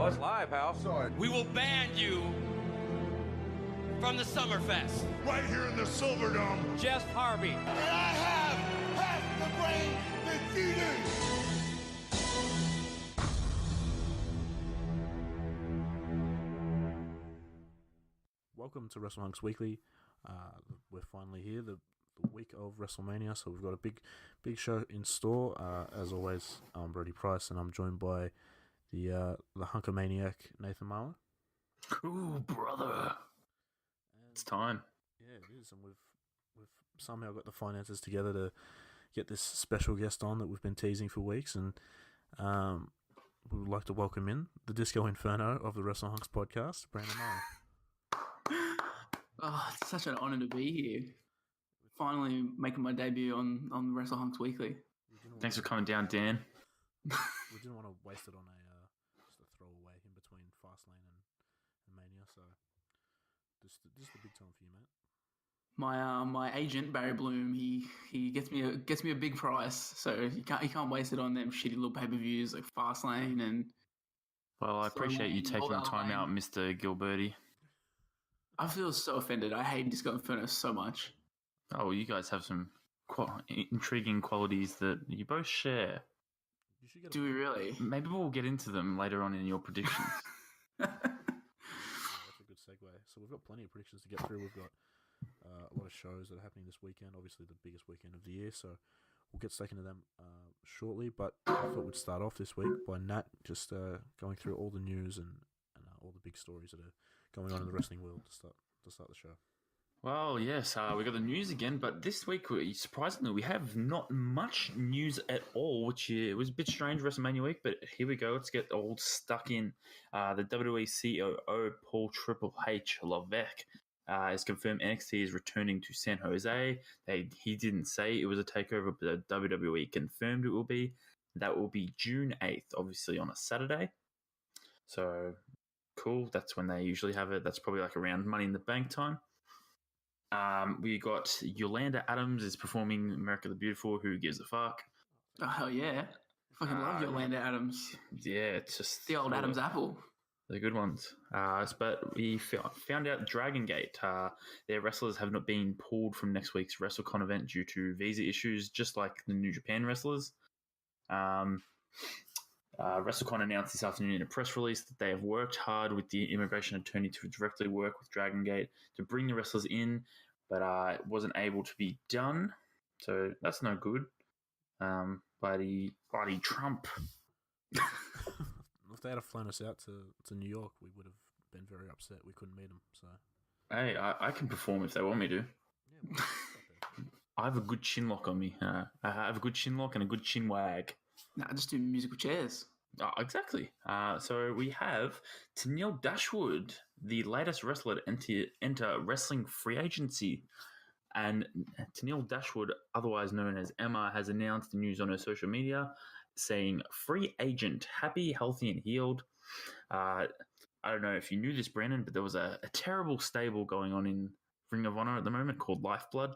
Oh, it's live, pal. Sorry. We will ban you from the Summerfest. Right here in the Silverdome. Jeff Harvey. And I have half the brain that you do. Welcome to Wrestle Hunks Weekly. We're finally here, the week of WrestleMania, so we've got a big show in store. As always, I'm Brody Price, and I'm joined by the hunkamaniac Nathan Marlowe. Cool, brother. And It's time. yeah, it is, and we've somehow got the finances together to get this special guest on that we've been teasing for weeks, and we would like to welcome in the Disco Inferno of the Wrestle Hunks podcast, Brandon Morrow. Oh, it's such an honour to be here. Finally making my debut on Wrestle Hunks Weekly. Thanks for coming down, Dan. We didn't want to waste it on just a throwaway in between Fastlane and Mania, so this is the big time for you, mate. My agent Barry Bloom, he gets me a big price, so you can't waste it on them shitty little pay-per-views like Fastlane and. Well, I appreciate you taking the time out, Mr. Gilberti. I feel so offended. I hate Disco Inferno so much. Oh, well, you guys have some intriguing qualities that you both share. You should get Do we really? Maybe we'll get into them later on in your predictions. Yeah, that's a good segue. So we've got plenty of predictions to get through. We've got a lot of shows that are happening this weekend. Obviously, the biggest weekend of the year. So we'll get stuck into them shortly. But I thought we'd start off this week by Nat just going through all the news and all the big stories that are going on in the wrestling world to start the show. Well, yes, we got the news again, but this week, surprisingly, we have not much news at all, which it was a bit strange, WrestleMania week, but here we go. Let's get all stuck in. The WWE COO, Paul Triple H Levesque, has confirmed NXT is returning to San Jose. He didn't say it was a takeover, but WWE confirmed it will be. That will be June 8th, obviously on a Saturday. So, cool. That's when they usually have it. That's probably like around Money in the Bank time. We got Yolanda Adams is performing America the Beautiful. Who gives a fuck? Oh hell yeah! Fucking love Yolanda Adams. Yeah, it's just The old Adam's apple. the good ones. But we found out Dragon Gate. Their wrestlers have not been pulled from next week's WrestleCon event due to visa issues, just like the New Japan wrestlers. WrestleCon announced this afternoon in a press release that they have worked hard with the immigration attorney to directly work with Dragon Gate to bring the wrestlers in, but it wasn't able to be done. So that's no good. Bloody Trump. If they had flown us out to New York, we would have been very upset. We couldn't meet them. So Hey, I can perform if they want me to. yeah, well, that's not bad. I have a good chin lock on me. I have a good chin lock and a good chin wag. Nah, just do musical chairs. Oh, exactly. So we have Tenille Dashwood, the latest wrestler to enter wrestling free agency. And Tenille Dashwood, otherwise known as Emma, has announced the news on her social media, saying, free agent, happy, healthy, and healed. I don't know if you knew this, Brandon, but there was a terrible stable going on in Ring of Honor at the moment called Lifeblood.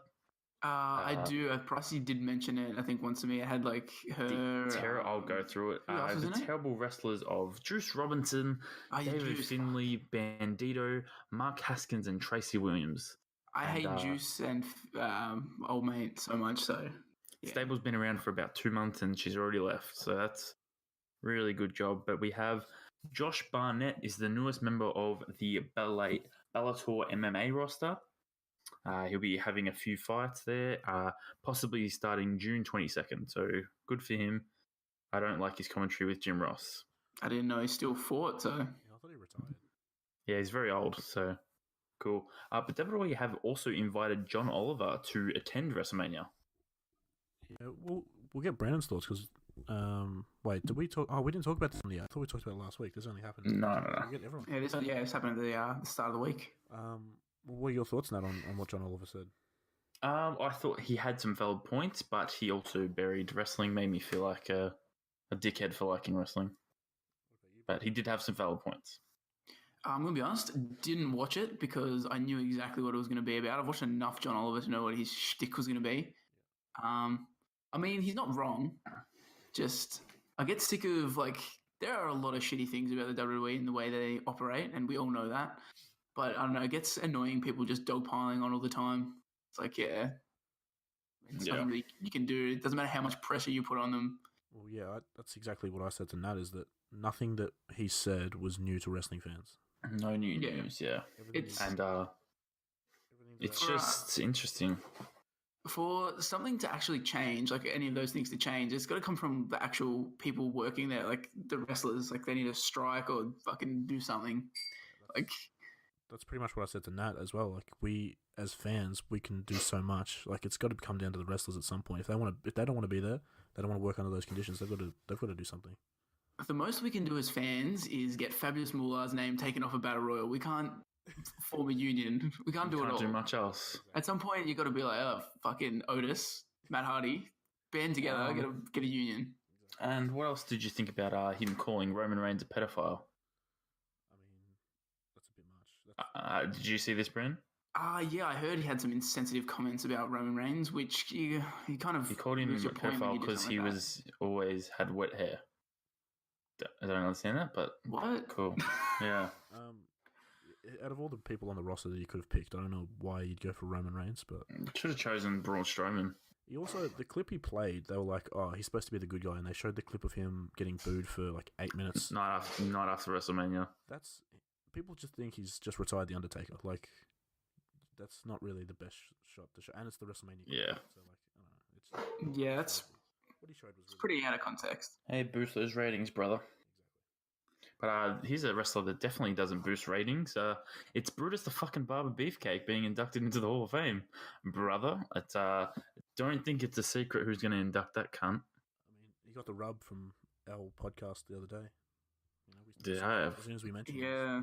I do. Pricey did mention it, I think, once to me. I had like her. I'll go through it. Who else was The in it? terrible wrestlers of Juice Robinson, David Juice. Finlay, Bandito, Mark Haskins, and Tracy Williams. I hate Juice and old mate so much. So yeah. Stable's been around for about 2 months and she's already left. So that's really good job. But we have Josh Barnett is the newest member of the Bellator MMA roster. He'll be having a few fights there, possibly starting June 22nd. So good for him. I don't like his commentary with Jim Ross. I didn't know he still fought. So Yeah, I thought he retired. Yeah, he's very old, so cool. But WWE have also invited John Oliver to attend WrestleMania. Yeah, we'll get Brandon's thoughts because wait, did we talk? Oh, we didn't talk about this on the. I thought we talked about it last week. This only happened. No. We'll get everyone. yeah, this happened at the start of the week. What are your thoughts, Nat, on what John Oliver said? I thought he had some valid points, but he also buried wrestling, made me feel like a dickhead for liking wrestling. But he did have some valid points. I'm going to be honest, didn't watch it because I knew exactly what it was going to be about. I've watched enough John Oliver to know what his shtick was going to be. I mean, he's not wrong. Just, I get sick of, like, there are a lot of shitty things about the WWE and the way they operate, and we all know that. But I don't know, it gets annoying people just dogpiling on all the time. It's like, yeah, it's nothing really you can do. It doesn't matter how much pressure you put on them. Well, yeah, that's exactly what I said to Nat, is that nothing that he said was new to wrestling fans. No new news, yeah. It's just interesting. For something to actually change, like any of those things to change, it's got to come from the actual people working there, like the wrestlers. Like they need to strike or fucking do something. That's pretty much what I said to Nat as well. Like we, as fans, we can do so much. Like it's got to come down to the wrestlers at some point. If they don't want to be there, they don't want to work under those conditions. They've got to do something. The most we can do as fans is get Fabulous Moolah's name taken off a battle royal. We can't form a union. We can't do it all. Can't do much else. At some point, you got to be like, oh, fucking Otis, Matt Hardy, band together, get a union. And what else did you think about him calling Roman Reigns a pedophile? I mean, that's a bit much. Did you see this, Bren? Yeah, I heard he had some insensitive comments about Roman Reigns, which he called him a pedophile because he was always had wet hair. I don't understand that, but what? Cool. Yeah. Out of all the people on the roster that you could have picked, I don't know why you'd go for Roman Reigns, but should have chosen Braun Strowman. He also, the clip he played, they were like, "Oh, he's supposed to be the good guy," and they showed the clip of him getting booed for like 8 minutes. Not after WrestleMania. That's people just think he's just retired the Undertaker. Like, that's not really the best shot to show, and it's the WrestleMania. Yeah. So like, I don't know. Yeah, that's what he showed was really pretty out of context. Hey, boost those ratings, brother. But he's a wrestler that definitely doesn't boost ratings. It's Brutus the fucking Barber Beefcake being inducted into the Hall of Fame, brother. Don't think it's a secret who's going to induct that cunt. I mean, he got the rub from our podcast the other day. As soon as we mentioned yeah.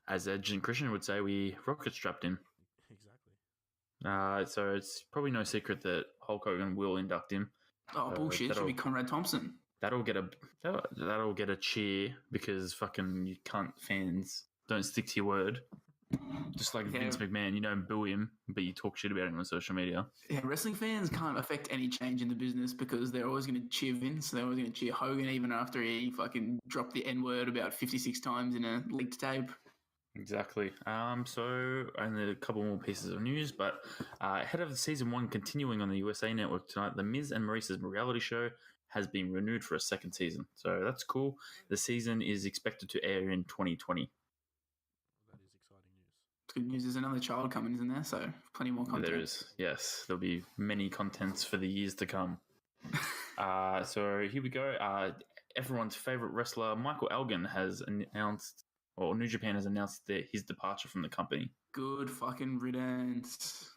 As Edge and Christian would say, we rocket strapped him. Exactly. So it's probably no secret that Hulk Hogan will induct him. Oh, bullshit. It should be Conrad Thompson. That'll get a cheer because fucking you cunt fans don't stick to your word. Just like Vince McMahon, you don't boo him, but you talk shit about him on social media. Yeah, wrestling fans can't affect any change in the business because they're always going to cheer Vince. They're always going to cheer Hogan even after he fucking dropped the N-word about 56 times in a leaked tape. Exactly. So only a couple more pieces of news, but ahead of the season 1 continuing on the USA Network tonight, The Miz and Maurice's reality show has been renewed for a second season. So that's cool. The season is expected to air in 2020. That is exciting news. Good news. There's another child coming, isn't there? So plenty more content. There is. Yes. There'll be many contents for the years to come. So here we go. Everyone's favorite wrestler, Michael Elgin, has announced, or New Japan has announced his departure from the company. Good fucking riddance.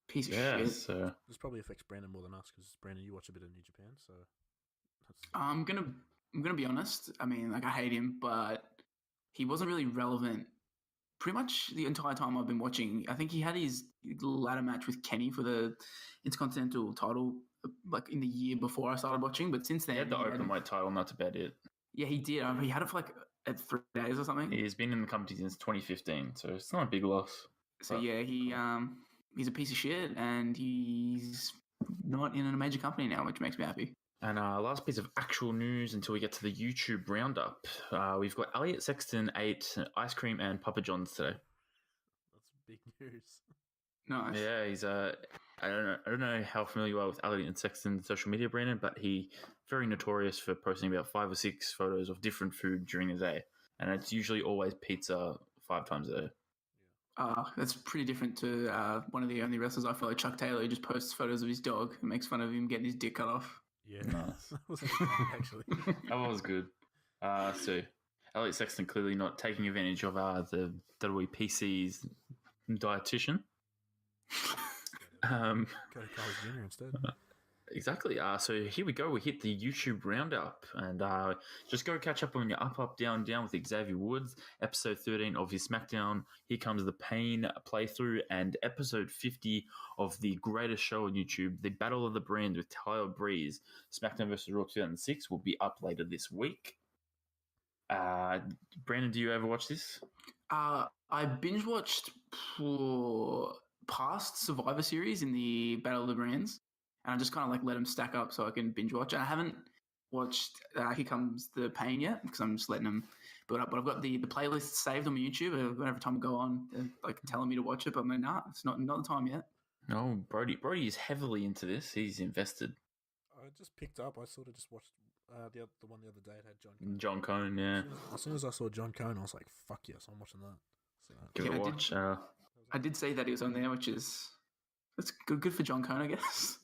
Piece of shit. So this probably affects Brandon more than us because Brandon, you watch a bit of New Japan, so. I'm gonna be honest. I mean, like I hate him, but he wasn't really relevant pretty much the entire time I've been watching. I think he had his ladder match with Kenny for the Intercontinental title, like in the year before I started watching. But since then, he had the openweight title, and that's about it. Yeah, he did. He had it for like 3 days or something. He's been in the company since 2015, so it's not a big loss. So yeah, he's a piece of shit, and he's not in a major company now, which makes me happy. And last piece of actual news until we get to the YouTube roundup. We've got Elliot Sexton ate ice cream and Papa John's today. That's big news. Nice. Yeah, he's I don't know how familiar you are with Elliot Sexton's social media, Brandon, but he's very notorious for posting about 5 or 6 photos of different food during the day, and it's usually always pizza 5 times a day. That's pretty different to one of the only wrestlers I follow, Chuck Taylor, who just posts photos of his dog and makes fun of him getting his dick cut off. Yeah, nice. That was funny, actually. That was good. So Elliot Sexton clearly not taking advantage of the WPC's dietitian. Go to Carl's Jr. instead. Exactly. So here we go. We hit the YouTube roundup, and just go catch up on your up, down, down with Xavier Woods. Episode 13 of his SmackDown. Here comes the Pain playthrough, and episode 50 of the greatest show on YouTube, the Battle of the Brands with Tyler Breeze. SmackDown vs. Raw 2006 will be up later this week. Brandon, do you ever watch this? I binge watched past Survivor Series in the Battle of the Brands. And I just kind of like let them stack up so I can binge watch. And I haven't watched Here Comes the Pain yet because I'm just letting them build up. But I've got the playlist saved on my YouTube. Whenever time I go on, they're like telling me to watch it, but I'm like, nah, it's not the time yet. No, Brody is heavily into this. He's invested. I just picked up. I sort of just watched the one the other day. It had John Cone. John Cone, yeah. As soon as I saw John Cone, I was like, "Fuck yes, I'm watching that." So, Give it a watch. I did see that he was on there, which is that's good for John Cone, I guess.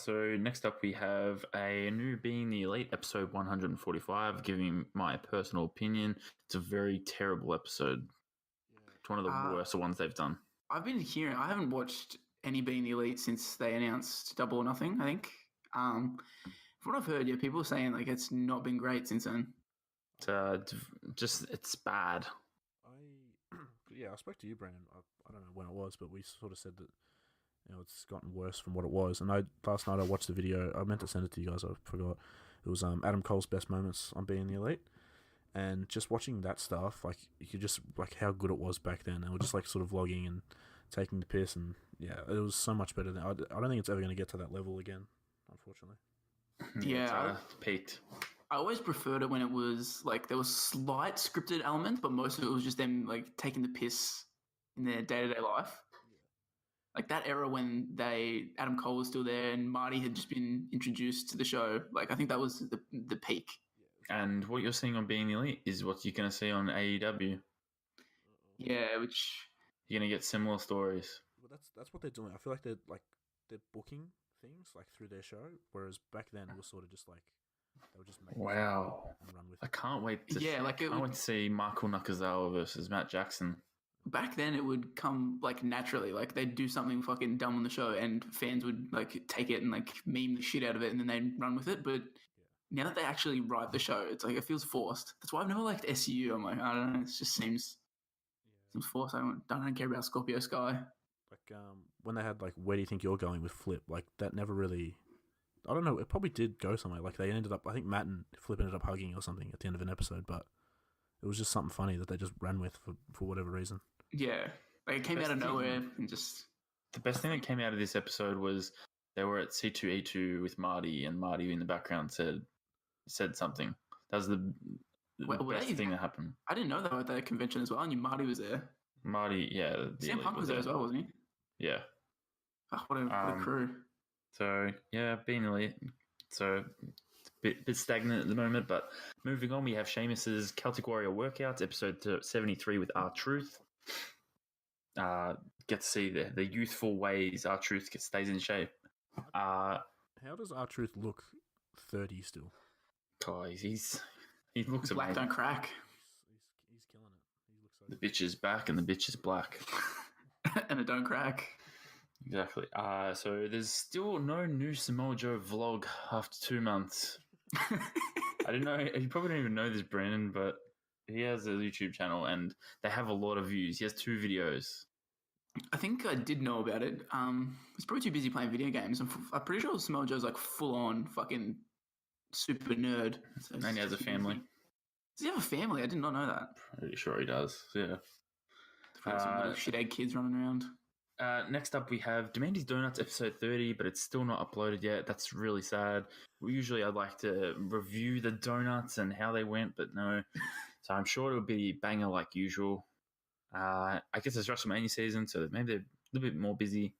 So next up we have a new Being the Elite episode 145. Giving my personal opinion, it's a very terrible epised. It's one of the worst ones they've done. I've been hearing. I haven't watched any Being the Elite since they announced Double or Nothing. I think. From what I've heard, people are saying like it's not been great since then. It's bad. I spoke to you, Brandon. I don't know when it was, but we sort of said that it's gotten worse from what it was. And last night I watched the video. I meant to send it to you guys. I forgot. It was Adam Cole's best moments on Being the Elite, and just watching that stuff, like you could just like how good it was back then. And we're just like sort of vlogging and taking the piss, and yeah, it was so much better than. I don't think it's ever going to get to that level again, unfortunately. Yeah, it's peaked. I always preferred it when it was like there was slight scripted elements, but most of it was just them like taking the piss in their day-to-day life. Like that era when Adam Cole was still there and Marty had just been introduced to the show. Like I think that was the peak. And what you're seeing on Being the Elite is what you're going to see on AEW. Yeah, which you're going to get similar stories. Well, that's what they're doing. I feel like they're booking things like through their show, whereas back then it was sort of just like they were just making and run with it. I can't wait to wait to see Marco Nakazawa versus Matt Jackson. Back then it would come like naturally, like they'd do something fucking dumb on the show and fans would like take it and like meme the shit out of it and then they'd run with it. But now that they actually write the show, it's like it feels forced. That's why I've never liked SU. I'm like, I don't know, it just seems forced. I don't care about Scorpio Sky. Like when they had like Where Do You Think You're Going with Flip, like that never really, I don't know, it probably did go somewhere. Like they ended up, I think Matt and Flip ended up hugging or something at the end of an episode, but it was just something funny that they just ran with for whatever reason. Yeah, like it came out of nowhere and just. The best thing that came out of this episode was they were at C2E2 with Marty, and Marty in the background said something. That was the best thing that happened. I didn't know that at that convention as well. I knew Marty was there. Marty, yeah. CM Punk was there as well, wasn't he? Yeah. Oh, what a crew. So, yeah, Being Elite. So, it's a bit stagnant at the moment, but moving on, we have Sheamus's Celtic Warrior Workouts, episode 73 with R-Truth. Get to see the youthful ways R-Truth stays in shape. How does R-Truth look 30 still? Oh, he looks black amazing. Don't crack. He's killing it. He looks so The bitch is back and the bitch is black. And it don't crack. Exactly. So there's still no new Samoa Joe vlog after 2 months. I didn't know. You probably don't even know this, Brandon, but he has a YouTube channel and they have a lot of views. He has 2 videos. I think I did know about it. He's probably too busy playing video games. I'm pretty sure Samoa Joe's like full on fucking super nerd. So And he has a family. Does he have a family? I did not know that. Pretty sure he does. Yeah. Some little shit egg kids running around. Next up, we have Demandy's Donuts episode 30, but it's still not uploaded yet. That's really sad. I'd like to review the donuts and how they went, but no. So I'm sure it'll be banger like usual. I guess it's WrestleMania season, so maybe they're a little bit more busy.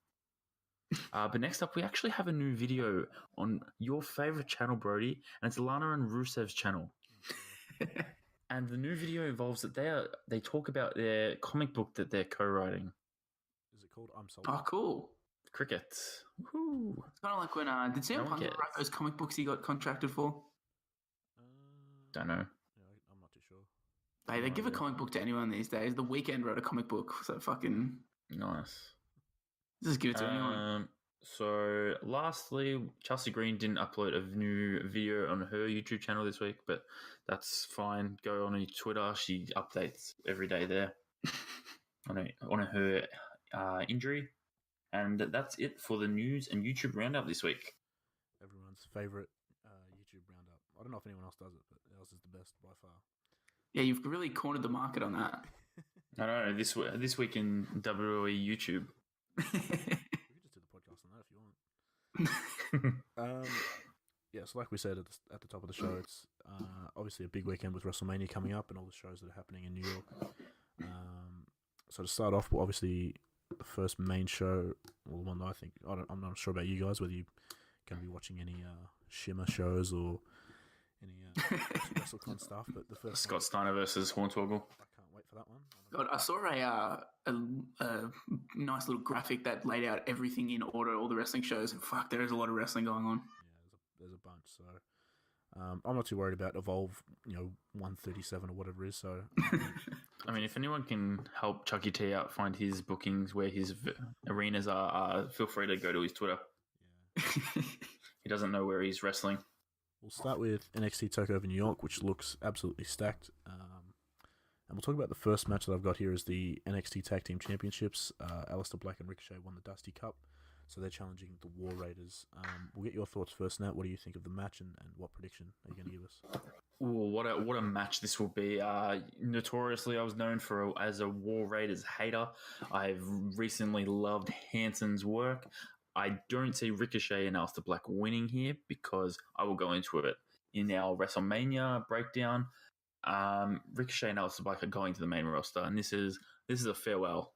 But next up, we actually have a new video on your favorite channel, Brody, and it's Lana and Rusev's channel. And the new video involves that they talk about their comic book that they're co-writing. Is it called I'm Salty? Oh, cool. Cricket. Woohoo. It's kind of like when did CM Punk write those comic books he got contracted for? Don't know. Yeah, I'm not too sure. They give a comic book to anyone these days. The Weeknd wrote a comic book, so fucking Nice. just give it to anyone. So, lastly, Chelsea Green didn't upload a new video on her YouTube channel this week, but that's fine. Go on her Twitter; she updates every day there on her injury, and that's it for the news and YouTube roundup this week. Everyone's favorite YouTube roundup. I don't know if anyone else does it, but ours is the best by far. Yeah, you've really cornered the market on that. I don't know this week in WWE YouTube. We could just do the podcast on that if you want. yeah, so like we said at the top of the show, it's obviously a big weekend with WrestleMania coming up and all the shows that are happening in New York. So to start off, well, obviously the first main show, well, one that I'm not sure about you guys, whether you're going to be watching any Shimmer shows or any WrestleCon stuff, but the first Scott Steiner versus Hornswoggle. I can't wait for that one. God, I saw a nice little graphic that laid out everything in order, all the wrestling shows, and fuck, there is a lot of wrestling going on. Yeah, there's a bunch. So I'm not too worried about Evolve, 137 or whatever it is. So I mean, if anyone can help Chucky T out find his bookings where his arenas are, feel free to go to his Twitter. yeah. He doesn't know where he's wrestling. We'll start with NXT Takeover New York, which looks absolutely stacked. And we'll talk about the first match that I've got here is the NXT Tag Team Championships. Aleister Black and Ricochet won the Dusty Cup, so they're challenging the War Raiders. We'll get your thoughts first, Nat. What do you think of the match, and what prediction are you going to give us? Ooh, what a match this will be. Notoriously, I was known as a War Raiders hater. I've recently loved Hanson's work. I don't see Ricochet and Aleister Black winning here because I will go into it in our WrestleMania breakdown. Ricochet and Aleister Black are going to the main roster, and this is a farewell.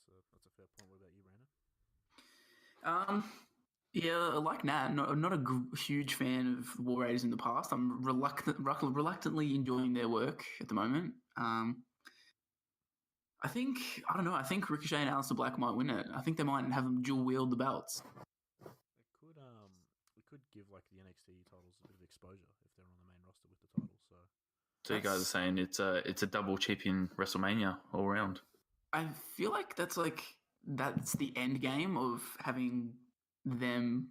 Yeah, that's a fair point. What about you, Brandon? Yeah, like Nat, not a huge fan of War Raiders in the past. I'm reluctantly enjoying their work at the moment. I think Ricochet and Aleister Black might win it. I think they might have them dual wield the belts. It could give like the NXT titles a bit of exposure if they're on the main roster with the titles. So you guys are saying it's a double champion WrestleMania all around. I feel like that's the end game of having them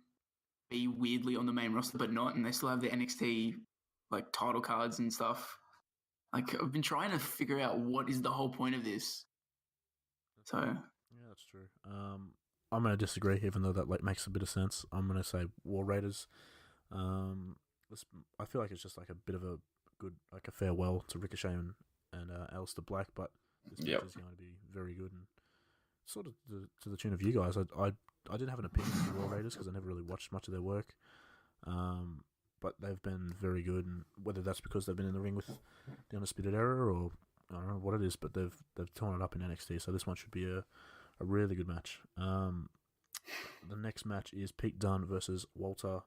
be weirdly on the main roster but not, and they still have the NXT like title cards and stuff. Like, I've been trying to figure out what is the whole point of this. So yeah, that's true. I'm going to disagree, even though that makes a bit of sense. I'm going to say War Raiders. I feel like it's just like a bit of a good, like a farewell to Ricochet and Aleister Black, but this match is going to be very good and sort of to the tune of you guys. I didn't have an opinion of the War Raiders because I never really watched much of their work. But they've been very good, and whether that's because they've been in the ring with the Undisputed Era or I don't know what it is, but they've torn it up in NXT. So this one should be a really good match. The next match is Pete Dunne versus Walter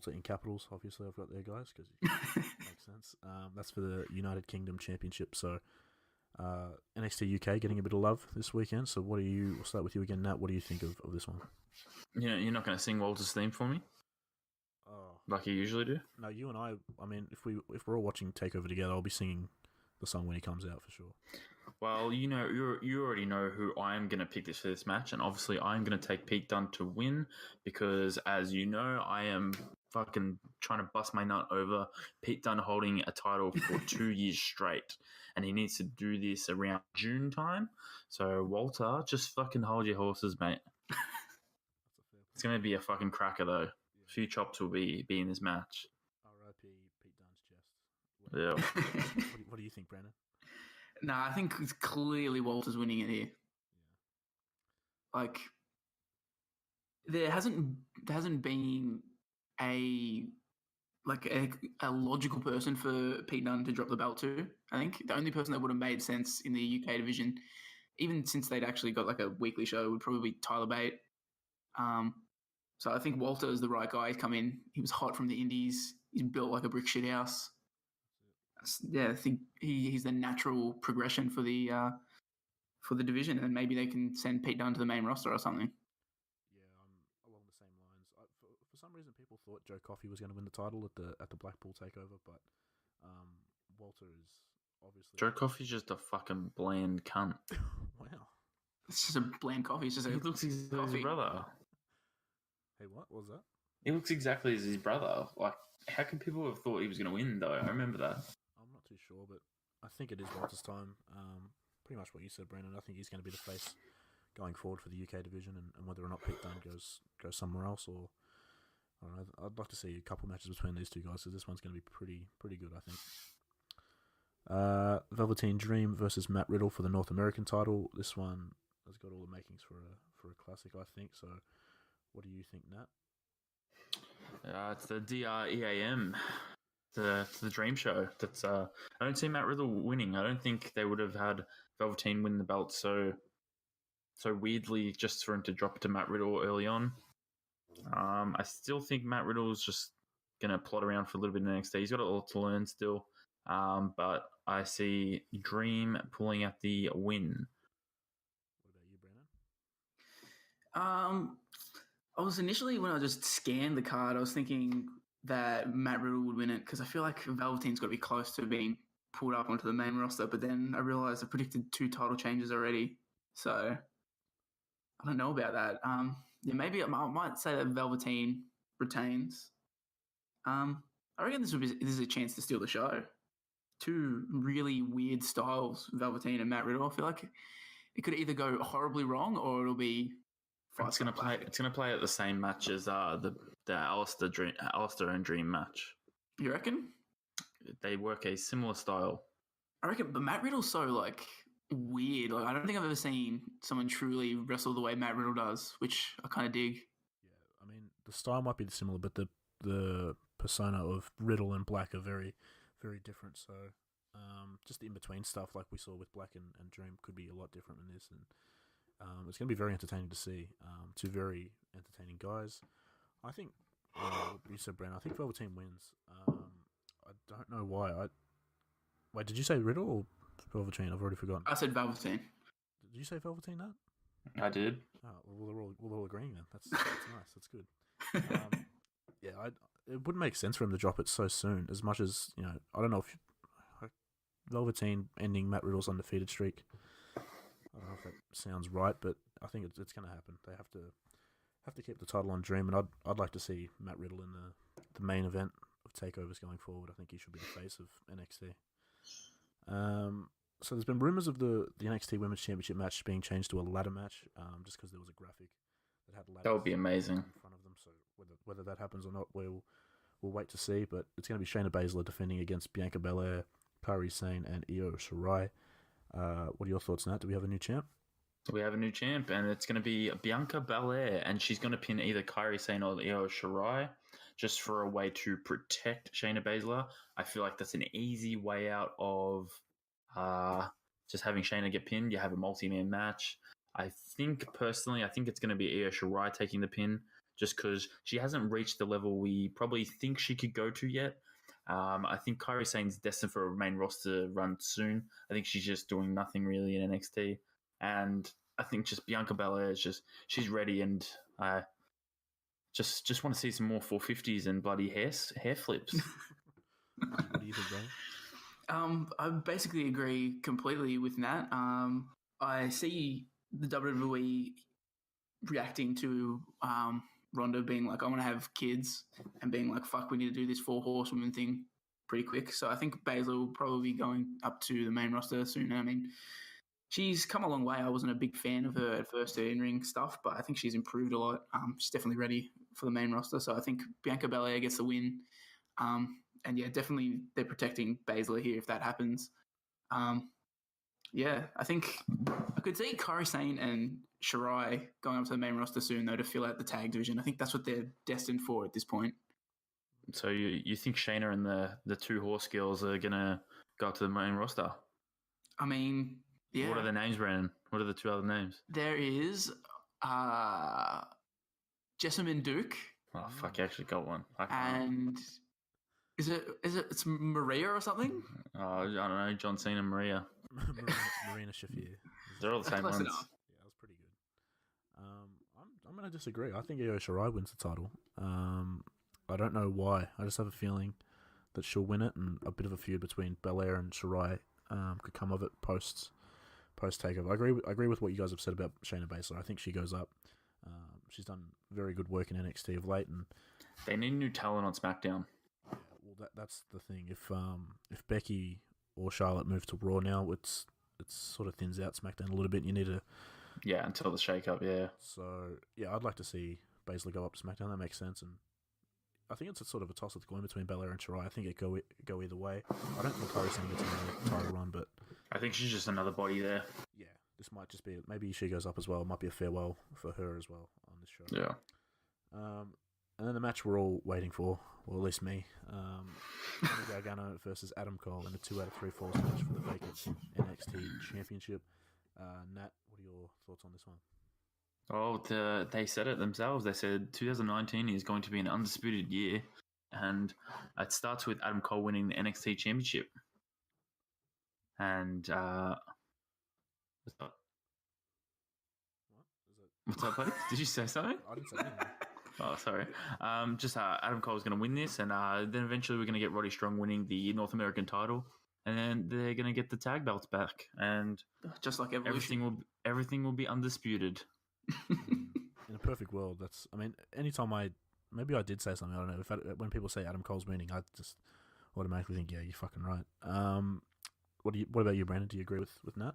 in capitals. Obviously, I've got there, guys, because it makes sense. That's for the United Kingdom Championship. So NXT UK getting a bit of love this weekend. So we'll start with you again, Nat. What do you think of this one? You're not going to sing Walter's theme for me? Like you usually do? No, you and I mean, if we're all watching Takeover together, I'll be singing the song when he comes out for sure. Well, you already know who I'm going to pick for this match, and obviously I'm going to take Pete Dunne to win because, as you know, I am fucking trying to bust my nut over Pete Dunne holding a title for 2 years straight, and he needs to do this around June time. So, Walter, just fucking hold your horses, mate. It's going to be a fucking cracker, though. A few chops will be in this match. R.I.P. Pete Dunne's chest. Yeah. What do you think, Brandon? I think it's clearly Walter's winning it here. Yeah. Like, there hasn't been a logical person for Pete Dunne to drop the belt to. I think the only person that would have made sense in the UK division, even since they'd actually got like a weekly show, would probably be Tyler Bate. So I think Walter is the right guy. He's come in. He was hot from the Indies. He's built like a brick shit house. Yeah, I think he's the natural progression for the division, and maybe they can send Pete Dunne to the main roster or something. Yeah, I'm along the same lines. For some reason, people thought Joe Coffey was going to win the title at the Blackpool Takeover, but Walter is obviously Joe Coffey's just a fucking bland cunt. Wow, it's just a bland coffee. It's just he looks exactly as his brother. Hey, what was that? He looks exactly as his brother. Like, how can people have thought he was going to win, though? I remember that. I'm not too sure, but I think it is Walter's time. Pretty much what you said, Brandon. I think he's going to be the face going forward for the UK division, and whether or not Pete Dunne goes somewhere else, or I don't know. I'd like to see a couple matches between these two guys, because this one's going to be pretty good, I think. Velveteen Dream versus Matt Riddle for the North American title. This one has got all the makings for a classic, I think. So, what do you think, Nat? It's the DREAM, the Dream Show. That's I don't see Matt Riddle winning. I don't think they would have had Velveteen win the belt so weirdly just for him to drop it to Matt Riddle early on. I still think Matt Riddle's just gonna plot around for a little bit in NXT. He's got a lot to learn still, but I see Dream pulling out the win. What about you, Brandon? I was initially, when I just scanned the card, I was thinking that Matt Riddle would win it because I feel like Velveteen's got to be close to being pulled up onto the main roster. But then I realized I predicted 2 title changes already, so I don't know about that. Yeah, maybe I might say that Velveteen retains. I reckon this is a chance to steal the show. 2 really weird styles, Velveteen and Matt Riddle. I feel like it could either go horribly wrong or it'll be. It's gonna play at the same match as the Alistair and Dream match. You reckon? They work a similar style. I reckon, but Matt Riddle's so like weird. Like I don't think I've ever seen someone truly wrestle the way Matt Riddle does, which I kind of dig. Yeah, I mean the style might be similar, but the persona of Riddle and Black are very, very different. So just the in between stuff like we saw with Black and Dream could be a lot different than this, and it's going to be very entertaining to see. 2 very entertaining guys. I think you said Brandon. I think Velveteen wins. I don't know why. Wait, did you say Riddle or Velveteen? I've already forgotten. I said Velveteen. Did you say Velveteen? That I did. Oh, well, we're all agreeing then. That's nice. That's good. Yeah, it wouldn't make sense for him to drop it so soon. As much as I don't know if Velveteen ending Matt Riddle's undefeated streak. I don't know if that sounds right, but I think it's going to happen. They have to keep the title on Dream, and I'd like to see Matt Riddle in the main event of takeovers going forward. I think he should be the face of NXT. So there's been rumors of the NXT Women's Championship match being changed to a ladder match, just because there was a graphic that had ladders. That would be amazing in front of them. So whether that happens or not, we'll wait to see. But it's going to be Shayna Baszler defending against Bianca Belair, Kairi Sane, and Io Shirai. What are your thoughts on that? Do we have a new champ? We have a new champ, and it's going to be Bianca Belair, and she's going to pin either Kairi Sane or Io Shirai, just for a way to protect Shayna Baszler. I feel like that's an easy way out of just having Shayna get pinned. You have a multi-man match. I think it's going to be Io Shirai taking the pin, just because she hasn't reached the level we probably think she could go to yet. I think Kairi Sane's destined for a main roster run soon. I think she's just doing nothing really in NXT. And I think just Bianca Belair is she's ready, and I just want to see some more 450s and bloody hair flips. What do you think, Brian? I basically agree completely with Nat. I see the WWE reacting to Ronda being like, I want to have kids, and being like, fuck, we need to do this 4 horsewomen thing pretty quick. So I think Baszler will probably be going up to the main roster soon. I mean, she's come a long way. I wasn't a big fan of her at first, her in-ring stuff, but I think she's improved a lot. She's definitely ready for the main roster. So I think Bianca Belair gets the win. And yeah, definitely they're protecting Baszler here if that happens. Yeah, I think I could see Kairi Sane and Shirai going up to the main roster soon, though, to fill out the tag division. I think that's what they're destined for at this point. So you think Shayna and the 2 horse girls are going to go up to the main roster? I mean, yeah. What are the names, Brandon? What are the 2 other names? There is Jessamine Duke. Oh, fuck, you actually got one. And it's Maria or something? Oh, I don't know, John Cena, Maria. Marina Shafir. They're all the same ones. Yeah, that was pretty good. I'm going to disagree. I think Io Shirai wins the title. I don't know why. I just have a feeling that she'll win it, and a bit of a feud between Belair and Shirai could come of it post takeover. I agree with what you guys have said about Shayna Baszler. I think she goes up. She's done very good work in NXT of late, and they need new talent on SmackDown. Yeah, well, that's the thing. If Becky or Charlotte move to Raw now, it's sort of thins out SmackDown a little bit. You need to until the shake-up. Yeah. So yeah, I'd like to see Baszler go up to SmackDown. That makes sense, and I think it's a sort of a toss of the coin between Belair and Shirai. I think it go either way. I don't think Kairi Sane gets a title run, but I think she's just another body there. Yeah, this might just be maybe she goes up as well. It might be a farewell for her as well on this show. Yeah. And then the match we're all waiting for, well, at least me, Johnny Gargano versus Adam Cole in a 2 out of 3 falls match for the vacant NXT Championship. Nat, what are your thoughts on this one? Oh, they said it themselves. They said 2019 is going to be an undisputed year, and it starts with Adam Cole winning the NXT Championship. And what's up? What? Is it? What's up, buddy? Did you say something? I didn't say anything. Oh, sorry. Adam Cole's going to win this, and then eventually we're going to get Roddy Strong winning the North American title, and then they're going to get the tag belts back, and Just like Evolution. everything will be undisputed. In a perfect world, anytime maybe I did say something, I don't know. When people say Adam Cole's winning, I just automatically think, yeah, you're fucking right. What about you, Brandon? Do you agree with Nat?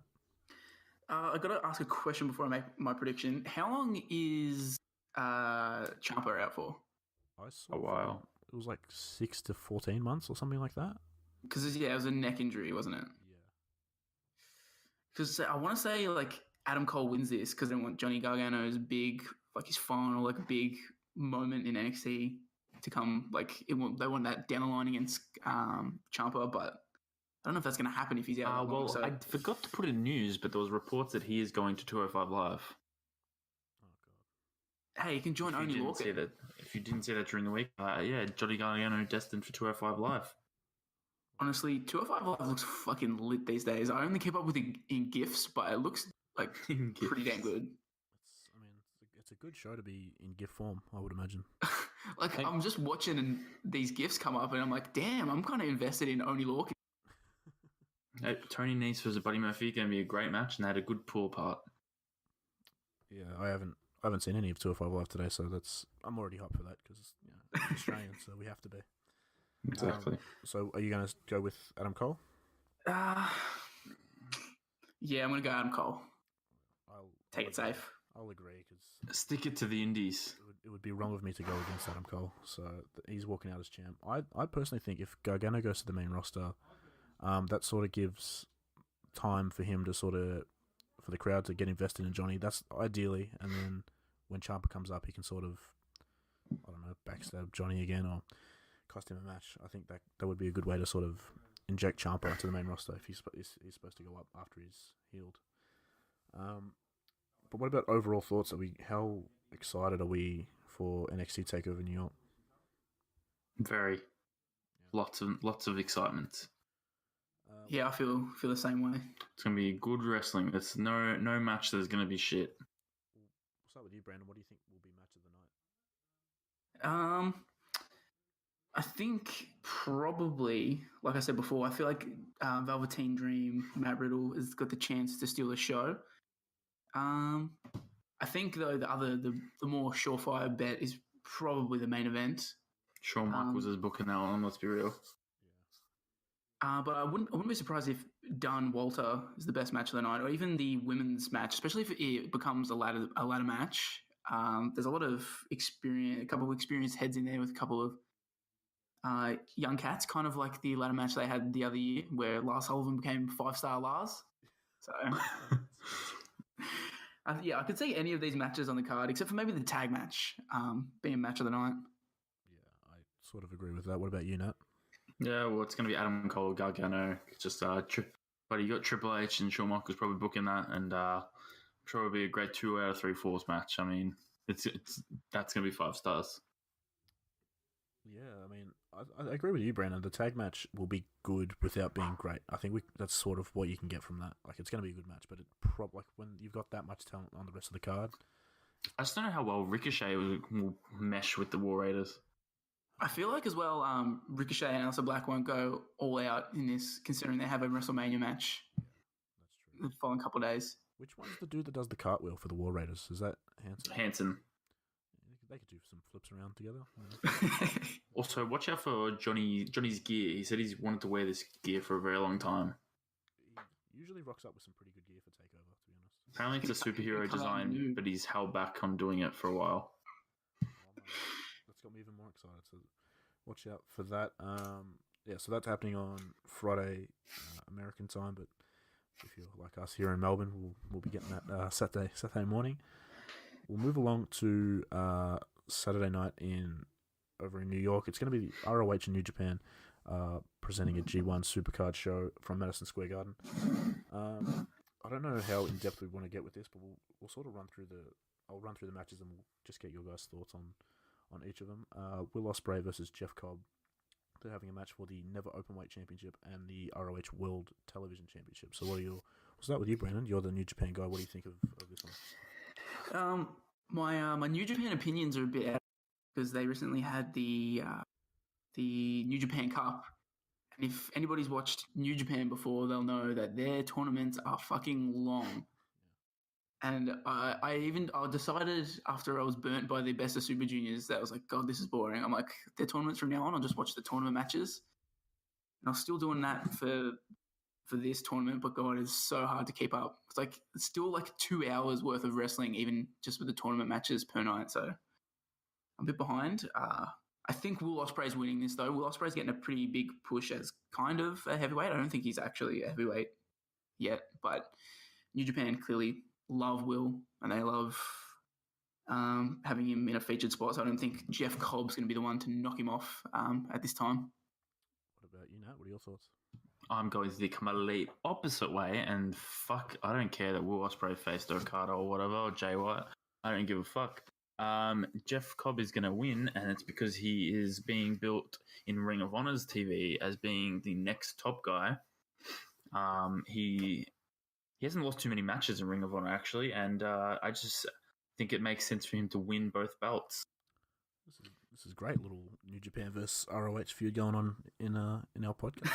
I got to ask a question before I make my prediction. How long is Ciampa out for? I saw A while. It was like 6 to 14 months or something like that. Because it was a neck injury, wasn't it? Yeah. Because I want to say like Adam Cole wins this because they want Johnny Gargano's big, like his final, like a big moment in NXT to come. Like they want that down the line against Ciampa, but I don't know if that's going to happen if he's out. I forgot to put in news, but there was reports that he is going to 205 Live. Oh god. Hey, you can join Only Lorcan. If you didn't see that during the week, Johnny Gargano destined for 205 Live. Honestly, 205 Live looks fucking lit these days. I only keep up with it in GIFs, but it looks like pretty damn good. It's a good show to be in GIF form, I would imagine. I'm just watching these GIFs come up, and I'm like, damn, I'm kind of invested in Only Lorcan. Tony Nese versus Buddy Murphy going to be a great match, and they had a good pull apart. Yeah, I haven't seen any of 205 Live today, so I'm already hyped for that because I'm Australian, so we have to be. Exactly. So are you going to go with Adam Cole? Yeah, I'm going to go Adam Cole. Take it safe. I'll agree because stick it to the indies. It would be wrong of me to go against Adam Cole, so he's walking out as champ. I personally think if Gargano goes to the main roster, that sort of gives time for him to for the crowd to get invested in Johnny. That's ideally, and then when Ciampa comes up, he can sort of, I don't know, backstab Johnny again or cost him a match. I think that would be a good way to sort of inject Ciampa to the main roster if he's supposed to go up after he's healed. But what about overall thoughts? How excited are we for NXT Takeover New York? Very. Lots of excitement. Yeah, I feel the same way. It's going to be good wrestling. There's no match that's going to be shit. We'll start with you, Brandon. What do you think will be match of the night? I think probably, like I said before, I feel like Velveteen Dream, Matt Riddle has got the chance to steal the show. I think though the more surefire bet is probably the main event. Shawn Michaels is booking that one. Let's be real. But I wouldn't be surprised if Dunn Walter is the best match of the night, or even the women's match, especially if it becomes a ladder match. There's a lot of experience, a couple of experienced heads in there with a couple of young cats, kind of like the ladder match they had the other year, where Lars Sullivan became 5-star Lars. So, I could see any of these matches on the card, except for maybe the tag match being match of the night. Yeah, I sort of agree with that. What about you, Nat? Yeah, well, it's going to be Adam Cole, Gargano. It's just but you got Triple H and Shawn Michaels probably booking that, and I'm sure it'll be a great 2 out of 3 falls match. I mean, that's going to be 5 stars. Yeah, I mean, I agree with you, Brandon. The tag match will be good without being great. I think that's sort of what you can get from that. Like, it's going to be a good match, but like when you've got that much talent on the rest of the card, I just don't know how well Ricochet will mesh with the War Raiders. I feel like as well, Ricochet and Aleister Black won't go all out in this, considering they have a WrestleMania match. Yeah, that's true. The following couple of days. Which one's the dude that does the cartwheel for the War Raiders? Is that Hanson? Hanson. They could do some flips around together. Also, watch out for Johnny's gear. He said he's wanted to wear this gear for a very long time. He usually rocks up with some pretty good gear for TakeOver, to be honest. Apparently it's a superhero design, but he's held back on doing it for a while. That's got me even more excited, so watch out for that. So that's happening on Friday American time, but if you're like us here in Melbourne, we'll be getting that Saturday morning. We'll move along to Saturday night in over in New York. It's going to be the ROH in New Japan presenting a G1 Supercard show from Madison Square Garden. I don't know how in depth we want to get with this, but we'll sort of run through I'll run through the matches and we'll just get your guys' thoughts on each of them. Will Ospreay versus Jeff Cobb. They're having a match for the Never Openweight Championship and the ROH World Television Championship. So we'll start with you, Brandon. You're the New Japan guy. What do you think of this one? My New Japan opinions are a bit out because they recently had the New Japan Cup. And if anybody's watched New Japan before, they'll know that their tournaments are fucking long. And I decided after I was burnt by the Best of Super Juniors that I was like, God, this is boring. I'm like, their tournaments from now on, I'll just watch the tournament matches. And I was still doing that for this tournament, but God, it's so hard to keep up. It's still like 2 hours worth of wrestling, even just with the tournament matches per night. So I'm a bit behind. I think Will Ospreay's winning this though. Will Ospreay's getting a pretty big push as kind of a heavyweight. I don't think he's actually a heavyweight yet, but New Japan clearly love Will and they love having him in a featured spot. So I don't think Jeff Cobb's going to be the one to knock him off at this time. What about you, Nat? What are your thoughts? I'm going the complete opposite way, and fuck, I don't care that Will Ospreay faced Okada or whatever, or Jay White. I don't give a fuck. Jeff Cobb is going to win, and it's because he is being built in Ring of Honor's TV as being the next top guy. He hasn't lost too many matches in Ring of Honor, actually, and I just think it makes sense for him to win both belts. This is great little New Japan versus ROH feud going on in our podcast.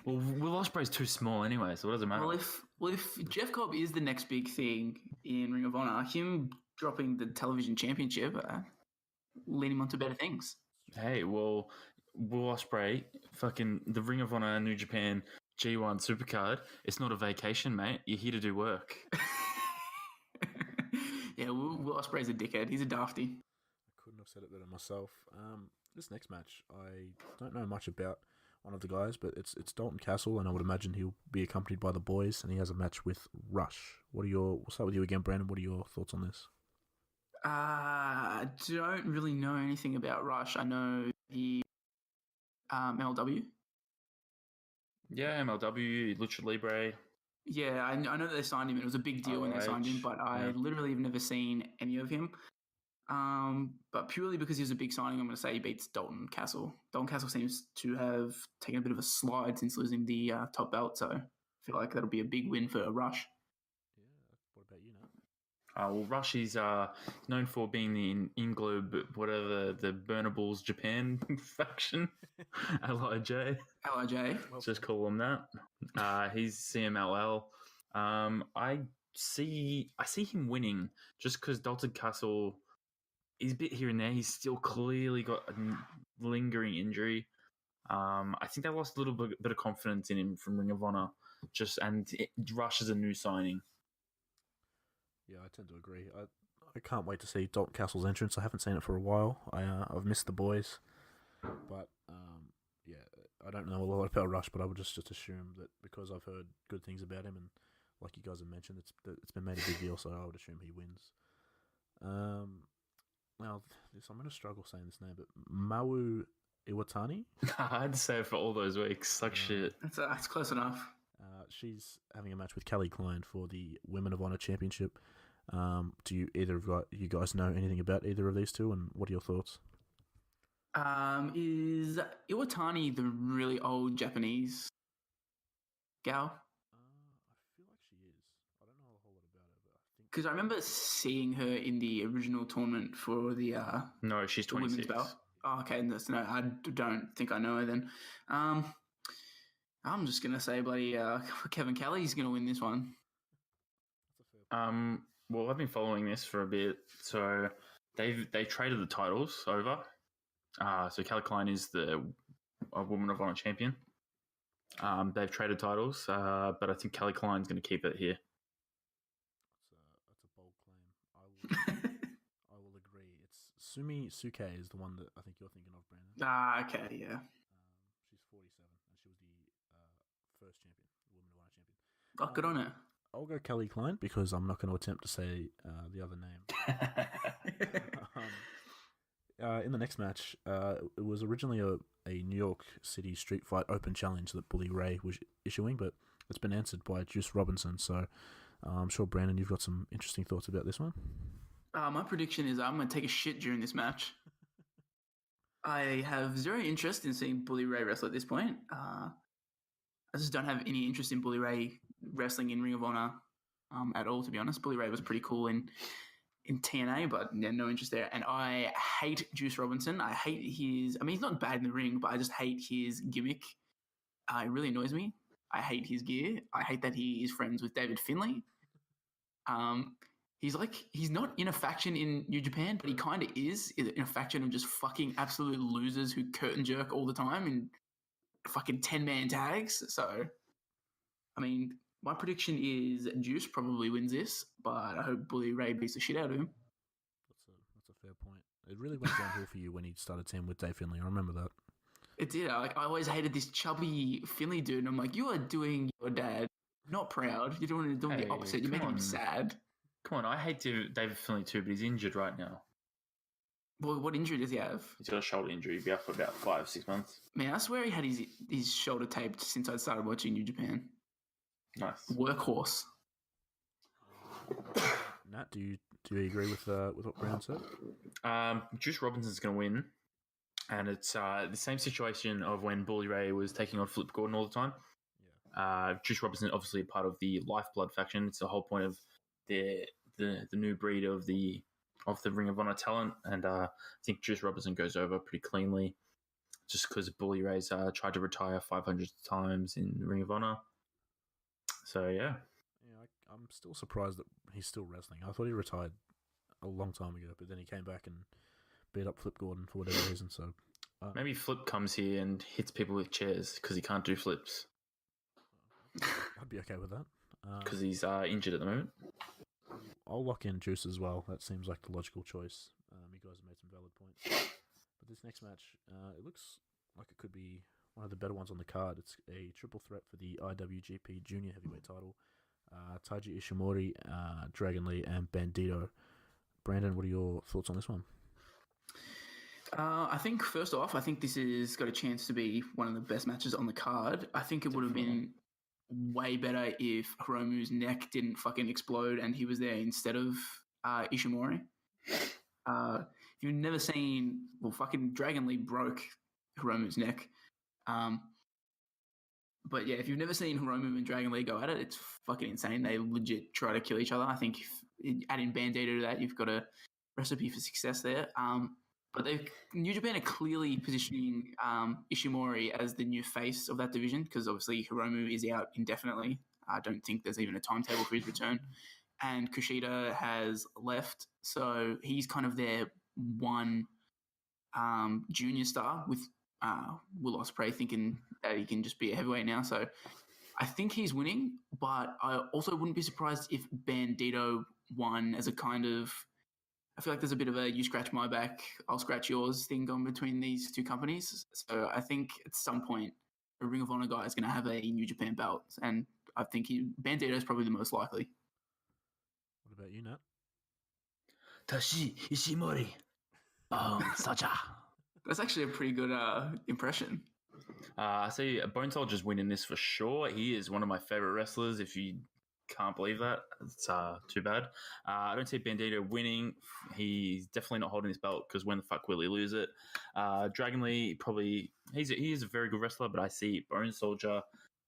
Well, Will Ospreay's too small anyway, so what does it matter? Well, if Jeff Cobb is the next big thing in Ring of Honor, him dropping the television championship, lead him on to better things. Hey, well, Will Ospreay, fucking the Ring of Honor New Japan G1 Supercard, it's not a vacation, mate. You're here to do work. Yeah, Will Ospreay's a dickhead. He's a dafty. I couldn't have said it better myself. This next match, I don't know much about one of the guys, but it's Dalton Castle, and I would imagine he'll be accompanied by the boys, and he has a match with Rush. We'll start with you again, Brandon. What are your thoughts on this? I don't really know anything about Rush. I know he MLW. Yeah, MLW, Lucha Libre. Yeah, I know that they signed him. It was a big deal when they signed him, but I literally have never seen any of him. But purely because he was a big signing, I'm going to say he beats Dalton Castle. Dalton Castle seems to have taken a bit of a slide since losing the top belt, so I feel like that'll be a big win for Rush. Yeah, what about you, Nat? Well, Rush is known for being the Inglobe, whatever, the Burnables Japan faction. LIJ. LIJ. Just call him that. He's CMLL. I see him winning just because Dalton Castle, he's a bit here and there. He's still clearly got a lingering injury. I think they lost a little bit of confidence in him from Ring of Honor. Rush is a new signing. Yeah, I tend to agree. I can't wait to see Dalton Castle's entrance. I haven't seen it for a while. I've missed the boys, but yeah, I don't know a lot about Rush, but I would just assume that because I've heard good things about him, and like you guys have mentioned, it's been made a big deal, so I would assume he wins. Now, I'm going to struggle saying this name, but Mawu Iwatani? I had to say it for all those weeks. Like shit. That's close enough. She's having a match with Kelly Klein for the Women of Honor Championship. Do either of you guys know anything about either of these two, and what are your thoughts? Is Iwatani the really old Japanese gal? I feel like she is. I don't know a whole lot about her, but I think Because I remember seeing her in the original tournament for the No, she's the women's 26. belt. Oh, okay, no, I don't think I know her then. I'm just gonna say, bloody Kevin Kelly's gonna win this one. Well, I've been following this for a bit. So they traded the titles over. So Kelly Klein is the Woman of Honor champion. They've traded titles, but I think Kelly Klein's going to keep it here. That's a bold claim. I will agree. It's Sumi Suke is the one that I think you're thinking of, Brandon. Okay, yeah. She's 47, and she was the first champion, Women of Honor champion. Oh, good on her. I'll go Kelly Klein because I'm not going to attempt to say the other name. In the next match, it was originally a New York City Street Fight Open Challenge that Bully Ray was issuing, but it's been answered by Juice Robinson. So I'm sure, Brandon, you've got some interesting thoughts about this one. My prediction is I'm going to take a shit during this match. I have zero interest in seeing Bully Ray wrestle at this point. I just don't have any interest in Bully Ray wrestling in Ring of Honor at all, to be honest. Bully Ray was pretty cool in TNA, but yeah, no interest there. And I hate Juice Robinson. I hate his... I mean, he's not bad in the ring, but I just hate his gimmick. It really annoys me. I hate his gear. I hate that he is friends with David Finlay. He's not in a faction in New Japan, but he kind of is in a faction of just fucking absolute losers who curtain jerk all the time in fucking 10-man tags. So, I mean, my prediction is Juice probably wins this, but I hope Bully Ray beats the shit out of him. That's a fair point. It really went downhill for you when he started teaming with Dave Finlay. I remember that. It did. I always hated this chubby Finlay dude, and I'm like, you are doing your dad not proud. You're doing the opposite. You're making him sad. Come on, I hate David Finlay too, but he's injured right now. Well, what injury does he have? He's got a shoulder injury. He'll be out for about 5-6 months. Man, I swear he had his shoulder taped since I started watching New Japan. Nice. Workhorse. Nat, do you agree with what Brown said? Juice Robinson's going to win, and it's the same situation of when Bully Ray was taking on Flip Gordon all the time. Yeah. Juice Robinson, obviously a part of the Lifeblood faction. It's the whole point of the new breed of the Ring of Honor talent, and I think Juice Robinson goes over pretty cleanly, just because Bully Ray's tried to retire 500 times in Ring of Honor. So yeah, I'm still surprised that he's still wrestling. I thought he retired a long time ago, but then he came back and beat up Flip Gordon for whatever reason. So maybe Flip comes here and hits people with chairs because he can't do flips. I'd be okay with that. Because he's injured at the moment. I'll lock in Juice as well. That seems like the logical choice. You guys have made some valid points. But this next match, it looks like it could be one of the better ones on the card. It's a triple threat for the IWGP Junior Heavyweight title. Taiji Ishimori, Dragon Lee, and Bandito. Brandon, what are your thoughts on this one? I think, first off, this has got a chance to be one of the best matches on the card. I think it would have been way better if Hiromu's neck didn't fucking explode and he was there instead of Ishimori. If you've never seen... Well, fucking Dragon Lee broke Hiromu's neck. But yeah, if you've never seen Hiromu and Dragon Lee go at it, it's fucking insane. They legit try to kill each other. I think if adding Bandito to that, you've got a recipe for success there. But New Japan are clearly positioning Ishimori as the new face of that division because obviously Hiromu is out indefinitely. I don't think there's even a timetable for his return. And Kushida has left, so he's kind of their one junior star with Will Ospreay thinking that he can just be a heavyweight now. So I think he's winning, but I also wouldn't be surprised if Bandito won as a kind of... I feel like there's a bit of a you scratch my back, I'll scratch yours thing going between these two companies. So I think at some point a Ring of Honor guy is going to have a New Japan belt, and I think Bandito is probably the most likely. What about you, Nat? Tashi Ishimori. Sacha. That's actually a pretty good impression. I see Bone Soldier's winning this for sure. He is one of my favorite wrestlers. If you can't believe that, it's too bad. I don't see Bandito winning. He's definitely not holding this belt because when the fuck will he lose it? Dragon Lee he is a very good wrestler, but I see Bone Soldier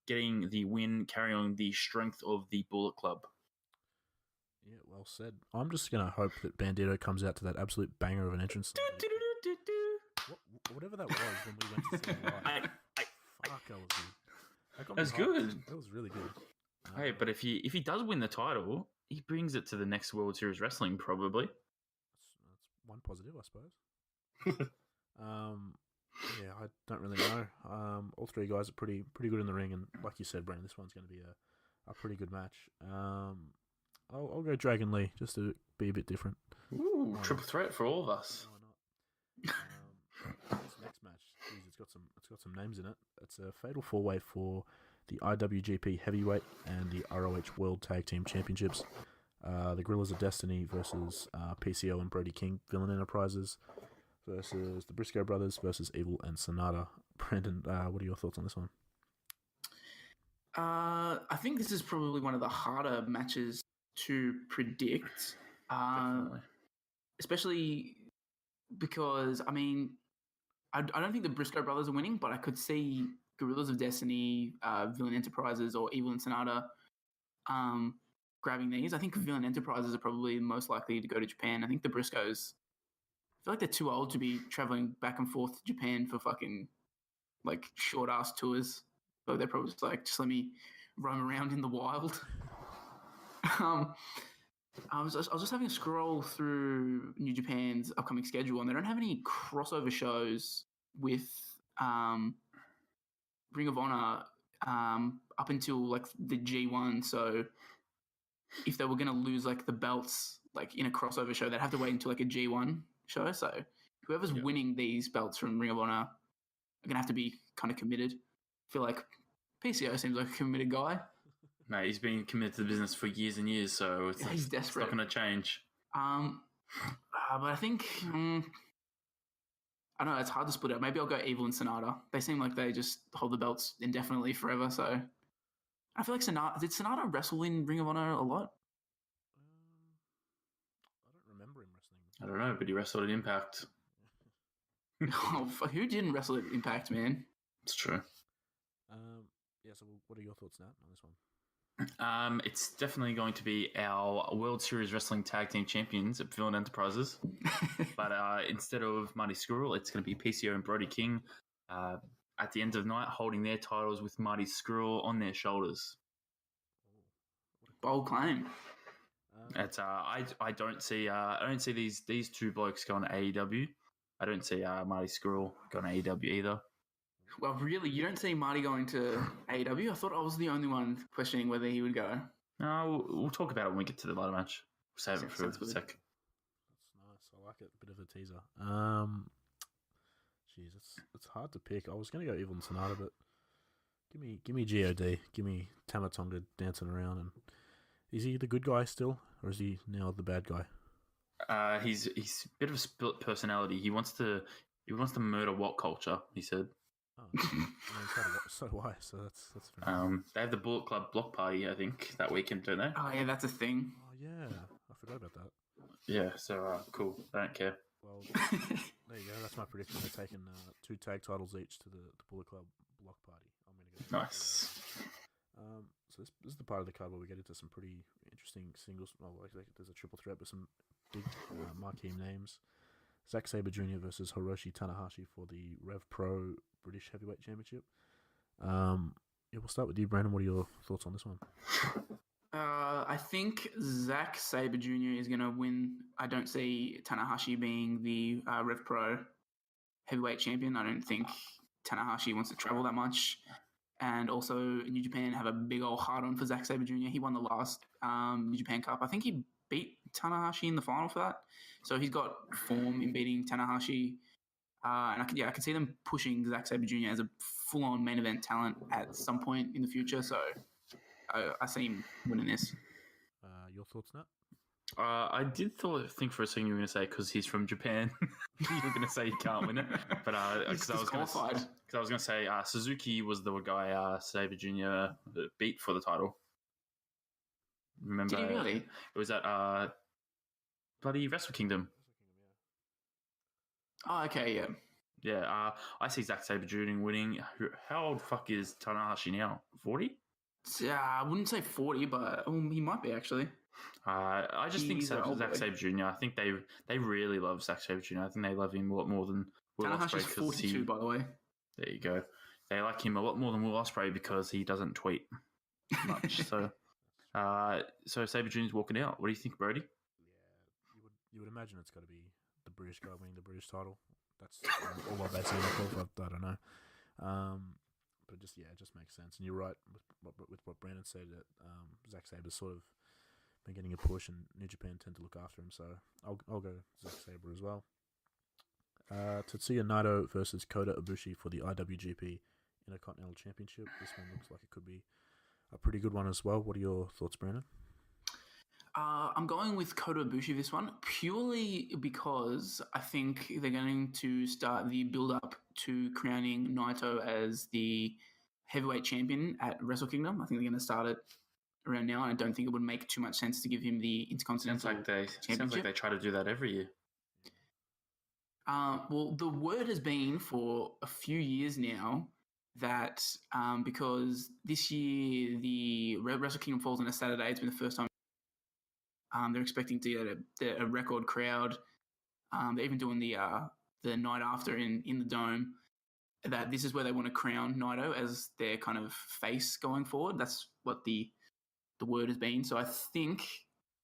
getting the win, carrying on the strength of the Bullet Club. Yeah, well said. I'm just gonna hope that Bandito comes out to that absolute banger of an entrance. Whatever that was when we went to see it live. Fuck, that was good. That was good. That was really good. Hey, but if he does win the title, he brings it to the next World Series Wrestling, probably. That's one positive, I suppose. Yeah, I don't really know. All three guys are pretty good in the ring, and like you said, Brandon, this one's going to be a pretty good match. I'll go Dragon Lee just to be a bit different. Ooh, triple threat for all of us. Why not? This next match, geez, it's got some names in it. It's a fatal 4-way for the IWGP Heavyweight and the ROH World Tag Team Championships. The Gorillas of Destiny versus PCO and Brody King, Villain Enterprises. versus the Briscoe brothers versus Evil and Sonata. Brandon, what are your thoughts on this one? I think this is probably one of the harder matches to predict. Definitely. Especially because, I mean, I don't think the Briscoe brothers are winning, but I could see Guerrillas of Destiny, Villain Enterprises, or Evil and Sonata grabbing these. I think Villain Enterprises are probably most likely to go to Japan. I think the Briscoes, I feel like they're too old to be traveling back and forth to Japan for fucking like short ass tours. So they're probably just like, just let me roam around in the wild. I was just having a scroll through New Japan's upcoming schedule, and they don't have any crossover shows with Ring of Honor up until like the G1. So if they were going to lose like the belts like in a crossover show, they'd have to wait until like a G1 show. So whoever's winning these belts from Ring of Honor are going to have to be kind of committed. I feel like PCO seems like a committed guy. Mate, he's been committed to the business for years and years, so he's desperate. It's not going to change. But I think I don't know. It's hard to split up. Maybe I'll go Evil and Sonata. They seem like they just hold the belts indefinitely forever. So I feel like Sonata. Did Sonata wrestle in Ring of Honor a lot? I don't remember him wrestling. I don't know, but he wrestled at Impact. Oh, who didn't wrestle at Impact, man? It's true. Yeah. So, what are your thoughts, Nat, on this one? It's definitely going to be our World Series Wrestling Tag Team Champions at Villain Enterprises. But instead of Marty Scurll, it's going to be PCO and Brody King at the end of the night holding their titles with Marty Scurll on their shoulders. Bold claim. It's I don't see these two blokes going to AEW. I don't see Marty Scurll going to AEW either. Well, really, you don't see Marty going to AEW? I thought I was the only one questioning whether he would go. No, we'll talk about it when we get to the ladder match. We'll save it for a sec. That's nice. I like it. A bit of a teaser. Jeez, it's hard to pick. I was going to go Evil and Sonata, but give me God. Give me Tamatonga dancing around. And is he the good guy still, or is he now the bad guy? He's a bit of a split personality. He wants to murder what culture? He said. Oh, so do I. So that's fair. They have the Bullet Club block party, I think, that weekend, don't they? Oh yeah, that's a thing. Oh yeah, I forgot about that. Yeah, so cool. I don't care. Well, there you go. That's my prediction. They're taking 2 tag titles each to the Bullet Club block party. I'm going to go. Nice. So this is the part of the card where we get into some pretty interesting singles. Well, there's a triple threat with some big marquee names. Zack Sabre Jr. versus Hiroshi Tanahashi for the Rev Pro British Heavyweight Championship. Yeah, we'll start with you, Brandon. What are your thoughts on this one? I think Zack Sabre Jr. is going to win. I don't see Tanahashi being the Rev Pro Heavyweight Champion. I don't think Tanahashi wants to travel that much. And also, New Japan have a big old hard-on for Zack Sabre Jr. He won the last New Japan Cup. I think he beat Tanahashi in the final for that. So he's got form in beating Tanahashi. And I could see them pushing Zack Sabre Jr. as a full-on main event talent at some point in the future. So I see him winning this. Your thoughts, Nat? I did think for a second you were going to say because he's from Japan. You were going to say he can't win it, but because I was going to say Suzuki was the guy Sabre Jr. beat for the title. Remember? Did he really? It was at bloody Wrestle Kingdom. Oh, okay, yeah. Yeah, I see Zack Sabre Jr. winning. How old fuck is Tanahashi now? 40? I wouldn't say 40, but he might be actually. I just think Zack Sabre Jr. I think they really love Zack Sabre Jr. I think they love him a lot more than Will Ospreay. Tanahashi's 42, by the way. There you go. They like him a lot more than Will Ospreay because he doesn't tweet much. So Sabre Jr.'s walking out. What do you think, Brody? Yeah, you would imagine it's got to be the British guy winning the British title. That's all I've based it off. I don't know. But it just makes sense. And you're right with what Brandon said, that Zack Sabre's sort of been getting a push, and New Japan tend to look after him. So I'll go Zack Sabre as well. Tetsuya Naito versus Kota Ibushi for the IWGP Intercontinental Championship. This one looks like it could be a pretty good one as well. What are your thoughts, Brandon? I'm going with Kota Ibushi this one, purely because I think they're going to start the build-up to crowning Naito as the heavyweight champion at Wrestle Kingdom. I think they're going to start it around now, and I don't think it would make too much sense to give him the Intercontinental Championship. Sounds like they try to do that every year. Well, the word has been for a few years now that because this year the Wrestle Kingdom falls on a Saturday, it's been the first time. They're expecting to get a record crowd. They're even doing the night after in the Dome. That this is where they want to crown Naito as their kind of face going forward. That's what the word has been. So I think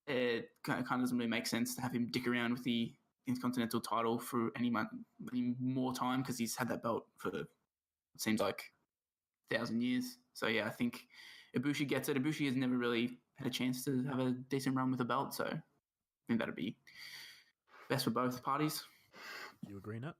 it kind of doesn't really make sense to have him dick around with the Intercontinental title for any more time because he's had that belt for it seems like 1,000 years. So yeah, I think Ibushi gets it. Ibushi has never really had a chance to have a decent run with a belt, so I think that'd be best for both parties. Do you agree, Nat?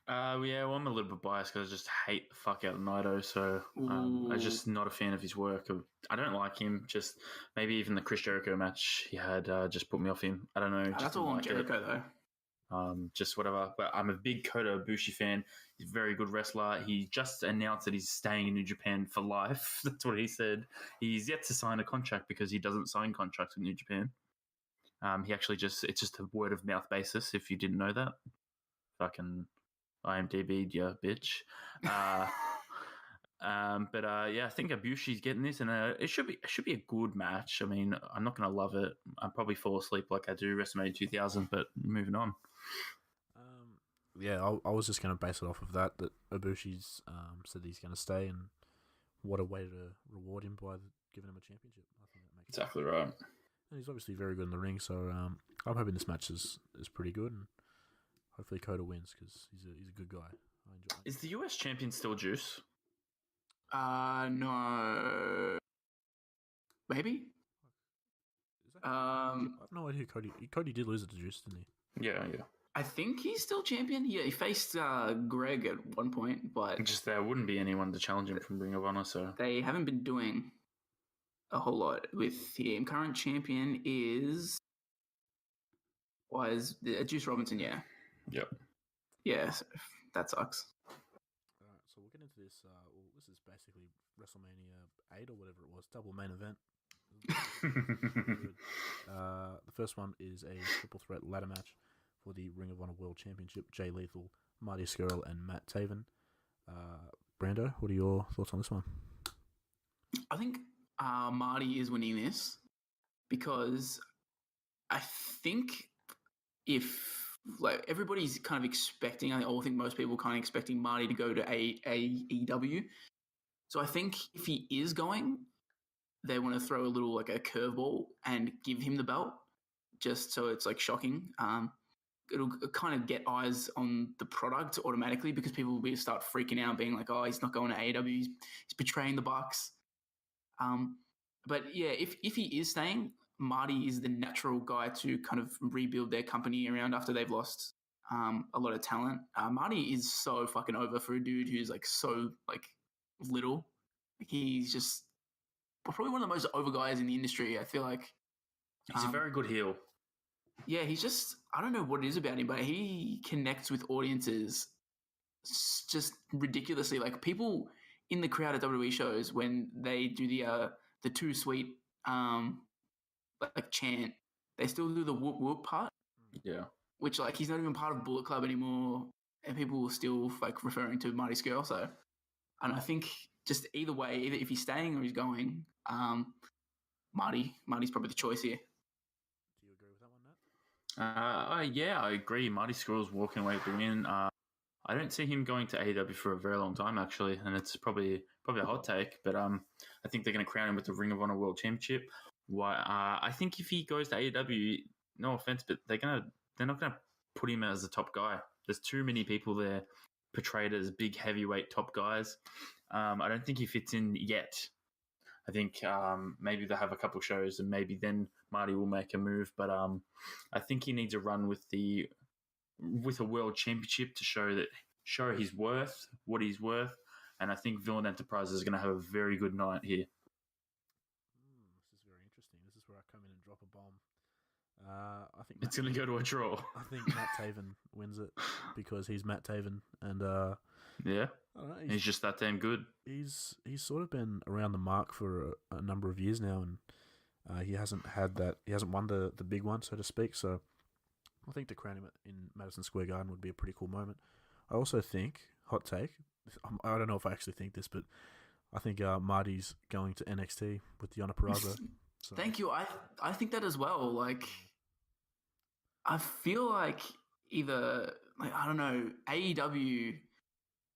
Yeah, well, I'm a little bit biased because I just hate the fuck out of Naito, so I'm just not a fan of his work. I don't like him. Just maybe even the Chris Jericho match he had just put me off him. I don't know. That's all on Jericho, though. Just whatever. But I'm a big Kota Ibushi fan. He's a very good wrestler. He just announced that he's staying in New Japan for life. That's what he said. He's yet to sign a contract because he doesn't sign contracts with New Japan. He actually it's just a word of mouth basis. If you didn't know that, fucking IMDb, yeah, bitch. Yeah, I think Ibushi's getting this, and it should be a good match. I mean, I'm not going to love it. I'll probably fall asleep like I do WrestleMania 2000, but moving on. Yeah, I was just going to base it off of that Ibushi's said he's going to stay, and what a way to reward him by giving him a championship. I think that makes exactly right. And he's obviously very good in the ring, so I'm hoping this match is pretty good, and hopefully Kota wins because he's a good guy. I enjoy it. Is the US champion still Juice? No. Maybe? I have no idea who Cody did lose it to Juice, didn't he? Yeah. I think he's still champion. Yeah, he faced Greg at one point, but just there wouldn't be anyone to challenge him from Ring of Honor, so they haven't been doing a whole lot with him. Current champion is Juice Robinson. Yeah. Yep. Yeah, so that sucks. Alright, so we'll get into this. This is basically WrestleMania 8 or whatever it was, double main event. The first one is a triple threat ladder match for the Ring of Honor World Championship. Jay Lethal, Marty Scurll, and Matt Taven. Brando, what are your thoughts on this one? I think Marty is winning this because I think if everybody's kind of expecting, I think most people kind of expecting Marty to go to AEW. So I think if he is going, they want to throw a little a curveball and give him the belt, just so it's shocking. It'll kind of get eyes on the product automatically because people will start freaking out, being like, "Oh, he's not going to AEW. He's betraying the Bucks." But yeah, if he is staying, Marty is the natural guy to kind of rebuild their company around after they've lost a lot of talent. Marty is so fucking over for a dude who's so little. He's just probably one of the most over guys in the industry. I feel like he's a very good heel. Yeah, he's just, I don't know what it is about him, but he connects with audiences just ridiculously. People in the crowd at WWE shows, when they do the Too Sweet chant, they still do the whoop whoop part. Yeah. Which he's not even part of Bullet Club anymore, and people are still referring to Marty Scurll. So, and I think just either way, either if he's staying or he's going, Marty's probably the choice here. Do you agree with that one, Nat? Yeah, I agree. Marty Scurll's walking away with the win. I don't see him going to AEW for a very long time, actually, and it's probably a hot take, but I think they're going to crown him with the Ring of Honor World Championship. I think if he goes to AEW, no offense, but they're not going to put him as the top guy. There's too many people there portrayed as big heavyweight top guys. I don't think he fits in yet. I think maybe they'll have a couple shows and maybe then Marty will make a move. But I think he needs a run with a world championship to show his worth, what he's worth. And I think Villain Enterprises is going to have a very good night here. This is very interesting. This is where I come in and drop a bomb. I think It's going to go to a draw. I think Matt Taven wins it because he's Matt Taven, and Yeah. I don't know, He's just that damn good. he's sort of been around the mark for a number of years now, and he hasn't won the big one, so to speak. So I think to crown him in Madison Square Garden would be a pretty cool moment. I also think, hot take, I don't know if I actually think this, but I think Marty's going to NXT with Deonna Purrazzo. So, Thank you. I think that as well. Like, I feel like either, like, I don't know, AEW,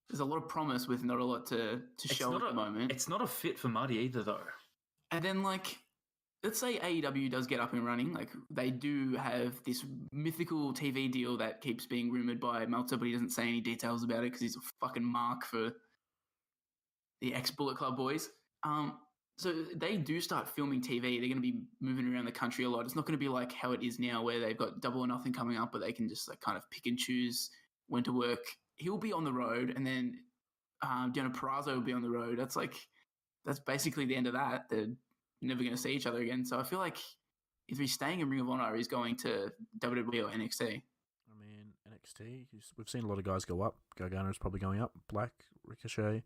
there's a lot of promise with not a lot to show at the moment. It's not a fit for Marty either, though. And then, like, let's say AEW does get up and running. Like, they do have this mythical TV deal that keeps being rumored by Meltzer, but he doesn't say any details about it because he's a fucking mark for the ex-Bullet Club boys. So they do start filming TV. They're going to be moving around the country a lot. It's not going to be like how it is now where they've got Double or Nothing coming up, but they can just like kind of pick and choose when to work. He'll be on the road, and then Deonna Purrazzo will be on the road. That's basically the end of that. They're never going to see each other again. So I feel like if he's staying in Ring of Honor, he's going to WWE or NXT. I mean, NXT, we've seen a lot of guys go up. Gargano's probably going up. Black, Ricochet.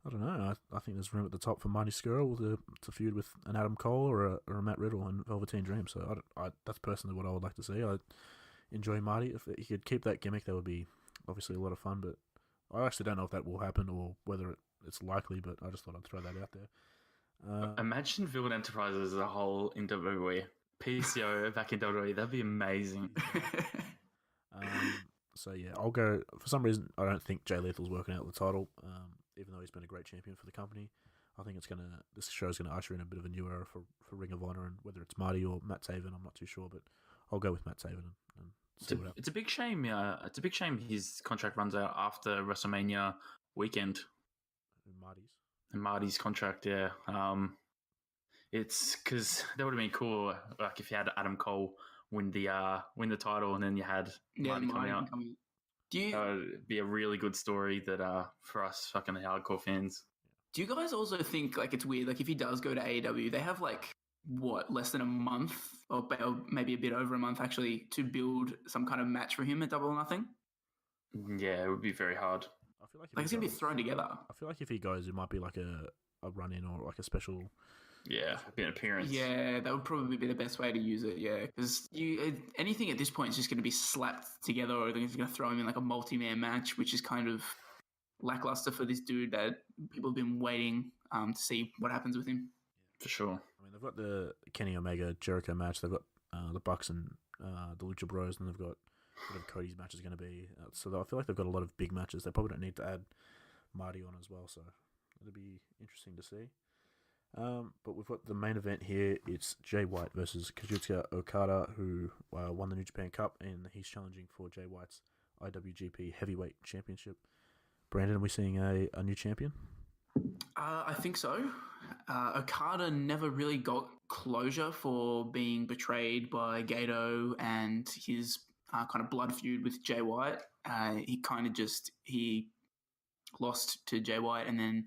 I don't know. I think there's room at the top for Mighty Skrull to feud with an Adam Cole or a Matt Riddle and Velveteen Dream. So that's personally what I would like to see. I enjoy Marty. If he could keep that gimmick, that would be obviously a lot of fun. But I actually don't know if that will happen or whether it's likely. But I just thought I'd throw that out there. Imagine Field Enterprises as a whole in WWE. PCO back in WWE. That'd be amazing. So yeah, I'll go. For some reason, I don't think Jay Lethal's working out the title. Even though he's been a great champion for the company, I think this show's gonna usher in a bit of a new era for Ring of Honor, and whether it's Marty or Matt Taven, I'm not too sure, but I'll go with Matt Taven and see what happens. It's a big shame. It's a big shame his contract runs out after WrestleMania weekend. And Marty's contract, yeah. It's because that would have been cool, like if you had Adam Cole win the title, and then you had Marty coming out. It'd be a really good story that for us fucking hardcore fans. Do you guys also think like it's weird? Like if he does go to AEW, they have like less than a month or maybe a bit over a month actually to build some kind of match for him at Double or Nothing. Yeah, it would be very hard. I feel like it's gonna be thrown together. I feel like if he goes, it might be like a run in or like a special. Yeah, be an appearance. Yeah, that would probably be the best way to use it. Yeah, because anything at this point is just going to be slapped together, or they're just going to throw him in like a multi-man match, which is kind of lackluster for this dude that people have been waiting to see what happens with him. For sure. I mean, they've got the Kenny Omega Jericho match. They've got the Bucks and the Lucha Bros, and they've got whatever Cody's match is going to be. So I feel like they've got a lot of big matches. They probably don't need to add Marty on as well. So it'll be interesting to see. But we've got the main event here. It's Jay White versus Kazuchika Okada, who won the New Japan Cup, and he's challenging for Jay White's IWGP Heavyweight Championship. Brandon, are we seeing a new champion? I think so. Okada never really got closure for being betrayed by Gato and his kind of blood feud with Jay White. He lost to Jay White and then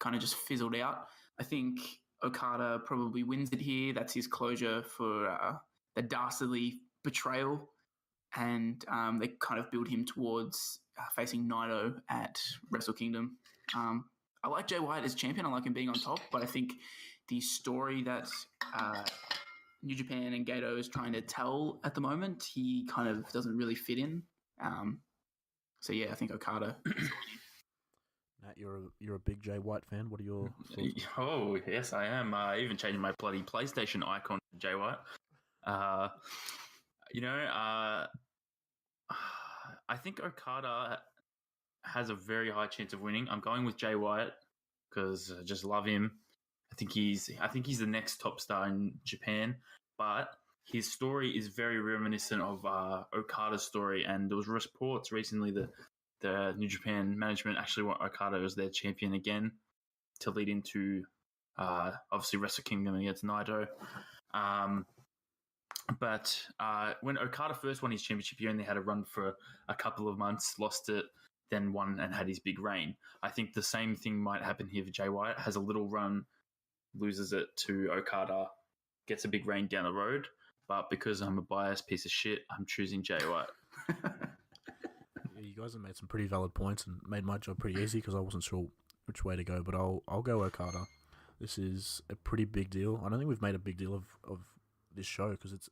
kind of just fizzled out. I think Okada probably wins it here. That's his closure for the dastardly betrayal. And they kind of build him towards facing Naito at Wrestle Kingdom. I like Jay White as champion. I like him being on top. But I think the story that New Japan and Gato is trying to tell at the moment, he kind of doesn't really fit in. So, yeah, I think Okada. Matt, you're a big Jay White fan. What are your thoughts? Oh, yes, I am. I even changed my bloody PlayStation icon to Jay White. I think Okada has a very high chance of winning. I'm going with Jay White because I just love him. I think he's the next top star in Japan, but his story is very reminiscent of Okada's story. And there was reports recently that the New Japan management actually want Okada as their champion again to lead into obviously Wrestle Kingdom against Naito. But when Okada first won his championship, he only had a run for a couple of months, lost it, then won and had his big reign. I think the same thing might happen here for Jay White. Has a little run, loses it to Okada, gets a big reign down the road. but because I'm a biased piece of shit, I'm choosing Jay White. Yeah, you guys have made some pretty valid points and made my job pretty easy because I wasn't sure which way to go, but I'll go Okada. This is a pretty big deal. I don't think we've made a big deal of this show because it's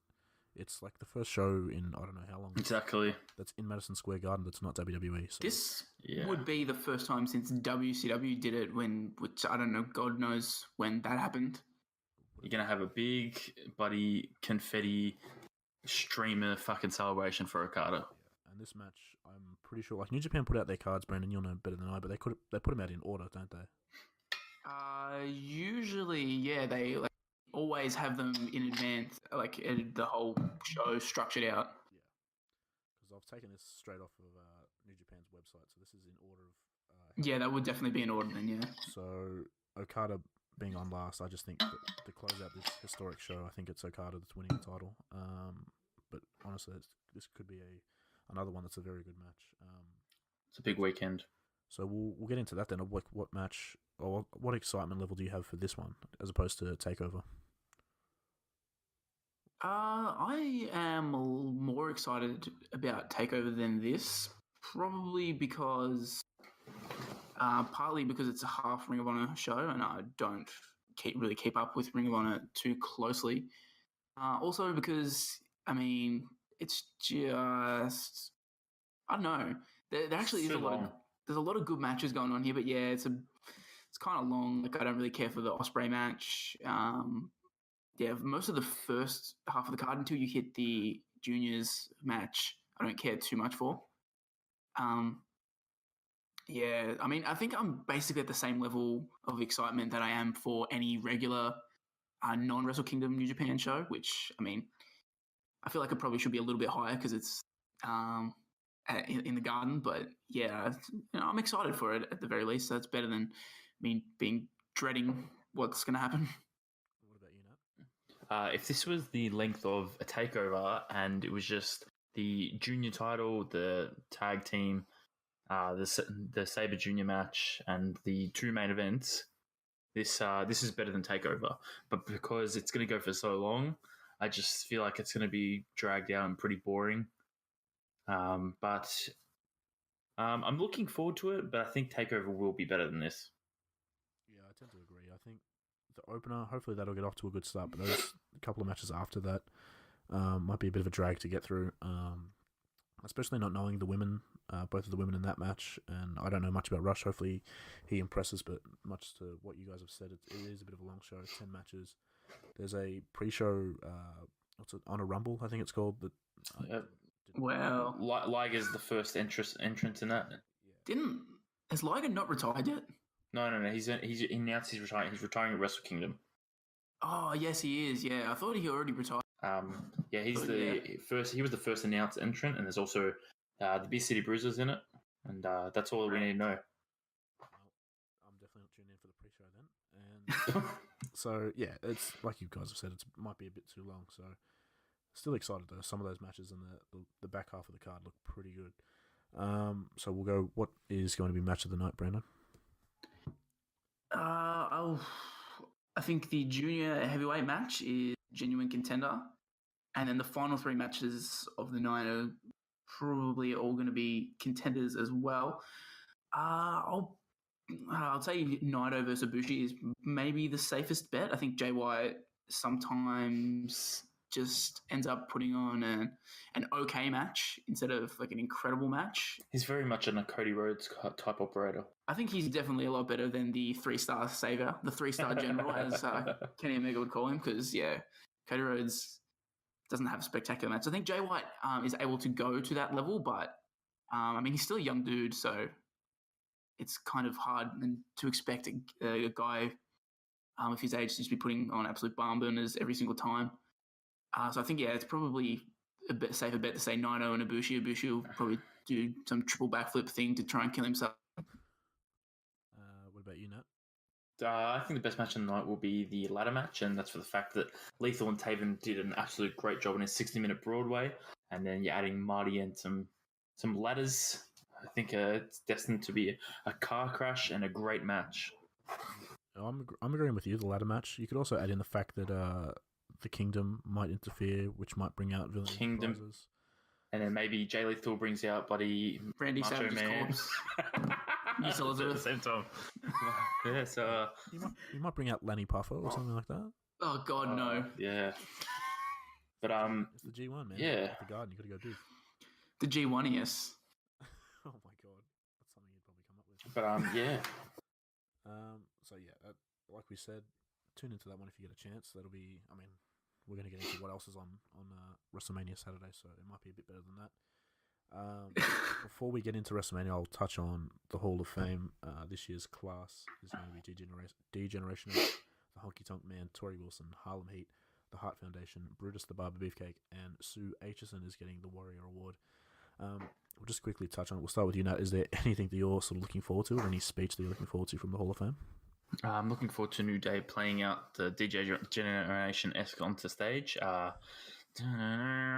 like the first show in I don't know how long. Exactly. That's in Madison Square Garden. That's not WWE. So. This would be the first time since WCW did it which I don't know, God knows when that happened. You're going to have a big, bloody confetti streamer fucking celebration for Okada. Yeah. And this match, I'm pretty sure, like New Japan put out their cards, Brandon, you'll know better than I, but they put them out in order, don't they? Usually, yeah, they always have them in advance, like the whole show structured out. Yeah. Because I've taken this straight off of New Japan's website, so this is in order of... yeah, that would definitely be in order then, yeah. So, Okada being on last, I just think that to close out this historic show, I think it's Okada that's winning the title. But honestly, this could be another one that's a very good match. It's a big weekend. So we'll get into that then. What match or what excitement level do you have for this one as opposed to Takeover? I am more excited about Takeover than this, probably because partly because it's a half Ring of Honor show and I don't really keep up with Ring of Honor too closely. Also because, I mean, it's just... I don't know. There actually is there's a lot of good matches going on here, but yeah, it's kind of long. Like I don't really care for the Ospreay match. Yeah, most of the first half of the card until you hit the juniors match, I don't care too much for. Yeah, I mean, I think I'm basically at the same level of excitement that I am for any regular non-Wrestle Kingdom New Japan show, which, I mean, I feel like it probably should be a little bit higher because it's in the Garden. But yeah, I'm excited for it at the very least. So it's better than me dreading what's going to happen. What about you, Nat? If this was the length of a Takeover and it was just the junior title, the tag team, the Sabre Junior match, and the two main events, this is better than Takeover. But because it's going to go for so long, I just feel like it's going to be dragged out and pretty boring. But I'm looking forward to it, but I think Takeover will be better than this. Yeah, I tend to agree. I think the opener, hopefully that'll get off to a good start, but those couple of matches after that might be a bit of a drag to get through, especially not knowing the women, both of the women in that match, and I don't know much about Rush. Hopefully he impresses, but much to what you guys have said, it is a bit of a long show, 10 matches. There's a pre-show, on a Rumble, I think it's called. Well, Liger's the first entrant in that. Has Liger not retired yet? No. He's announced he's retiring. He's retiring at Wrestle Kingdom. Oh yes, he is. Yeah, I thought he already retired. Yeah, he's first. He was the first announced entrant, and there's also the Big City Bruisers in it, and that's all we need to know. I'm definitely not tuning in for the pre-show then. And so yeah, it's like you guys have said, it might be a bit too long. So still excited though. Some of those matches in the back half of the card look pretty good. So we'll go. What is going to be match of the night, Brandon? I think the junior heavyweight match is genuine contender, and then the final three matches of the night are probably all going to be contenders as well. I'll say Naito versus Ibushi is maybe the safest bet. I think Jay White sometimes just ends up putting on an okay match instead of like an incredible match. He's very much a Cody Rhodes type operator. I think he's definitely a lot better than the 3-star savior, the 3-star general, as Kenny Omega would call him, because, yeah, Cody Rhodes doesn't have a spectacular match. I think Jay White is able to go to that level, but, I mean, he's still a young dude, so it's kind of hard to expect a guy of his age to just be putting on absolute barn burners every single time. So I think, yeah, it's probably a safer bet to say Naito and Ibushi. Ibushi will probably do some triple backflip thing to try and kill himself. What about you, Nat? I think the best match of the night will be the ladder match, and that's for the fact that Lethal and Taven did an absolute great job in a 60-minute Broadway, and then you're adding Marty and some ladders. I think it's destined to be a car crash and a great match. I'm agreeing with you, the ladder match. You could also add in the fact that the Kingdom might interfere, which might bring out villain Kingdom. surprises. And then maybe Jay Lethal brings out bloody Randy Macho Savage's Man. corpse. Miss At the Elizabeth. same time. Yeah, so... You might bring out Lanny Puffer or something like that. Oh God, no. Yeah. But It's the G1, man. Yeah. The Garden, you got to go do. The G1-iest. Oh my god, that's something you'd probably come up with. But yeah. So yeah, like we said, tune into that one if you get a chance. That'll be. I mean, we're going to get into what else is on WrestleMania Saturday, so it might be a bit better than that. Before we get into WrestleMania, I'll touch on the Hall of Fame. This year's class is going to be D-Generation X, the Honky Tonk Man, Tori Wilson, Harlem Heat, the Hart Foundation, Brutus the Barber Beefcake, and Sue Aitchison is getting the Warrior Award. We'll just quickly touch on it. We'll start with you, Nat. Is there anything that you're sort of looking forward to, or any speech that you're looking forward to from the Hall of Fame? I'm looking forward to New Day playing out the DJ Generation X onto stage. Generation.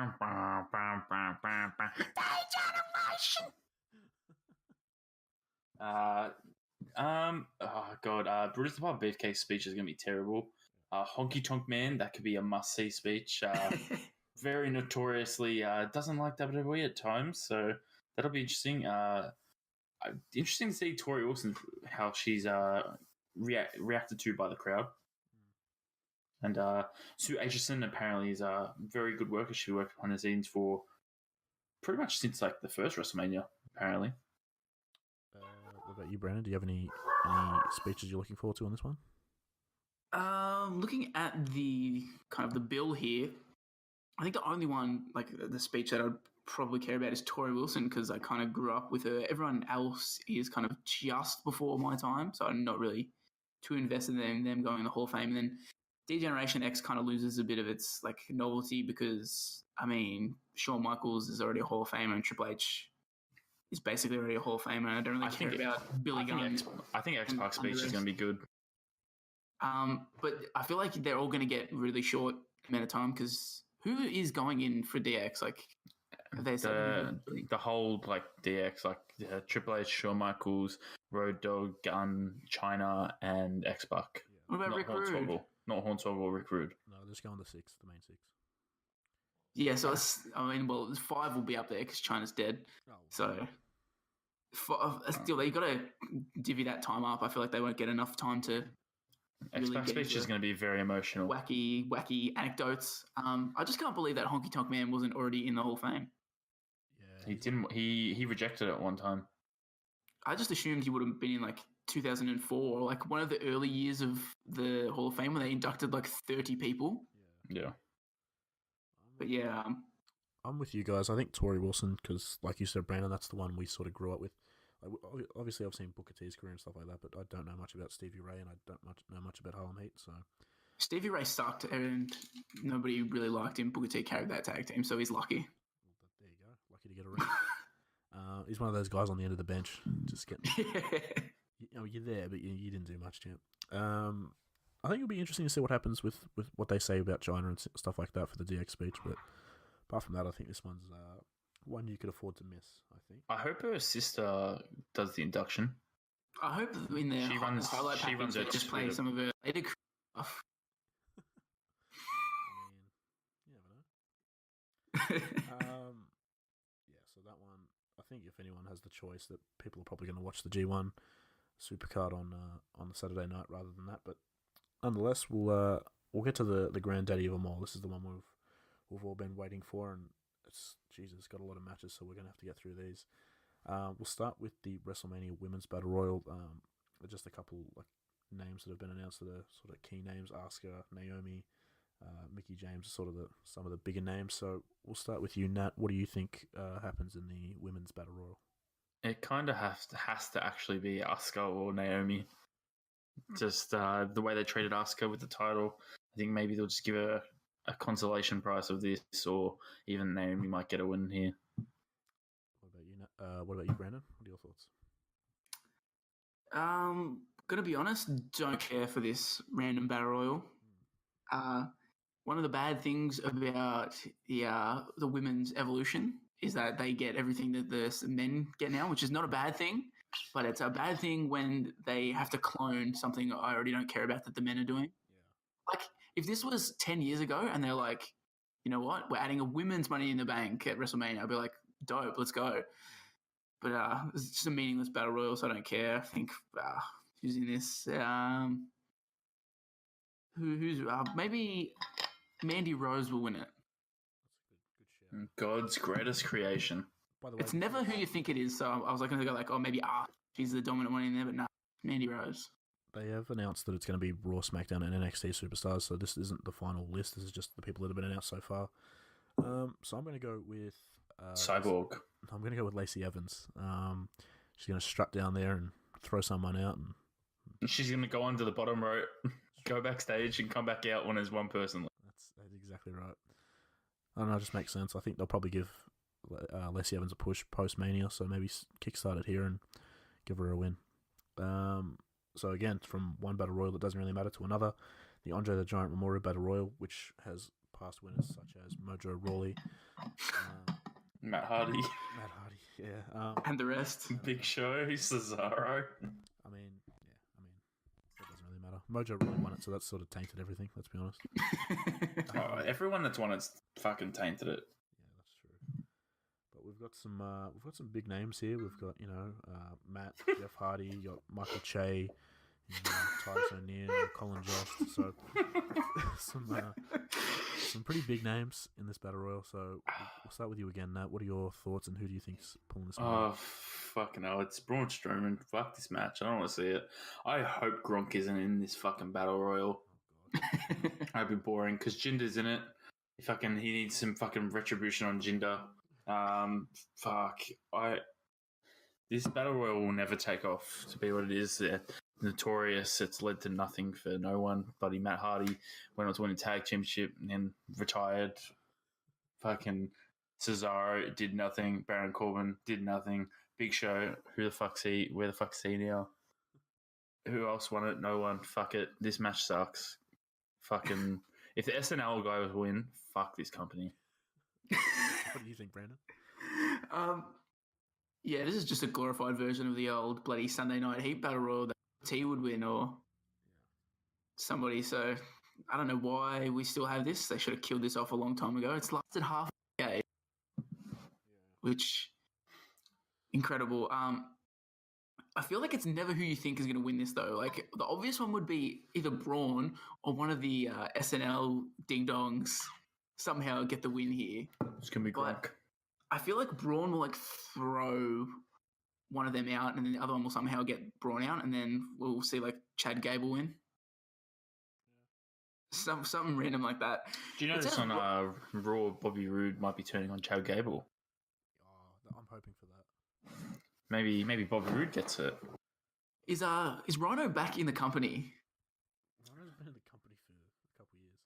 Oh god, Brutus the Barber Beefcake's speech is gonna be terrible. Honky Tonk Man, that could be a must-see speech. Very notoriously doesn't like WWE at times, so that'll be interesting. Interesting to see Tori Wilson, how she's reacted to by the crowd. And Sue Aitchison apparently is a very good worker. She worked behind the scenes for pretty much since like the first WrestleMania, apparently. What about you, Brandon? Do you have any speeches you're looking forward to on this one? Looking at the kind of the bill here, I think the only one, like the speech that I'd probably care about is Tori Wilson, because I kind of grew up with her. Everyone else is kind of just before my time, so I'm not really too invested in them going in the Hall of Fame. And then D-Generation X kind of loses a bit of its like novelty because, I mean, Shawn Michaels is already a Hall of Famer and Triple H is basically already a Hall of Famer. I don't really care about Billy Gunn. I think X-Pac speech is going to be good. But I feel like they're all going to get really short amount of time because who is going in for DX? Like, have they said the whole like DX, like Triple H, Shawn Michaels, Road Dogg, Gunn, China, and X-Pac. What about Rick Rude? Not Hornswoggle or Rick Rude. No, they're just going the main six. Yeah, so well, 5 will be up there because China's dead. Oh, so still, they got to divvy that time up. I feel like they won't get enough time to. X-Pac speech is going to be very emotional. Wacky anecdotes. I just can't believe that Honky Tonk Man wasn't already in the Hall of Fame. Yeah, he didn't. He rejected it at one time. I just assumed he would have been in like 2004, like one of the early years of the Hall of Fame when they inducted like 30 people. Yeah. But yeah. I'm with you guys. I think Tori Wilson, because like you said, Brandon, that's the one we sort of grew up with. Like, obviously, I've seen Booker T's career and stuff like that, but I don't know much about Stevie Ray and I don't know much about Harlem Heat. So Stevie Ray sucked and nobody really liked him. Booker T carried that tag team, so he's lucky. Well, there you go. Lucky to get a ring. He's one of those guys on the end of the bench, just getting. You're there, but you didn't do much, champ. I think it'll be interesting to see what happens with what they say about China and stuff like that for the DX speech. But apart from that, I think this one's one you could afford to miss. I think. I hope her sister does the induction. I hope in their highlight package they just play some of her later stuff. I mean, you never know. Yeah, so that one, I think if anyone has the choice, that people are probably going to watch the G1 Supercard on the Saturday night rather than that. But nonetheless, we'll get to the granddaddy of them all. This is the one we've all been waiting for, and it's got a lot of matches, so we're going to have to get through these. We'll start with the WrestleMania Women's Battle Royal. Just a couple like names that have been announced that are sort of key names: Asuka, Naomi, Mickie James, sort of some of the bigger names. So we'll start with you, Nat. What do you think happens in the Women's Battle Royal? It kind of has to actually be Asuka or Naomi. Just the way they treated Asuka with the title. I think maybe they'll just give her a consolation prize of this, or even Naomi might get a win here. What about you, Brandon? What are your thoughts? Gonna be honest, don't care for this random battle royal. One of the bad things about the women's evolution is that they get everything that the men get now, which is not a bad thing, but it's a bad thing when they have to clone something I already don't care about that the men are doing. Yeah. Like, if this was 10 years ago and they're like, you know what, we're adding a women's Money in the Bank at WrestleMania, I'd be like, dope, let's go. But it's just a meaningless battle royal, so I don't care. I think who's in this? Who's maybe Mandy Rose will win it. That's a good shout. God's greatest creation. By the way, It's never who you think it is, so I was like going to go like, oh, maybe she's the dominant one in there, but no, Mandy Rose. they have announced that it's going to be Raw, SmackDown, and NXT Superstars, so this isn't the final list. This is just the people that have been announced so far. So I'm going to go with... Cyborg. I'm going to go with Lacey Evans. She's going to strut down there and throw someone out. And She's going to go onto the bottom rope, go backstage, and come back out when there's one person left. That's exactly right. I don't know, it just makes sense. I think they'll probably give Lacey Evans a push post-Mania, so maybe kickstart it here and give her a win. So again, from one Battle Royal that doesn't really matter to another, the Andre the Giant Memorial Battle Royal, which has past winners such as Mojo Rawley, Matt Hardy. Yeah. And the rest. Big Show, Cesaro. I mean, that doesn't really matter. Mojo Rawley won it, so that's sort of tainted everything, let's be honest. Oh, everyone that's won it's fucking tainted it. Yeah, that's true. But we've got some big names here. We've got Matt, Jeff Hardy, you got Michael Che, Titus O'Neil, Colin Jost. So some pretty big names in this battle royal. So we'll start with you again, Nat. What are your thoughts, and who do you think's pulling this one? Oh, fucking hell. It's Braun Strowman. Fuck this match. I don't want to see it. I hope Gronk isn't in this fucking battle royal. Oh, God. I'd be boring because Jinder's in it. He needs some fucking retribution on Jinder. This battle royal will never take off to be what it is. Notorious. It's led to nothing for no one. Bloody Matt Hardy went on to win a tag championship and then retired. Fucking Cesaro did nothing. Baron Corbin did nothing. Big Show, who the fuck's he? Where the fuck's he now? Who else won it? No one. Fuck it. This match sucks. Fucking if the SNL guy would win, fuck this company. What do you think, Brandon? Yeah, this is just a glorified version of the old bloody Sunday Night Heat Battle Royal that T would win or somebody. So I don't know why we still have this. They should have killed this off a long time ago. It's lasted half a decade, which incredible. I feel like it's never who you think is going to win this though. Like the obvious one would be either Braun or one of the SNL ding dongs somehow get the win here. It's gonna be Gronk. I feel like Braun will like throw one of them out, and then the other one will somehow get Braun out, and then we'll see like Chad Gable win. Something random like that. Do you notice on Raw, Bobby Roode might be turning on Chad Gable? Oh, I'm hoping for that. Maybe Bobby Roode gets it. Is Rhino back in the company? Rhino's been in the company for a couple of years.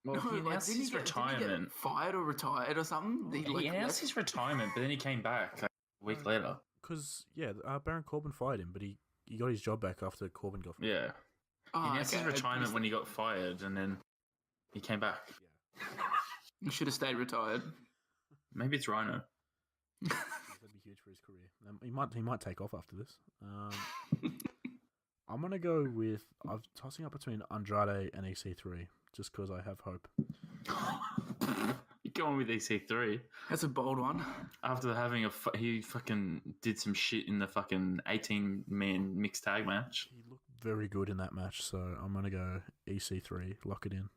Well, he announced didn't his didn't he retirement. get fired or retired or something? He announced his retirement, but then he came back like, a week later. Because, Baron Corbin fired him, but he got his job back after Corbin got fired. Yeah. He announced his retirement when he got fired, and then he came back. He should have stayed retired. Maybe it's Rhino. That'd be huge for his career. He might take off after this. I'm going to go with... I'm tossing up between Andrade and EC3, just because I have hope. You're going with EC3. That's a bold one. After having he fucking did some shit in the fucking 18-man mixed tag match. He looked very good in that match, so I'm going to go EC3. Lock it in.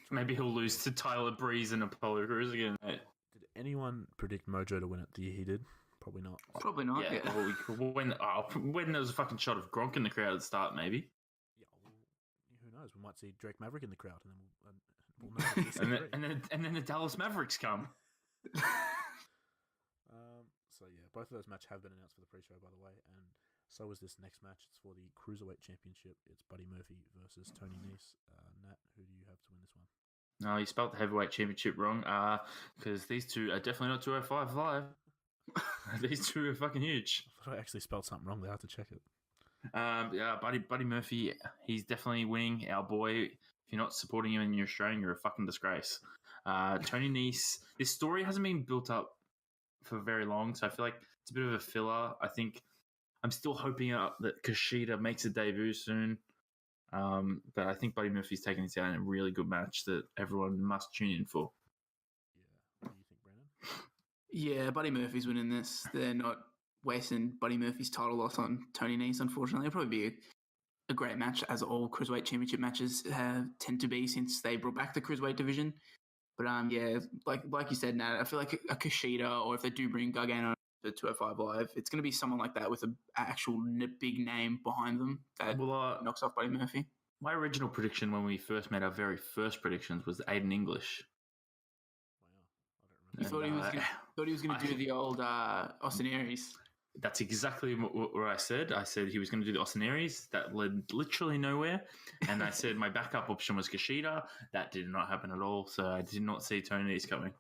Maybe he'll lose to Tyler Breeze and Apollo Crews again. Did anyone predict Mojo to win it the year he did? Probably not. Probably not. Yeah. Well, when there was a fucking shot of Gronk in the crowd at the start, maybe. Yeah. Well, who knows? We might see Drake Maverick in the crowd, and then we'll know. and then the Dallas Mavericks come. So yeah, both of those matches have been announced for the pre-show, by the way, and so is this next match. It's for the Cruiserweight Championship. It's Buddy Murphy versus Tony Nese. Nat, who do you have to win this one? No, you spelled the Heavyweight Championship wrong. Because these two are definitely not 205 live. These two are fucking huge. I thought I actually spelled something wrong. They have to check it. Buddy Murphy, he's definitely winning. Our boy, if you're not supporting him and you're Australian, you're a fucking disgrace. Tony Nese, this story hasn't been built up for very long, so I feel like it's a bit of a filler. I think I'm still hoping that Kushida makes a debut soon. But I think Buddy Murphy's taking this out in a really good match that everyone must tune in for. Yeah. What do you think, Brandon? Yeah, Buddy Murphy's winning this. They're not wasting Buddy Murphy's title loss on Tony Nese, unfortunately. It'll probably be a great match, as all Cruiserweight Championship matches tend to be since they brought back the Cruiserweight division. But yeah, like you said, Nat, I feel like a Kushida, or if they do bring Gargano to 205 Live, it's going to be someone like that with an actual big name behind them that knocks off Buddy Murphy. My original prediction when we first made our very first predictions was Aiden English. You thought he was going to do the old Austin Aries. That's exactly what I said. I said he was going to do the Austin Aries. That led literally nowhere. And I said my backup option was Kushida. That did not happen at all. So I did not see Tony Nese coming.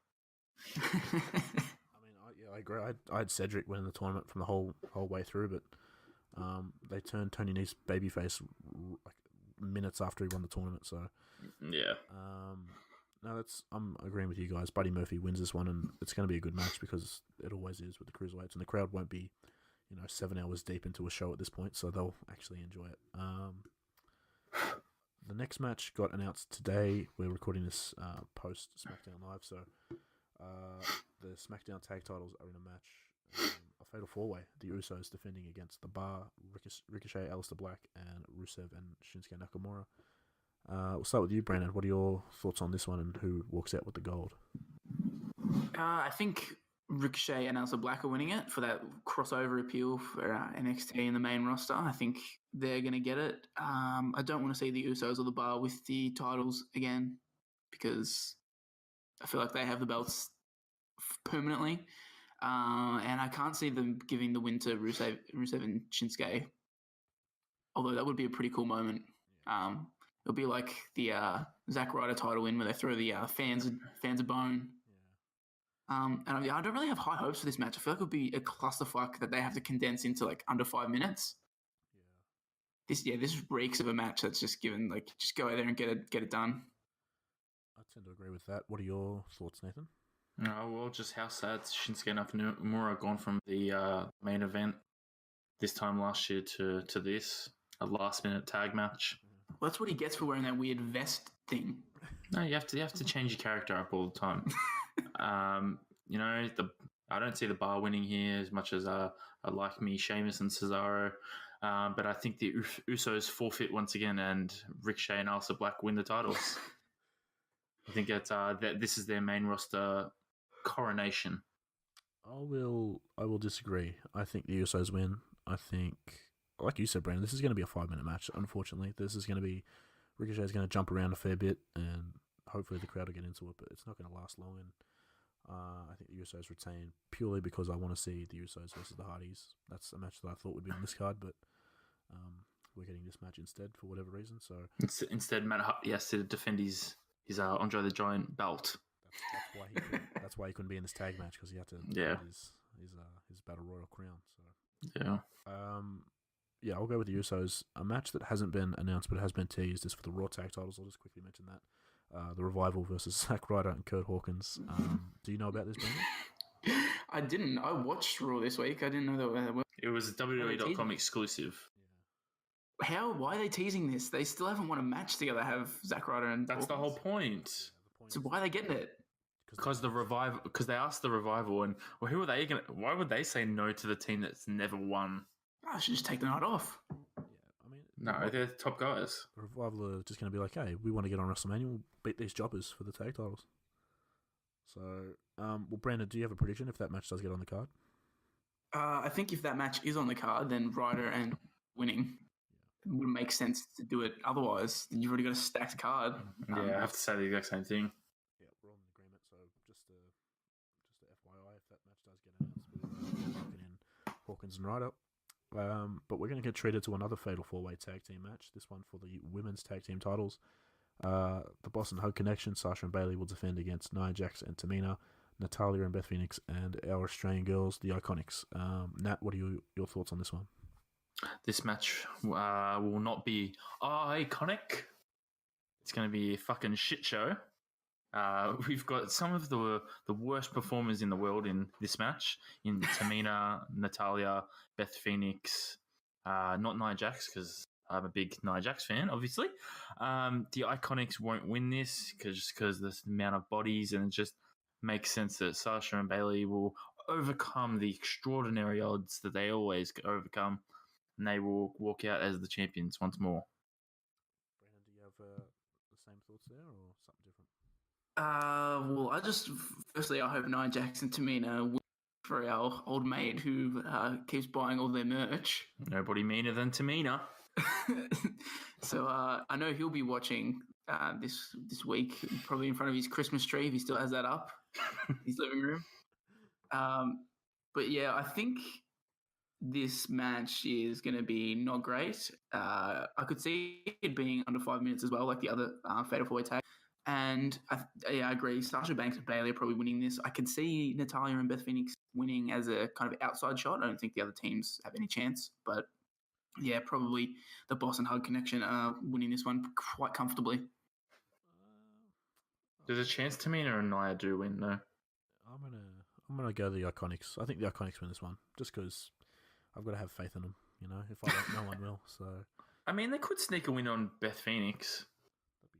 I agree. I had Cedric winning the tournament from the whole way through, but they turned Tony Nese babyface like minutes after he won the tournament. So yeah. No, I'm agreeing with you guys. Buddy Murphy wins this one, and it's going to be a good match because it always is with the cruiserweights, and the crowd won't be, 7 hours deep into a show at this point, so they'll actually enjoy it. The next match got announced today. We're recording this post SmackDown Live, so the SmackDown tag titles are in a match, a fatal four-way. The Usos defending against The Bar, Ricochet, Aleister Black, and Rusev and Shinsuke Nakamura. We'll start with you, Brandon. What are your thoughts on this one, and who walks out with the gold? I think Ricochet and Aleister Black are winning it for that crossover appeal for NXT in the main roster. I think they're going to get it. I don't want to see the Usos or The Bar with the titles again because I feel like they have the belts permanently. And I can't see them giving the win to Rusev and Shinsuke, although that would be a pretty cool moment. It'll be like the Zack Ryder title win where they throw the fans a bone. Yeah. And I don't really have high hopes for this match. I feel like it would be a clusterfuck that they have to condense into like under 5 minutes. Yeah. This reeks of a match that's just given just go out there and get it done. I tend to agree with that. What are your thoughts, Nathan? Well, just how sad Shinsuke Nakamura gone from the main event this time last year to this, a last-minute tag match. Well, that's what he gets for wearing that weird vest thing. No, you have to change your character up all the time. I don't see The Bar winning here as much as I like me, Sheamus and Cesaro. But I think the Usos forfeit once again, and Ricochet and Aleister Black win the titles. I think that this is their main roster coronation. I will disagree. I think the Usos win. I think, like you said, Brandon, this is going to be a 5-minute match. Unfortunately, this is going to be Ricochet's going to jump around a fair bit, and hopefully the crowd will get into it. But it's not going to last long. And I think the Usos retain purely because I want to see the Usos versus the Hardys. That's a match that I thought would be on this card, but we're getting this match instead for whatever reason. So instead, Matt Hardy has to defend his Andre the Giant belt. That's why he couldn't be in this tag match, because he had to his Battle Royal crown. So yeah, I'll go with the Usos. A match that hasn't been announced but has been teased is for the Raw tag titles. I'll just quickly mention that. The Revival versus Zack Ryder and Kurt Hawkins. Do you know about this, Brandon? I didn't. I watched Raw this week. I didn't know that. It was a WWE.com exclusive. Why are they teasing this? They still haven't won a match together, have Zack Ryder and That's Hawkins. the whole point. So why are they getting it? Because they asked the Revival, and who are they going? Why would they say no to the team that's never won? I should just take the night off. Yeah, I mean, no, they're the top guys. The Revival are just going to be like, hey, we want to get on WrestleMania. We'll beat these jobbers for the tag titles. So, well, Brandon, do you have a prediction if that match does get on the card? I think if that match is on the card, then Ryder and winning. It wouldn't make sense to do it otherwise. You've already got a stacked card. Yeah, I have to say the exact same thing. Yeah, we're all in agreement. So just a FYI, if that match does get announced, we're locking in Hawkins and Ryder. But we're going to get treated to another fatal 4-way tag team match. This one for the women's tag team titles. The Boss and Hug Connection, Sasha and Bayley, will defend against Nia Jax and Tamina, Natalya and Beth Phoenix, and our Australian girls, the Iconics. Nat, what are your thoughts on this one? This match will not be iconic. It's going to be a fucking shit show. We've got some of the worst performers in the world in this match. In Tamina, Natalya, Beth Phoenix, not Nia Jax, because I'm a big Nia Jax fan, obviously. The Iconics won't win this because the amount of bodies, and it just makes sense that Sasha and Bailey will overcome the extraordinary odds that they always overcome, and they will walk out as the champions once more. Brandon, do you have the same thoughts there or something different? Well, firstly, I hope Nia Jax and Tamina win for our old mate who keeps buying all their merch. Nobody meaner than Tamina. So I know he'll be watching this week, probably in front of his Christmas tree if he still has that up, his living room. But yeah, I think this match is going to be not great. I could see it being under 5 minutes as well, like the other Fatal 4-Way tag. And I agree. Sasha Banks and Bailey are probably winning this. I can see Natalya and Beth Phoenix winning as a kind of outside shot. I don't think the other teams have any chance. But yeah, probably the Boss and Hug Connection are winning this one quite comfortably. There's a chance Tamina and Nia do win, though. I'm gonna go the Iconics. I think the Iconics win this one, just because I've got to have faith in them. You know, if I don't, no one will. So I mean, they could sneak a win on Beth Phoenix.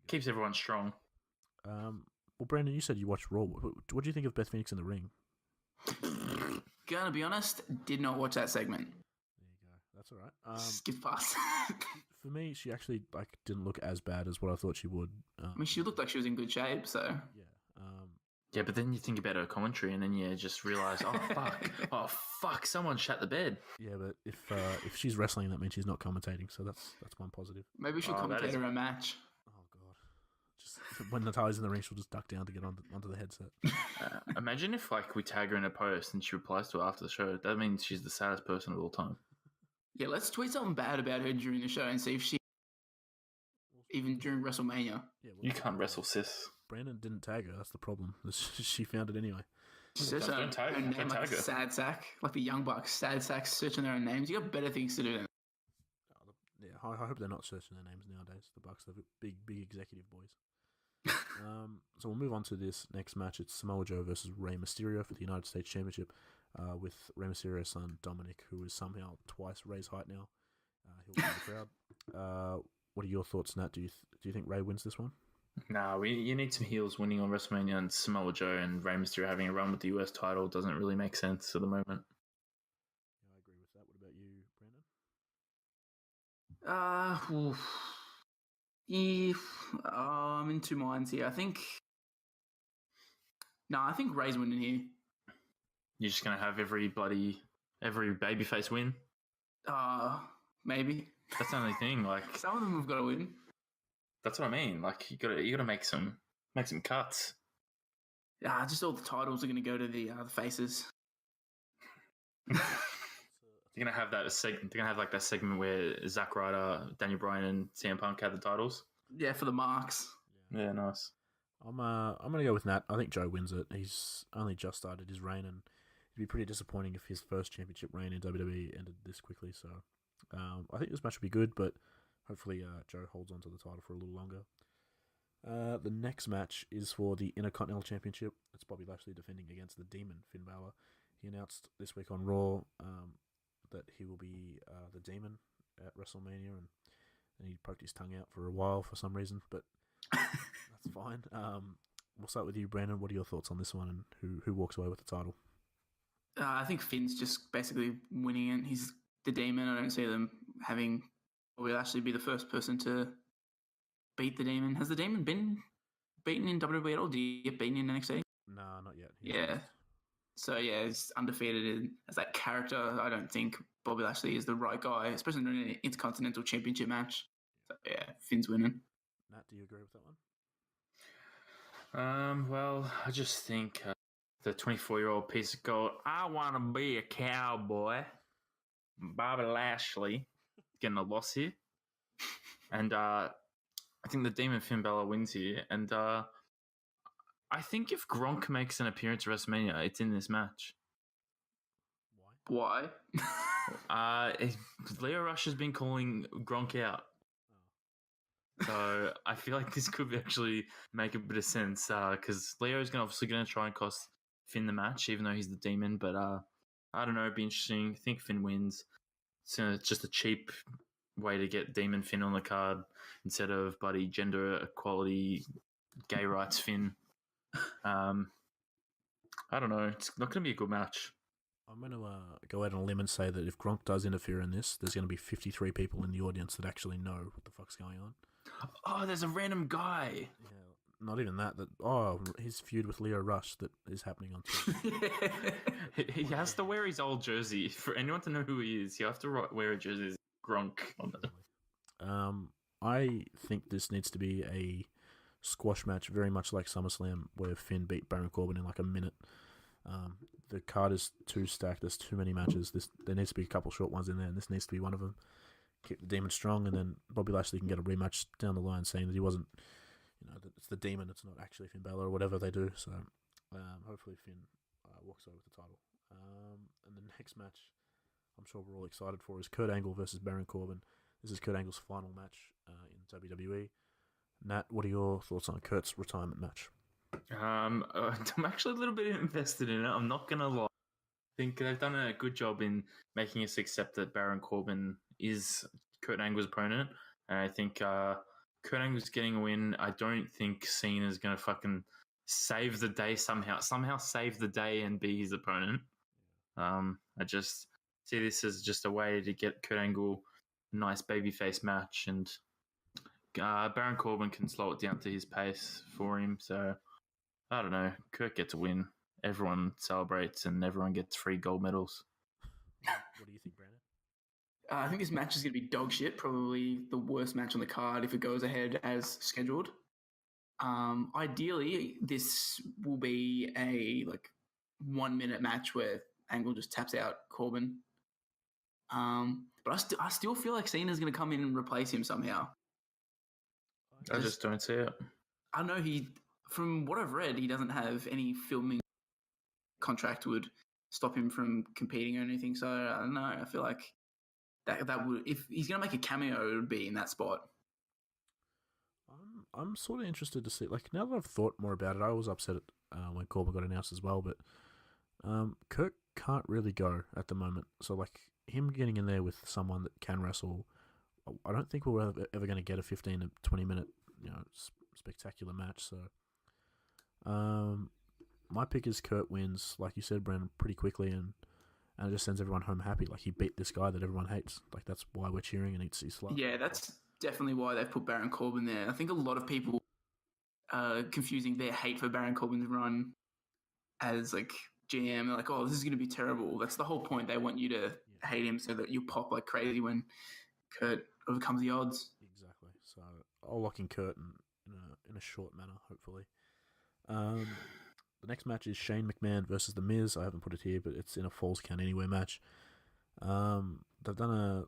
Keeps everyone strong. Well, Brandon, you said you watched Raw. What do you think of Beth Phoenix in the ring? Gonna be honest, did not watch that segment. There you go. That's all right. Skip past. For me, she actually didn't look as bad as what I thought she would. I mean, she looked like she was in good shape, so yeah. Yeah, but then you think about her commentary, and then you just realise, oh fuck, someone shut the bed. Yeah, but if she's wrestling, that means she's not commentating, so that's one positive. maybe we should commentate her a match. Oh god, just when Natalya's in the ring, she'll just duck down to get onto the headset. Imagine if we tag her in a post and she replies to it after the show. That means she's the saddest person of all time. Yeah, let's tweet something bad about her during the show and see if she, even during WrestleMania. Yeah, well, You can't wrestle, sis. Brandon didn't tag her. That's the problem. She found it anyway. Search her name like Sad Sack, like the Young Bucks. Sad Sacks searching their own names. You got better things to do than. Yeah, I hope they're not searching their names nowadays. The Bucks, they're big executive boys. So we'll move on to this next match. It's Samoa Joe versus Rey Mysterio for the United States Championship, with Rey Mysterio's son Dominic, who is somehow twice Rey's height now. He'll be in the crowd. What are your thoughts, Nat? Do you think Rey wins this one? Nah, you need some heels winning on WrestleMania, and Samoa Joe and Rey Mysterio having a run with the US title doesn't really make sense at the moment. Yeah, I agree with that. What about you, Brandon? I'm in two minds here. I think Rey's winning here. You're just gonna have every babyface win? Maybe. That's the only thing. Some of them have got to win. That's what I mean. You gotta make some cuts. Just all the titles are going to go to the faces. You're gonna have that segment. They're gonna have that segment where Zack Ryder, Daniel Bryan, and CM Punk have the titles. Yeah, for the marks. Yeah, nice. I'm gonna go with Nat. I think Joe wins it. He's only just started his reign, and it'd be pretty disappointing if his first championship reign in WWE ended this quickly. So, I think this match will be good, but hopefully Joe holds on to the title for a little longer. The next match is for the Intercontinental Championship. It's Bobby Lashley defending against the Demon, Finn Balor. He announced this week on Raw that he will be the Demon at WrestleMania, and he poked his tongue out for a while for some reason, but that's fine. We'll start with you, Brandon. What are your thoughts on this one, and who walks away with the title? I think Finn's just basically winning it. He's the Demon. I don't see them having Bobby Lashley be the first person to beat the Demon. Has the Demon been beaten in WWE at all? Did he get beaten in NXT? Nah, not yet. Yeah. So, yeah, he's undefeated as that character. I don't think Bobby Lashley is the right guy, especially in an Intercontinental Championship match. So, yeah, Finn's winning. Nat, do you agree with that one? Well, I just think the 24-year-old piece of gold, I want to be a cowboy, Bobby Lashley, getting a loss here. And I think the Demon Finn Balor wins here. And I think if Gronk makes an appearance at WrestleMania, it's in this match. Why? Leo Rush has been calling Gronk out. So I feel like this could actually make a bit of sense because Leo's obviously going to try and cost Finn the match, even though he's the Demon. But I don't know, it'd be interesting. I think Finn wins. It's just a cheap way to get Demon Finn on the card instead of bloody gender equality, gay rights Finn. I don't know. It's not going to be a good match. I'm going to go out on a limb and say that if Gronk does interfere in this, there's going to be 53 people in the audience that actually know what the fuck's going on. Oh, there's a random guy. Yeah, not even that. His feud with Leo Rush that is happening on Twitter. He has to wear his old jersey. For anyone to know who he is, you have to wear a jersey as Gronk on it. I think this needs to be a squash match, very much like SummerSlam, where Finn beat Baron Corbin in like a minute. The card is too stacked. There's too many matches. There needs to be a couple short ones in there, and this needs to be one of them. Keep the Demon strong, and then Bobby Lashley can get a rematch down the line, saying that he wasn't, that it's the Demon, it's not actually Finn Balor or whatever they do. So hopefully Finn walks away with the title. And the next match, I'm sure we're all excited for, is Kurt Angle versus Baron Corbin. This is Kurt Angle's final match in WWE. Nat, what are your thoughts on Kurt's retirement match? I'm actually a little bit invested in it. I'm not gonna lie. I think they've done a good job in making us accept that Baron Corbin is Kurt Angle's opponent, and I think Kurt Angle's getting a win. I don't think Cena's gonna fucking save the day somehow save the day and be his opponent. I just see this as just a way to get Kurt Angle a nice babyface match, and Baron Corbin can slow it down to his pace for him. So I don't know. Kurt gets a win. Everyone celebrates, and everyone gets free gold medals. What do you think, Brandon? I think this match is going to be dog shit. Probably the worst match on the card if it goes ahead as scheduled. Ideally, this will be a 1 minute match where Angle just taps out Corbin. But I still feel like Cena's going to come in and replace him somehow. I just don't see it. I know from what I've read, he doesn't have any filming contract would stop him from competing or anything. So I don't know. I feel like that would, if he's going to make a cameo, it would be in that spot. I'm sort of interested to see. Now that I've thought more about it, I was upset when Corbin got announced as well. But Kurt can't really go at the moment. So him getting in there with someone that can wrestle, I don't think we're ever going to get a 15 to 20 minute spectacular match. So my pick is Kurt wins, like you said, Brandon, pretty quickly, and it just sends everyone home happy. He beat this guy that everyone hates. That's why we're cheering, and it's slow. Yeah, that's definitely why they've put Baron Corbin there. I think a lot of people are confusing their hate for Baron Corbin's run as GM. They're oh, this is going to be terrible. That's the whole point. They want you to hate him so that you pop like crazy when Kurt overcomes the odds. Exactly. So I'll lock in Kurt in a short manner, hopefully. The next match is Shane McMahon versus The Miz. I haven't put it here, but it's in a Falls Count Anywhere match. They've done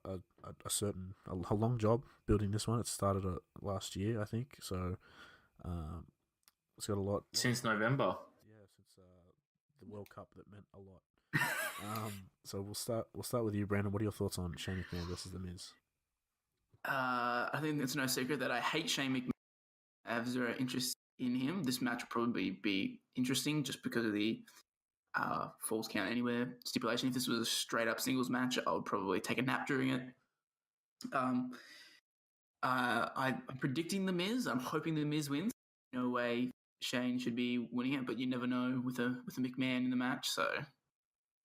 a long job building this one. It started last year, I think. So it's got a lot since November. Yeah, since the World Cup that meant a lot. So we'll start with you, Brandon. What are your thoughts on Shane McMahon versus The Miz? I think it's no secret that I hate Shane McMahon. I have zero interest in him. This match will probably be interesting just because of the Falls Count Anywhere stipulation. If this was a straight up singles match, I would probably take a nap during it. I'm predicting The Miz. I'm hoping The Miz wins. No way Shane should be winning it, but you never know with a McMahon in the match. So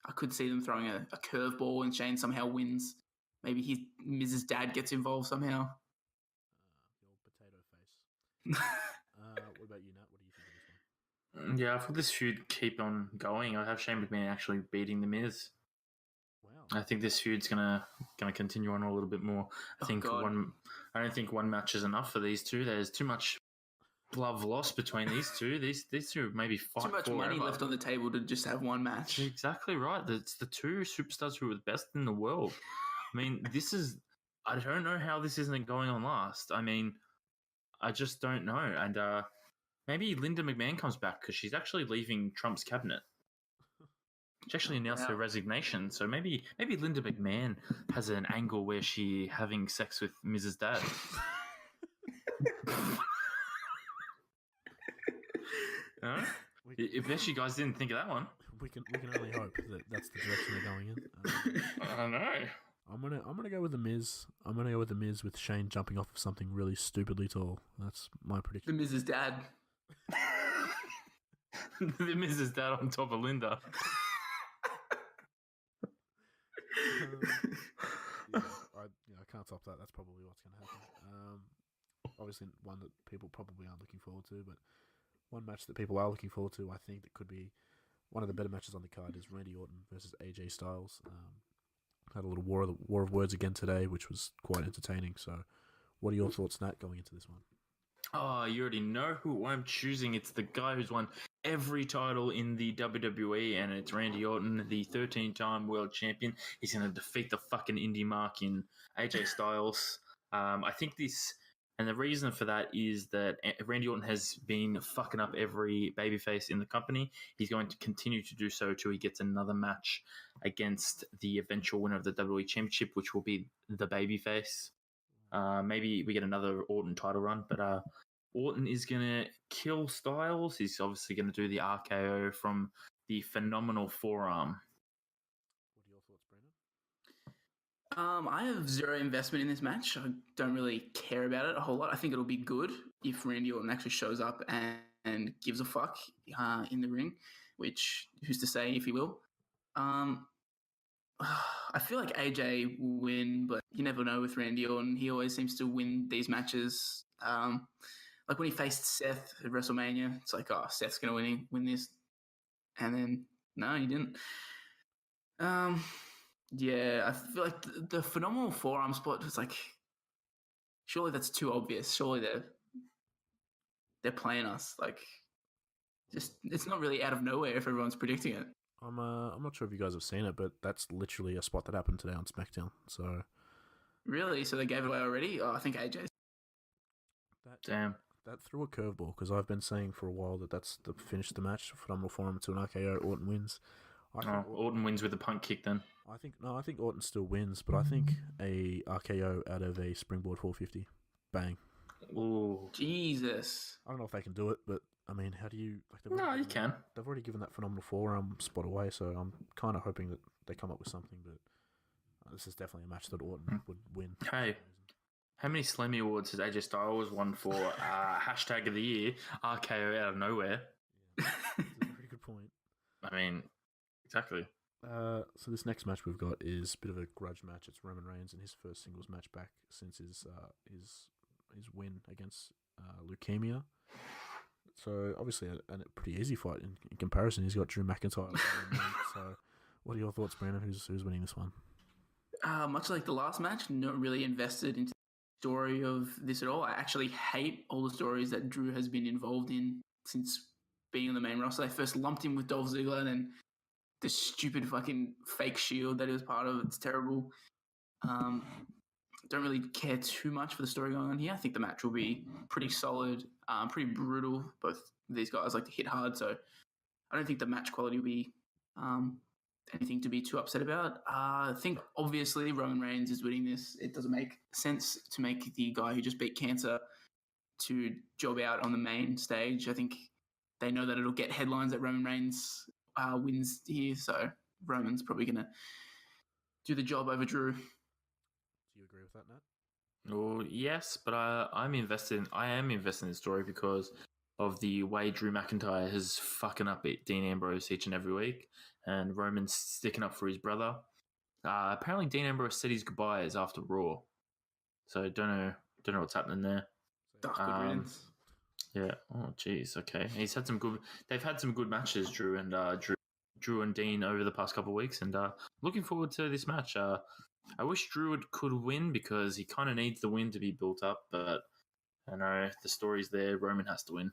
I could see them throwing a curveball and Shane somehow wins. Maybe Miz's dad gets involved somehow. The old potato face. What about you, Nat? What do you think of this one? Yeah, I thought this feud keep on going. I have Shane McMahon actually beating The Miz. Wow. I think this feud's gonna continue on a little bit more. I don't think one match is enough for these two. There's too much love lost between these two. These two maybe fight too much forever. money left on the table to just have one match. Exactly right. It's the two superstars who are the best in the world. I mean, I don't know how this isn't going on last. I mean, I just don't know. And maybe Linda McMahon comes back because she's actually leaving Trump's cabinet. She actually announced her resignation. So maybe Linda McMahon has an angle where she having sex with Mrs. Dad. I bet you guys didn't think of that one. We can only hope that that's the direction they're going in. I don't know. I'm gonna go with the Miz. I'm gonna go with the Miz with Shane jumping off of something really stupidly tall. That's my The prediction. Miz's dad. The Mrs. Dad on top of Linda. Yeah, I can't top that. That's probably what's gonna happen. Obviously one that people probably aren't looking forward to, but one match that people are looking forward to, I think that could be one of the better matches on the card is Randy Orton versus AJ Styles. Had a little war of words again today, which was quite entertaining. So, what are your thoughts, Nat, going into this one? Oh, you already know who I'm choosing. It's the guy who's won every title in the WWE, and it's Randy Orton, the 13-time world champion. He's going to defeat the fucking indie mark in AJ Styles. I think this, and the reason for that is that Randy Orton has been fucking up every babyface in the company. He's going to continue to do so till he gets another match against the eventual winner of the WWE Championship, which will be the babyface. Maybe we get another Orton title run, but Orton is going to kill Styles. He's obviously going to do the RKO from the phenomenal forearm. What are your thoughts, Brandon? I have zero investment in this match. I don't really care about it a whole lot. I think it'll be good if Randy Orton actually shows up and gives a fuck in the ring, which who's to say if he will. I feel like AJ will win, but you never know with Randy Orton. He always seems to win these matches. Like when he faced Seth at WrestleMania, it's like, oh, Seth's going to win this. And then, no, he didn't. Yeah, I feel like the phenomenal forearm spot was like, surely that's too obvious. Surely they're playing us. Like, just it's not really out of nowhere if everyone's predicting it. I'm not sure if you guys have seen it, but that's literally a spot that happened today on SmackDown. So Really? So they gave it away already? Oh, I think AJ. Damn. that threw a curveball because I've been saying for a while that that's the finish of the match. Phenomenal forearm to an RKO. Orton wins. Orton wins with a punt kick then. I think Orton still wins, but I think a RKO out of a springboard 450, bang. Ooh. Jesus. I don't know if they can do it, but I mean, how do you? No, you can. They've already given that phenomenal forearm spot away, so I'm kind of hoping that they come up with something. But this is definitely a match that Orton would win. Hey, how many Slammy Awards has AJ Styles won for hashtag of the year, RKO out of nowhere? Yeah, that's a very good point. I mean, exactly. So this next match we've got is a bit of a grudge match. It's Roman Reigns in his first singles match back since his win against leukemia. So obviously a pretty easy fight in comparison. He's got Drew McIntyre. So what are your thoughts, Brandon? Who's winning this one? Much like the last match, not really invested into the story of this at all. I actually hate all the stories that Drew has been involved in since being on the main roster. They first lumped him with Dolph Ziggler, and then the stupid fucking fake shield that he was part of. It's terrible. Don't really care too much for the story going on here. I think the match will be pretty solid, pretty brutal. Both of these guys like to hit hard, so I don't think the match quality will be anything to be too upset about. I think obviously Roman Reigns is winning this. It doesn't make sense to make the guy who just beat cancer to job out on the main stage. I think they know that it'll get headlines that Roman Reigns wins here, so Roman's probably going to do the job over Drew. Do you agree with that, Nat? Oh, yes, but I am invested in the story because of the way Drew McIntyre has fucking up Dean Ambrose each and every week, and Roman's sticking up for his brother. Apparently, Dean Ambrose said his goodbyes after Raw, so don't know what's happening there. Good riddance. Yeah. Oh, jeez. Okay. They've had some good matches, Drew and Dean over the past couple of weeks, and looking forward to this match. I wish Drew could win because he kind of needs the win to be built up, but I know the story's there. Roman has to win.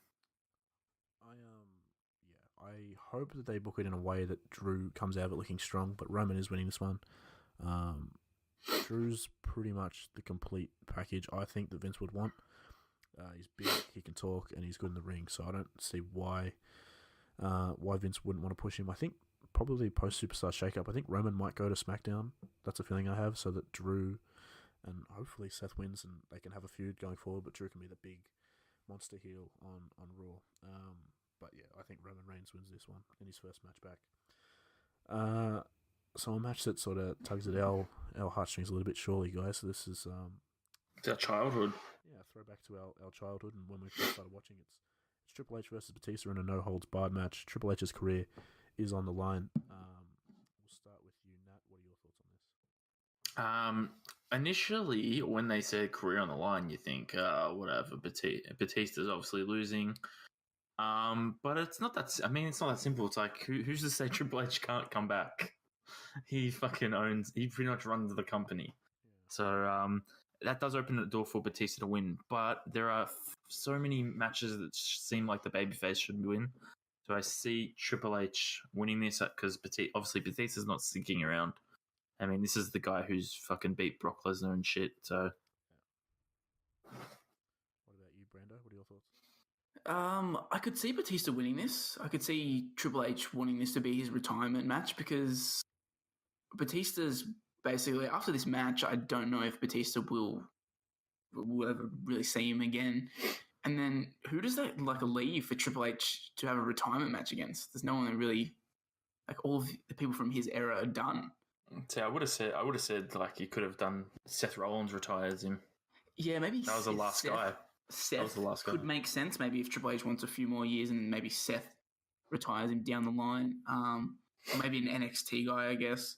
I hope that they book it in a way that Drew comes out of it looking strong, but Roman is winning this one. Drew's pretty much the complete package I think that Vince would want. He's big, he can talk, and he's good in the ring, so I don't see why Vince wouldn't want to push him. I think probably post-Superstar shakeup, I think Roman might go to SmackDown. That's a feeling I have, so that Drew and hopefully Seth wins and they can have a feud going forward, but Drew can be the big monster heel on Raw. But yeah, I think Roman Reigns wins this one in his first match back. So a match that sort of tugs at our heartstrings a little bit, surely, guys. So this is It's our childhood. yeah, throwback to our childhood and when we first started watching. It's Triple H versus Batista in a no holds barred match. Triple H's career is on the line. We'll start with you, Nat. What are your thoughts on this? Initially, when they said career on the line, you think, whatever, Batista's obviously losing. But it's not that. I mean, it's not that simple. It's like, who's to say Triple H can't come back? He fucking owns. He pretty much runs the company. So that does open the door for Batista to win. But there are so many matches that seem like the babyface should win. So I see Triple H winning this because obviously Batista's not sticking around. I mean, this is the guy who's fucking beat Brock Lesnar and shit. So, what about you, Brando? What are your thoughts? I could see Batista winning this. I could see Triple H wanting this to be his retirement match because Batista's basically, after this match, I don't know if Batista will ever really see him again. And then who does that leave for Triple H to have a retirement match against? There's no one that really, all of the people from his era are done. So I would have said like you could have done Seth Rollins retires him. Yeah, maybe that was the last guy. Seth was the last guy. Could make sense. Maybe if Triple H wants a few more years, and maybe Seth retires him down the line. Or maybe an NXT guy, I guess.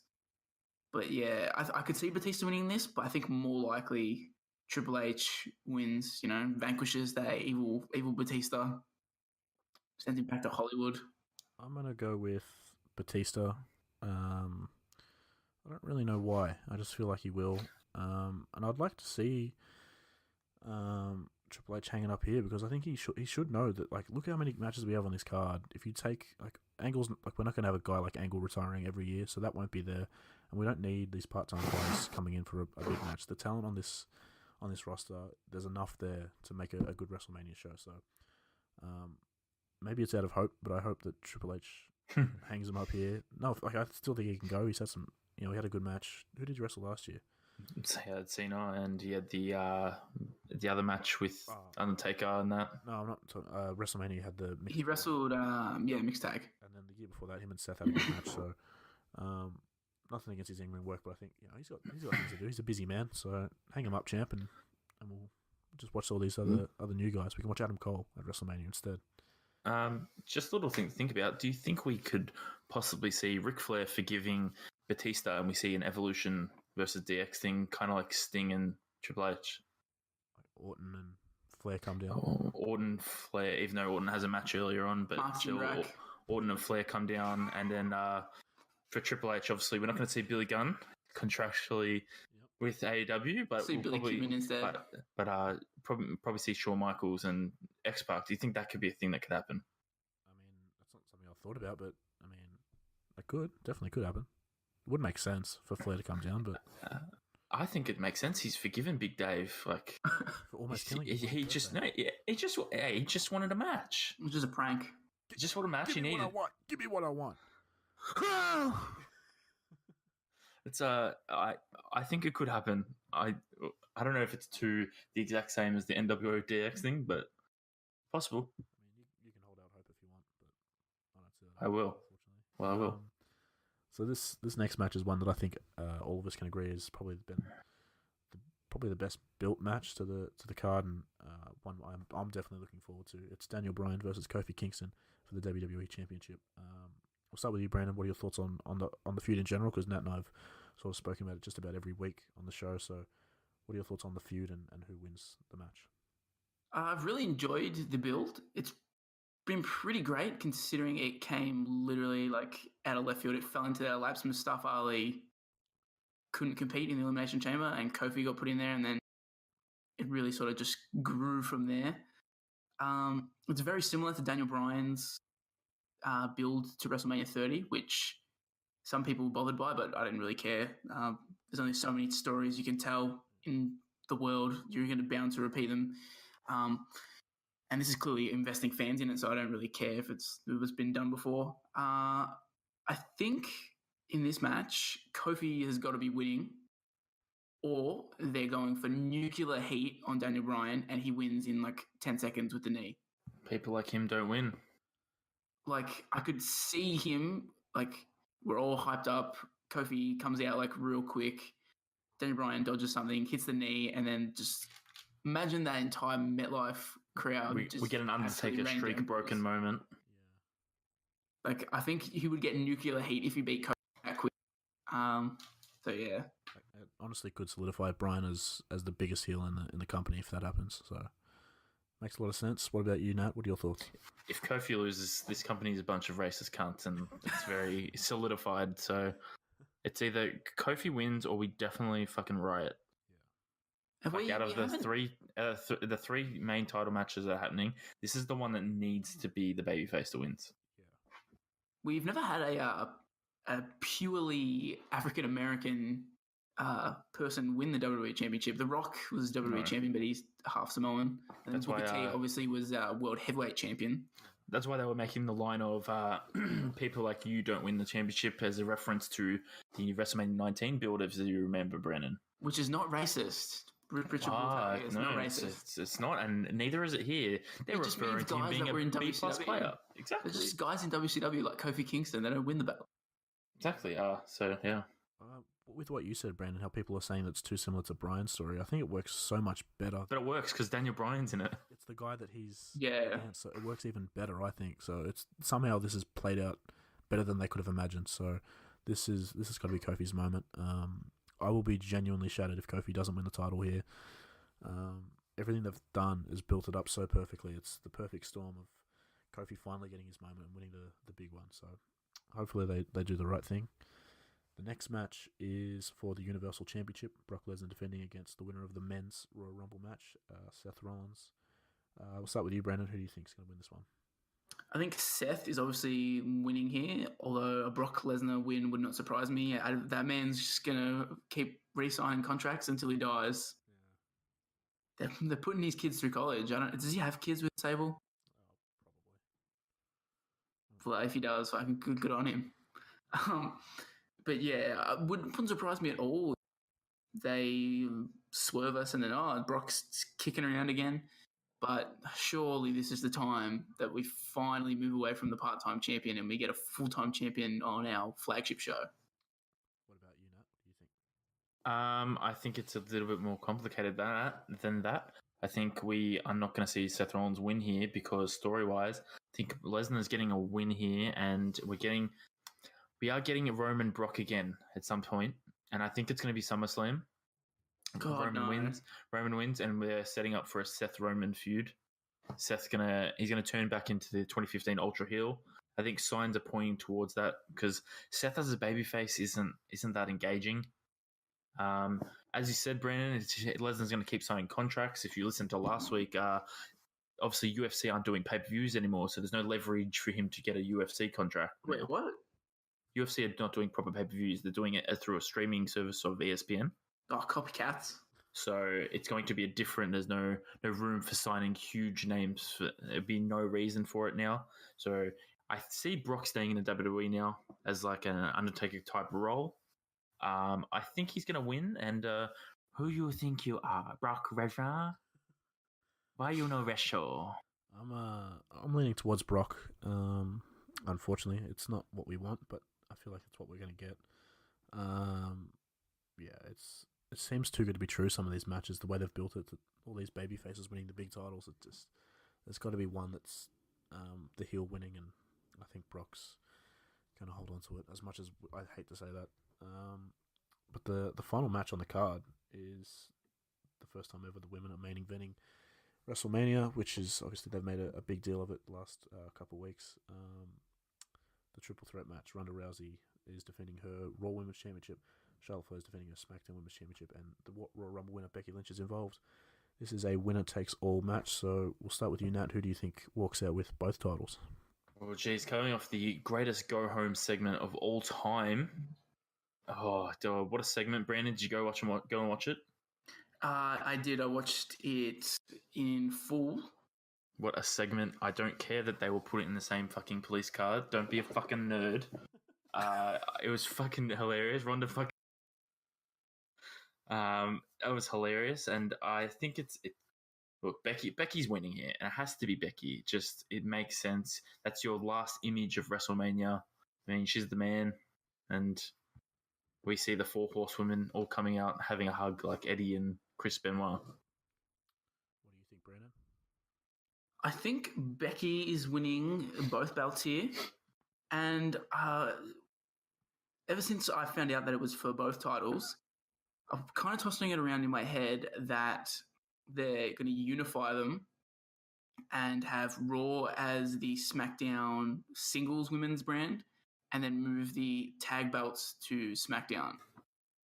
But yeah, I could see Batista winning this, but I think more likely Triple H wins. Vanquishes that evil Batista, sends him back to Hollywood. I'm gonna go with Batista. I don't really know why. I just feel like he will. And I'd like to see Triple H hanging up here because I think he should know that, look how many matches we have on this card. If you take, Angle's, we're not going to have a guy like Angle retiring every year, so that won't be there. And we don't need these part-time guys coming in for a big match. The talent on this roster, there's enough there to make a good WrestleMania show. So maybe it's out of hope, but I hope that Triple H hangs him up here. No, I still think he can go. He's had some... he had a good match. Who did he wrestle last year? He had Cena, and he had the other match with Undertaker and that. No, I'm not talking. WrestleMania had the... He wrestled, mixed tag. And then the year before that, him and Seth had a good match. So, nothing against his in-ring work, but I think he's got things to do. He's a busy man, so hang him up, champ, and we'll just watch all these other new guys. We can watch Adam Cole at WrestleMania instead. Just a little thing to think about. Do you think we could possibly see Ric Flair forgiving Batista, and we see an Evolution versus DX thing, kind of like Sting and Triple H? Orton and Flair come down. Orton, Flair, even though Orton has a match earlier on, but still, Orton and Flair come down, and then for Triple H, obviously, we're not going to see Billy Gunn contractually with AEW, but see Billy Kidman instead. But probably see Shawn Michaels and X-Pac. Do you think that could be a thing that could happen? I mean, that's not something I've thought about, but I mean, that definitely could happen. It would make sense for Flair to come down, but I think it makes sense. He's forgiven Big Dave, for almost killing him. He just wanted a match. It was just a prank. Just what a match he needed. Give me what I want. It's I think it could happen. I don't know if it's the exact same as the NWO DX thing, but possible. I mean, you can hold out hope if you want, but I will. Well, I will. So this next match is one that I think all of us can agree has probably been the best built match to the card, and one I'm definitely looking forward to. It's Daniel Bryan versus Kofi Kingston for the WWE Championship. We'll start with you, Brandon. What are your thoughts on the feud in general? Because Nat and I have sort of spoken about it just about every week on the show. So, what are your thoughts on the feud and who wins the match? I've really enjoyed the build. It's been pretty great considering it came literally out of left field. It fell into their laps. Mustafa Ali couldn't compete in the Elimination Chamber, and Kofi got put in there, and then it really sort of just grew from there. It's very similar to Daniel Bryan's build to WrestleMania 30, which some people were bothered by, but I didn't really care. There's only so many stories you can tell in the world. You're going to bound to repeat them. And this is clearly investing fans in it, so I don't really care if it was been done before. I think in this match, Kofi has got to be winning, or they're going for nuclear heat on Daniel Bryan, and he wins in 10 seconds with the knee. People like him don't win. I could see him, we're all hyped up. Kofi comes out like real quick. Daniel Bryan dodges something, hits the knee, and then just imagine that entire MetLife crowd. We get an absolutely Undertaker raining streak down broken balls. moment. Like, I think he would get nuclear heat if he beat Kofi that quick. So yeah, It honestly could solidify Brian as the biggest heel in the company if that happens. So makes a lot of sense. What about you, Nat? What are your thoughts? If Kofi loses, this company is a bunch of racist cunts, and it's very solidified. So it's either Kofi wins or we definitely fucking riot. Like out of the three main title matches that are happening, this is the one that needs to be the babyface that wins. we've never had a purely African American person win the WWE Championship. The Rock was WWE champion, but he's half Samoan. And That's Booker why, T obviously was World Heavyweight Champion. That's why they were making the line of people like you don't win the championship as a reference to the WrestleMania 19 build, if you remember, Brennan. Which is not racist. Richard Bull, it's not racist. It's not, and neither is it here. They're It just referring means to him guys being that were in a B-plus WCW. player. Exactly. There's just guys in WCW like Kofi Kingston that don't win the belt. Exactly. So, yeah. With what you said, Brandon, how people are saying it's too similar to Brian's story, I think it works so much better. But it works because Daniel Bryan's in it. It's the guy that he's Yeah. against, so it works even better, I think. So it's somehow this is played out better than they could have imagined. So this is got to be Kofi's moment. I will be genuinely shattered if Kofi doesn't win the title here. Everything they've done is built it up so perfectly. It's the perfect storm of Kofi finally getting his moment and winning the big one. So hopefully they do the right thing. The next match is for the Universal Championship. Brock Lesnar defending against the winner of the men's Royal Rumble match, Seth Rollins. We'll start with you, Brandon. Who do you think is going to win this one? I think Seth is obviously winning here, although a Brock Lesnar win would not surprise me. That man's just going to keep re-signing contracts until he dies. Yeah. They're putting his kids through college. Does he have kids with Sable? Probably. Well, if he does, fucking good on him. But yeah, it wouldn't surprise me at all. They swerve us and then, Brock's kicking around again. But surely this is the time that we finally move away from the part-time champion and we get a full-time champion on our flagship show. What about you, Nat? What do you think? I think it's a little bit more complicated than that. I think we are not going to see Seth Rollins win here because story-wise, I think Lesnar's getting a win here, and we are getting a Roman Brock again at some point, and I think it's going to be SummerSlam. Roman wins, and we're setting up for a Seth Roman feud. He's gonna turn back into the 2015 Ultra heel. I think signs are pointing towards that because Seth as a babyface isn't that engaging. As you said, Brandon, Lesnar's going to keep signing contracts. If you listen to last week, obviously UFC aren't doing pay-per-views anymore, so there's no leverage for him to get a UFC contract. Wait, what? UFC are not doing proper pay-per-views. They're doing it through a streaming service of ESPN. Oh, copycats. So it's going to be there's no room for signing huge names. There'd be no reason for it now. So I see Brock staying in the WWE now as like an Undertaker type role. I think he's going to win. And who you think you are, Brock Lesnar? Why you no wrestle? I'm leaning towards Brock. Unfortunately, it's not what we want, but I feel like it's what we're going to get. Yeah, it seems too good to be true. Some of these matches, the way they've built it, all these baby faces winning the big titles, there's got to be one that's the heel winning, and I think Brock's going to hold on to it. As much as I hate to say that, but the final match on the card is the first time ever the women are main eventing WrestleMania, which is obviously they've made a big deal of it the last couple of weeks. The triple threat match: Ronda Rousey is defending her Raw Women's Championship. Charlotte Flair is defending her SmackDown Women's Championship, and the Royal Rumble winner Becky Lynch is involved. This is a winner-takes-all match, so we'll start with you, Nat. Who do you think walks out with both titles? Well, geez, coming off the greatest go-home segment of all time. Oh, what a segment, Brandon. Did you go and watch it? I did. I watched it in full. What a segment. I don't care that they will put it in the same fucking police car. Don't be a fucking nerd. It was fucking hilarious. Ronda fucking... That was hilarious, and I think look, Becky's winning here, and it has to be Becky. Just, it makes sense. That's your last image of WrestleMania. I mean, she's the man, and we see the 4 horsewomen all coming out having a hug like Eddie and Chris Benoit. What do you think, Brandon? I think Becky is winning both belts here. And ever since I found out that it was for both titles, I'm kind of tossing it around in my head that they're going to unify them and have Raw as the SmackDown singles women's brand and then move the tag belts to SmackDown.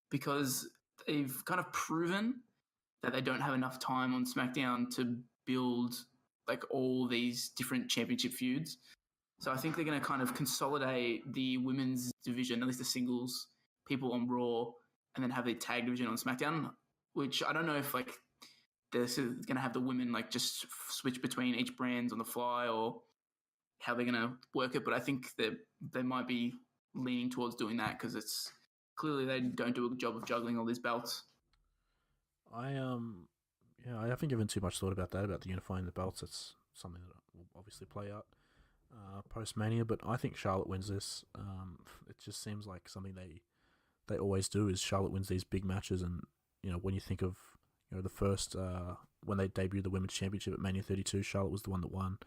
Because they've kind of proven that they don't have enough time on SmackDown to build like all these different championship feuds. So I think they're going to kind of consolidate the women's division, at least the singles people on Raw, and then have the tag division on SmackDown, which I don't know if like they're going to have the women like just switch between each brands on the fly or how they're going to work it. But I think that they might be leaning towards doing that because it's clearly they don't do a good job of juggling all these belts. I haven't given too much thought about that, about the unifying the belts. It's something that will obviously play out post-Mania, but I think Charlotte wins this. It just seems like something they always do is Charlotte wins these big matches, and when you think of the first when they debuted the Women's Championship at Mania 32, Charlotte was the one that won.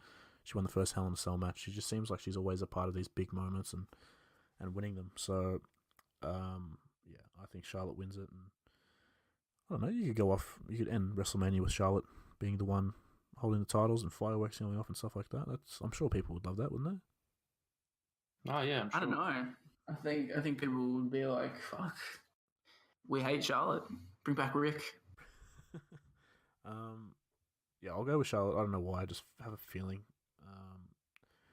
She won the first Hell in a Cell match. She just seems like she's always a part of these big moments and winning them. So I think Charlotte wins it, and I don't know, you could end WrestleMania with Charlotte being the one holding the titles and fireworks going off and stuff like that. I'm sure people would love that, wouldn't they? Oh yeah, I'm sure. I don't know. I think people would be like, "Fuck, we hate Charlotte. Bring back Rick." I'll go with Charlotte. I don't know why. I just have a feeling.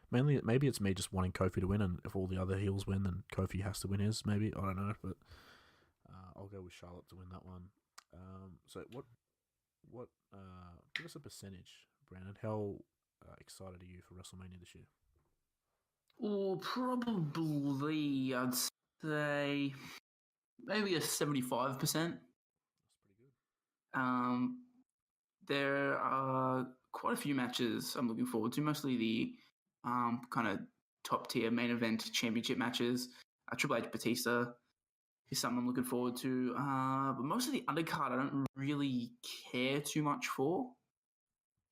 Mainly, maybe it's me just wanting Kofi to win, and if all the other heels win, then Kofi has to win his. Maybe, I don't know, but I'll go with Charlotte to win that one. So what? Give us a percentage, Brandon. How excited are you for WrestleMania this year? Well, probably I'd say maybe a 75%. That's pretty good. There are quite a few matches I'm looking forward to, mostly the kind of top tier main event championship matches. Triple H Batista is something I'm looking forward to. But most of the undercard I don't really care too much for,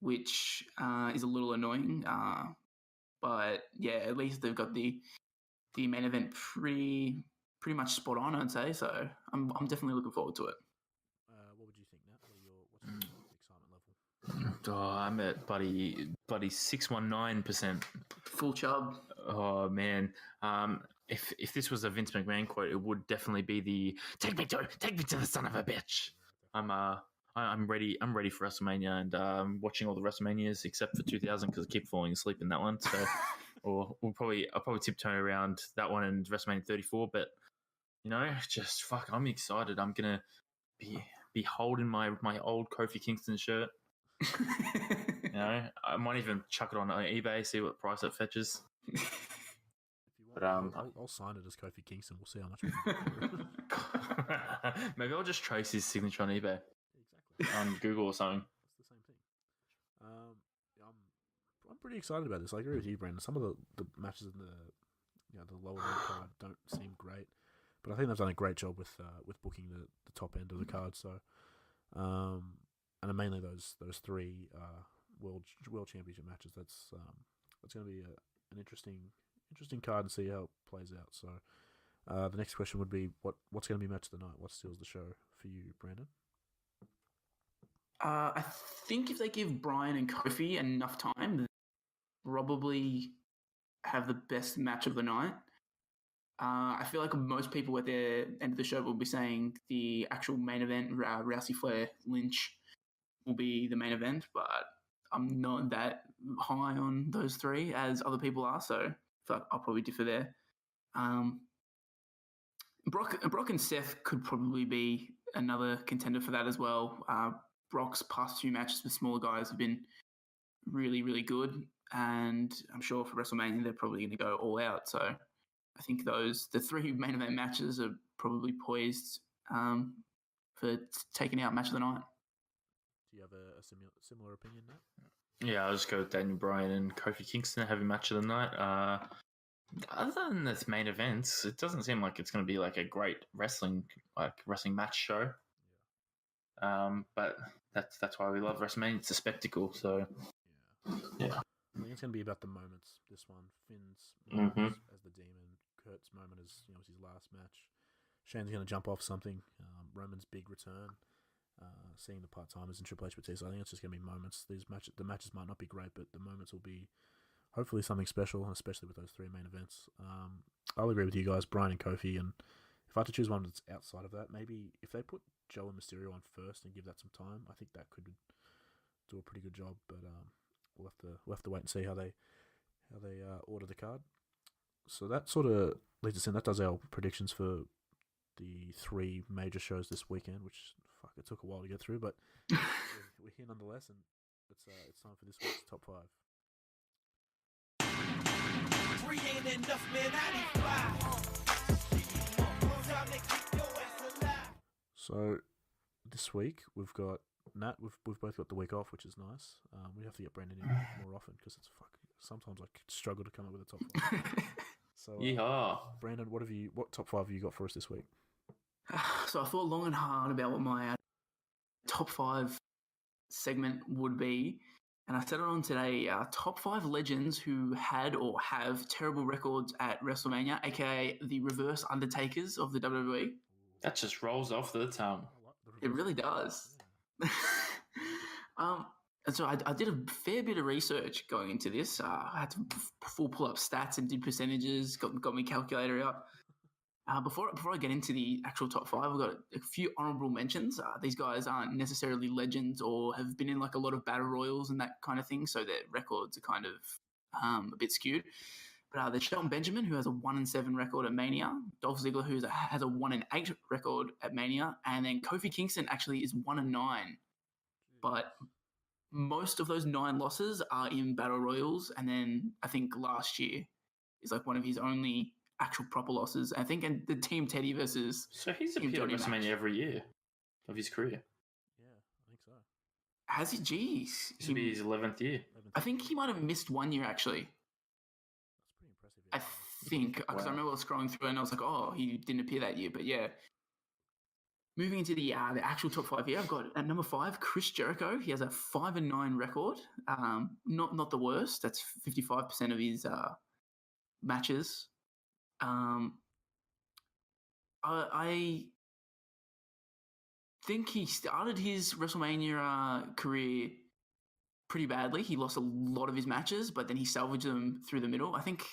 which is a little annoying. But yeah, at least they've got the main event pretty much spot on, I'd say. So I'm definitely looking forward to it. What would you think, Nat? What's your excitement level? Oh, I'm at buddy 619%. Full chub. Oh man. If this was a Vince McMahon quote, it would definitely be the take me to the son of a bitch. I'm ready for WrestleMania, and watching all the WrestleManias except for 2000 because I keep falling asleep in that one. So, or I'll probably tiptoe around that one and WrestleMania 34. But just fuck, I'm excited. I'm gonna be holding my old Kofi Kingston shirt. I might even chuck it on eBay, see what price it fetches. If you want, I'll sign it as Kofi Kingston. We'll see how much we can get for it. Maybe I'll just trace his signature on eBay. Exactly. On Google or something. It's the same thing. I'm pretty excited about this. I agree with you, Brandon. Some of the matches in the lower card don't seem great, but I think they've done a great job with booking the top end of the card. So, and mainly those three world championship matches. That's going to be an interesting card and see how it plays out. So, the next question would be what's going to be match of the night? What steals the show for you, Brandon? I think if they give Bryan and Kofi enough time, they'll probably have the best match of the night. I feel like most people at the end of the show will be saying the actual main event, Rousey, Flair, Lynch, will be the main event, but I'm not that high on those three as other people are, so I'll probably differ there. Brock and Seth could probably be another contender for that as well. Brock's past two matches with smaller guys have been really, really good, and I'm sure for WrestleMania they're probably going to go all out. So I think the three main event matches are probably poised for taking out match of the night. Do you have a similar opinion, Nat? Yeah, I'll just go with Daniel Bryan and Kofi Kingston having match of the night. Other than this main events, it doesn't seem like it's going to be like a great wrestling match show. But that's why we love WrestleMania. It's a spectacle. So yeah. I think it's going to be about the moments. This one, Finn's moment as the demon, Kurt's moment as was his last match. Shane's going to jump off something. Roman's big return. Seeing the part timers in Triple H with so I think it's just going to be moments. The matches might not be great, but the moments will be hopefully something special, especially with those three main events. I'll agree with you guys, Bryan and Kofi, and if I had to choose one that's outside of that, maybe if they put Joe and Mysterio on first and give that some time, I think that could do a pretty good job. But we'll have to wait and see how they order the card. So that sort of leads us in. That does our predictions for the three major shows this weekend, which it took a while to get through, but we're here nonetheless, and it's time for this week's top five. So this week we've got Nat. We've both got the week off, which is nice. We have to get Brandon in more often because sometimes I struggle to come up with a top five. So Brandon, what top five have you got for us this week? So I thought long and hard about what my top five segment would be, and I set it on today. Top five legends who had or have terrible records at WrestleMania, aka the reverse Undertakers of the WWE. That just rolls off the tongue. It really does. And so I did a fair bit of research going into this. I had to pull up stats and did percentages, got my calculator out. Before I get into the actual top five, I've got a few honourable mentions. These guys aren't necessarily legends or have been in like a lot of battle royals and that kind of thing, so their records are kind of a bit skewed. But there's Shelton Benjamin, who has a 1-7 record at Mania. Dolph Ziggler, who has a 1-8 record at Mania, and then Kofi Kingston actually is 1-9. But most of those 9 losses are in battle royals, and then I think last year is like one of his only actual proper losses. I think, and the Team Teddy versus. So he's appeared at WrestleMania every year of his career. Yeah, I think so. Has he? Jeez, this will be his 11th year. I think he might have missed 1 year actually. That's pretty impressive. I think because I remember scrolling through and I was like, oh, he didn't appear that year. But yeah, moving into the actual top five here, I've got at number 5 Chris Jericho. He has a 5-9 record. Not the worst. That's 55% of his matches. I think he started his WrestleMania career pretty badly. He lost a lot of his matches, but then he salvaged them through the middle. I think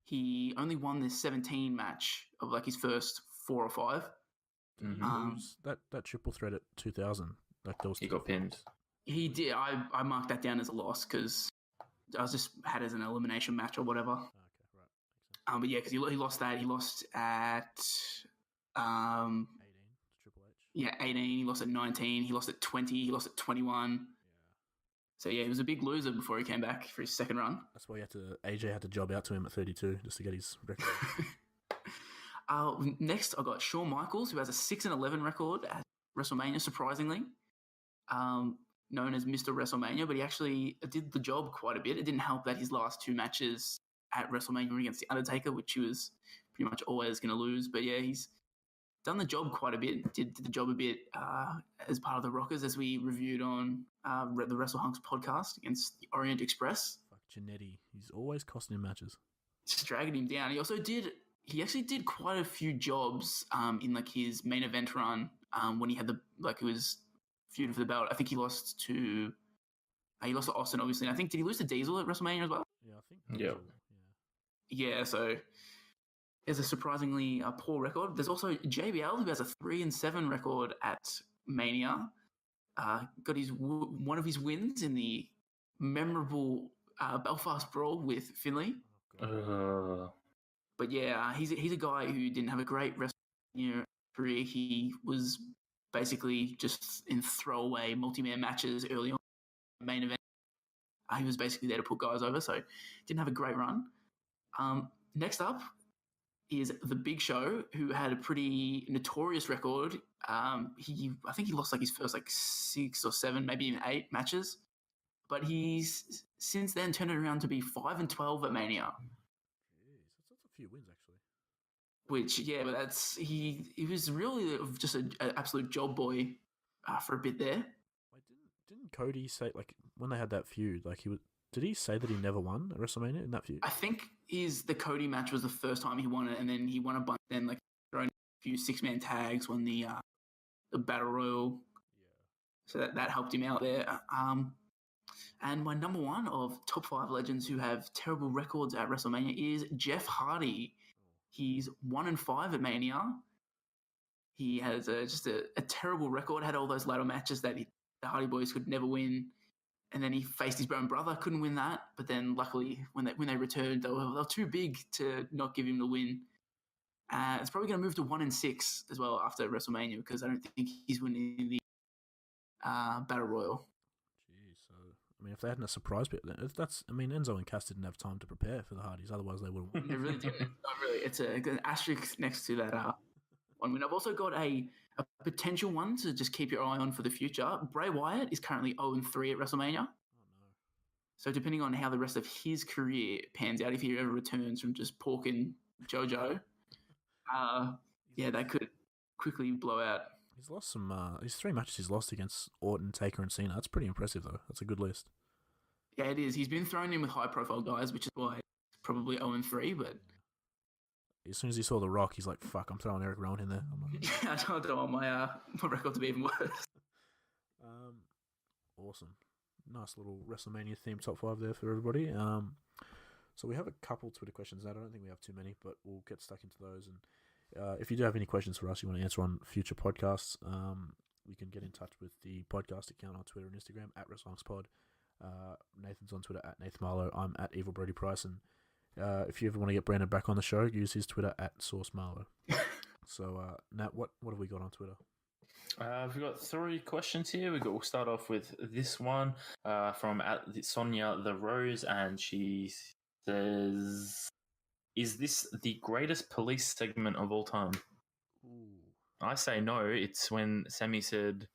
he only won this 17 match of like his first 4 or 5. Mm-hmm. That triple threat at 2000. He got pinned. He did. I marked that down as a loss because I was just had it as an elimination match or whatever. Okay, right. But yeah, because he lost that. He lost at 18 Triple H. Yeah, 18. He lost at 19. He lost at 20. He lost at 21. Yeah. So yeah, he was a big loser before he came back for his second run. That's why AJ had to job out to him at 32 just to get his record. Next, I got Shawn Michaels, who has a 6-11 record at WrestleMania, surprisingly. Known as Mr. WrestleMania, but he actually did the job quite a bit. It didn't help that his last 2 matches at WrestleMania were against The Undertaker, which he was pretty much always going to lose. But yeah, he's done the job quite a bit, did the job a bit as part of the Rockers, as we reviewed on the Wrestle Hunks podcast against the Orient Express. Fuck Jannetty. He's always costing him matches. Just dragging him down. He actually did quite a few jobs in like his main event run when he had it was feud for the belt. I think he lost to Austin, obviously. And I think, did he lose to Diesel at WrestleMania as well? Yeah, I think. Yeah. Yeah, so it's a surprisingly poor record. There's also JBL, who has a 3-7 record at Mania. Got one of his wins in the memorable Belfast Brawl with Finlay. But yeah, he's a guy who didn't have a great WrestleMania career. He was basically just in throwaway multi-man matches early on in the main event. He was basically there to put guys over, so didn't have a great run. Next up is The Big Show, who had a pretty notorious record. I think he lost like his first 6 or 7, maybe even 8 matches. But he's since then turned it around to be 5-12 at Mania. Jeez, few wins actually. Which, yeah, but he was really just an absolute job boy for a bit there. Wait, didn't Cody say like when they had that feud, like did he say that he never won at WrestleMania in that feud? I think the Cody match was the first time he won it, and then he won a bunch. Then like thrown a few 6-man tags, won the Battle Royal. Yeah. So that helped him out there. And my number one of top 5 legends who have terrible records at WrestleMania is Jeff Hardy. He's 1-5 at Mania. He has just a terrible record. Had all those ladder matches that the Hardy Boys could never win. And then he faced his own brother, couldn't win that. But then luckily, when they returned, they were too big to not give him the win. It's probably going to move to 1-6 as well after WrestleMania because I don't think he's winning the Battle Royal. Jeez, so I mean, if they hadn't a surprise bit, Enzo and Cass didn't have time to prepare for the Hardys. Otherwise, they would have won. They really didn't. Not really. It's an asterisk next to that one. I mean, I've also got a potential one to just keep your eye on for the future. Bray Wyatt is currently 0-3 at WrestleMania. Oh no! So depending on how the rest of his career pans out, if he ever returns from just porking JoJo, that could quickly blow out. He's lost some. His 3 matches he's lost against Orton, Taker, and Cena. That's pretty impressive, though. That's a good list. Yeah, it is. He's been thrown in with high-profile guys, which is why it's probably 0-3. But as soon as he saw The Rock, he's like, "Fuck, I'm throwing Eric Rowan in there." I don't want my record to be even worse. Awesome, nice little WrestleMania themed top 5 there for everybody. So we have a couple Twitter questions. I don't think we have too many, but we'll get stuck into those. And if you do have any questions for us, you want to answer on future podcasts, you can get in touch with the podcast account on Twitter and Instagram at WrestleHunksPod. Nathan's on Twitter at Nathan Marlowe. I'm at Evil Brody Price. And if you ever want to get Brandon back on the show, use his Twitter at Source Marlowe. So, Nat, what have we got on Twitter? We've got 3 questions here. We'll start off with this one from Sonia the Rose, and she says, "Is this the greatest police segment of all time?" Ooh. I say no. It's when Sammy said,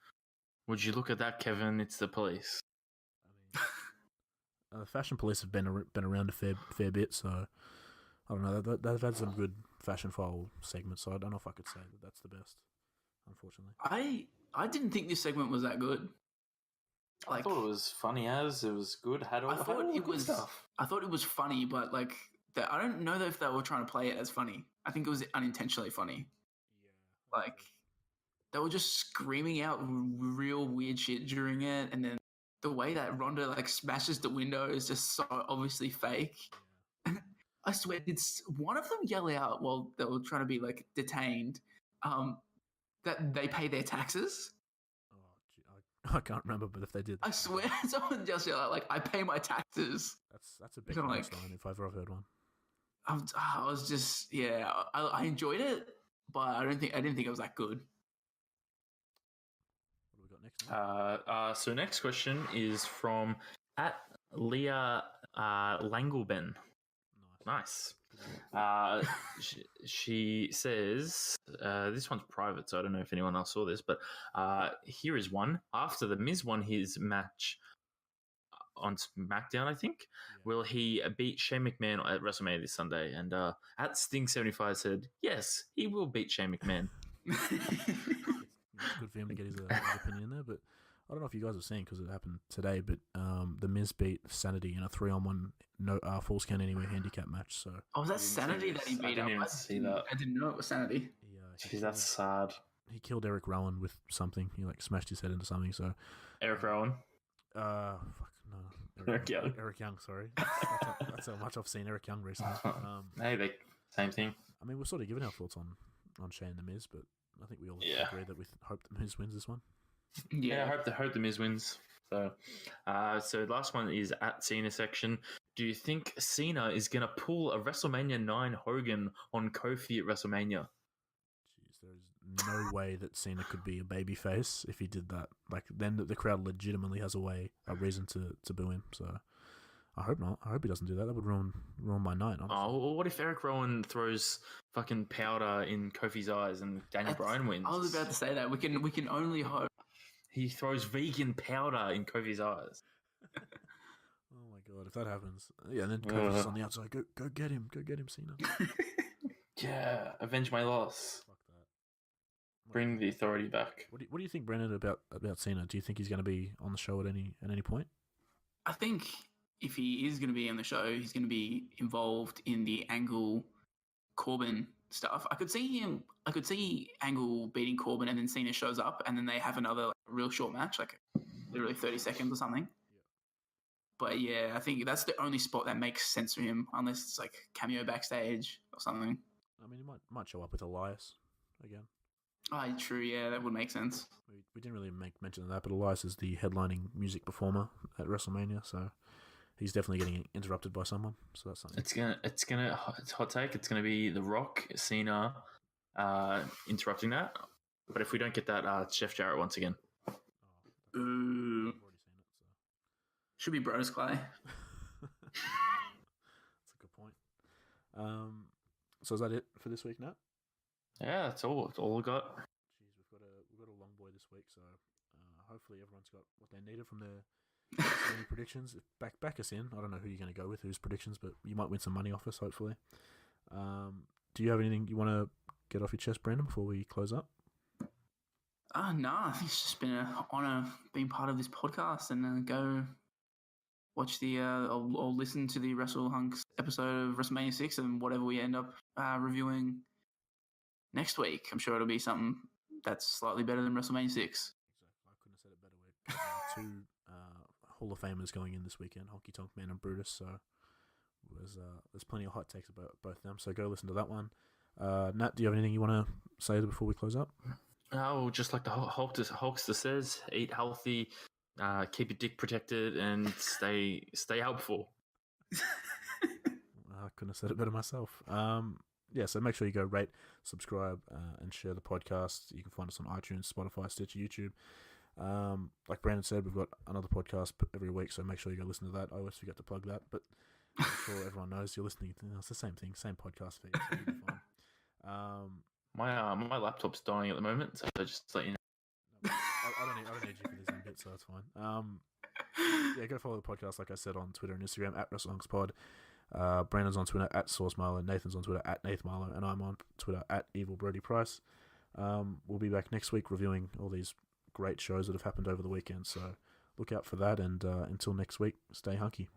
"Would you look at that, Kevin? It's the police." I mean, Fashion Police have been around a fair bit, so I don't know. They've had some good fashion file segments, so I don't know if I could say that that's the best. Unfortunately, I didn't think this segment was that good. I thought it was funny as it was good. I thought it was funny, but like I don't know if they were trying to play it as funny. I think it was unintentionally funny. Yeah, like they were just screaming out real weird shit during it, and then the way that Ronda like smashes the window is just so obviously fake. Yeah. I swear, did one of them yell out while they were trying to be like detained? That they pay their taxes. Oh, gee, I can't remember, but if they did, I swear someone just yelled out like, "I pay my taxes." That's a big So, line like, if I've ever heard one. I was just I enjoyed it, but I didn't think it was that good. What do we got next? So next question is from at Leah Langleben. Nice. She says, this one's private, so I don't know if anyone else saw this, but here is one. After The Miz won his match on SmackDown, I think, will he beat Shane McMahon at WrestleMania this Sunday? And at Sting75 said, yes, he will beat Shane McMahon. It's good for him to get his opinion in there, but I don't know if you guys have seen because it happened today, but The Miz beat Sanity in a 3-on-1 Falls Count Anywhere handicap match. So was that Sanity that he beat up? I didn't know it was Sanity. Jeez, that's sad. He killed Eric Rowan with something. He like smashed his head into something. So Eric Rowan. Fuck no. Eric Young. Eric Young. Sorry. That's how much I've seen Eric Young recently. Hey, same thing. I mean, we're sort of giving our thoughts on Shane The Miz, but I think we all agree that we hope The Miz wins this one. Yeah, I hope the Miz wins. So, so last one is at Cena section. Do you think Cena is going to pull a WrestleMania 9 Hogan on Kofi at WrestleMania? Jeez, there's no way that Cena could be a babyface if he did that. Like, then the crowd legitimately has a reason to boo him. So, I hope not. I hope he doesn't do that. That would ruin my night, honestly. Oh, well, what if Eric Rowan throws fucking powder in Kofi's eyes and Daniel Bryan wins? I was about to say that. We can only hope. He throws vegan powder in Kofi's eyes. Oh my God, if that happens, yeah, and then Kofi's just on the outside. Go get him, Cena. Yeah, avenge my loss. Fuck that. Bring the authority back. What do you think, Brendan, about Cena? Do you think he's going to be on the show at any point? I think if he is going to be on the show, he's going to be involved in the Angle Corbin stuff. I could see Angle beating Corbin, and then Cena shows up, and then they have another real short match, like literally 30 seconds or something. But yeah, I think that's the only spot that makes sense for him, unless it's like cameo backstage or something. I mean, he might show up with Elias again. Oh, true. Yeah, that would make sense. We didn't really make mention of that, but Elias is the headlining music performer at WrestleMania, so he's definitely getting interrupted by someone. So that's something. It's hot take. It's gonna be The Rock, Cena, interrupting that. But if we don't get that, it's Jeff Jarrett once again. Ooh. I've already seen it, so. Should be Bros Clay. That's a good point. So is that it for this week, Nat? Yeah, that's all. That's all we got. Jeez, we've got a long boy this week, so hopefully everyone's got what they needed from their any predictions. Back us in. I don't know who you're going to go with, whose predictions, but you might win some money off us, hopefully. Do you have anything you want to get off your chest, Brandon, before we close up? No, I think it's just been an honour being part of this podcast, and go watch or listen to the Wrestle Hunks episode of WrestleMania 6 and whatever we end up reviewing next week. I'm sure it'll be something that's slightly better than WrestleMania 6. Exactly. I couldn't have said it better. We're two Hall of Famers going in this weekend, Honky Tonk Man and Brutus, so there's plenty of hot takes about both of them, so go listen to that one. Nat, do you have anything you want to say before we close up? Oh, just like the Hulkster says, eat healthy, keep your dick protected, and stay helpful. I couldn't have said it better myself. Yeah, so make sure you go rate, subscribe, and share the podcast. You can find us on iTunes, Spotify, Stitcher, YouTube. Like Brandon said, we've got another podcast every week, so make sure you go listen to that. I always forget to plug that, but I'm sure everyone knows you're listening. It's the same thing, same podcast feed, so you'll be fine. My laptop's dying at the moment, so just let you know. No, I don't need you for this in bit, so that's fine. Yeah, go follow the podcast, like I said, on Twitter and Instagram at WrestleHunksPod. Brandon's on Twitter at SourceMilo, Nathan's on Twitter at NathMilo, and I'm on Twitter at EvilBrodyPrice. We'll be back next week reviewing all these great shows that have happened over the weekend, so look out for that, and until next week, stay hunky.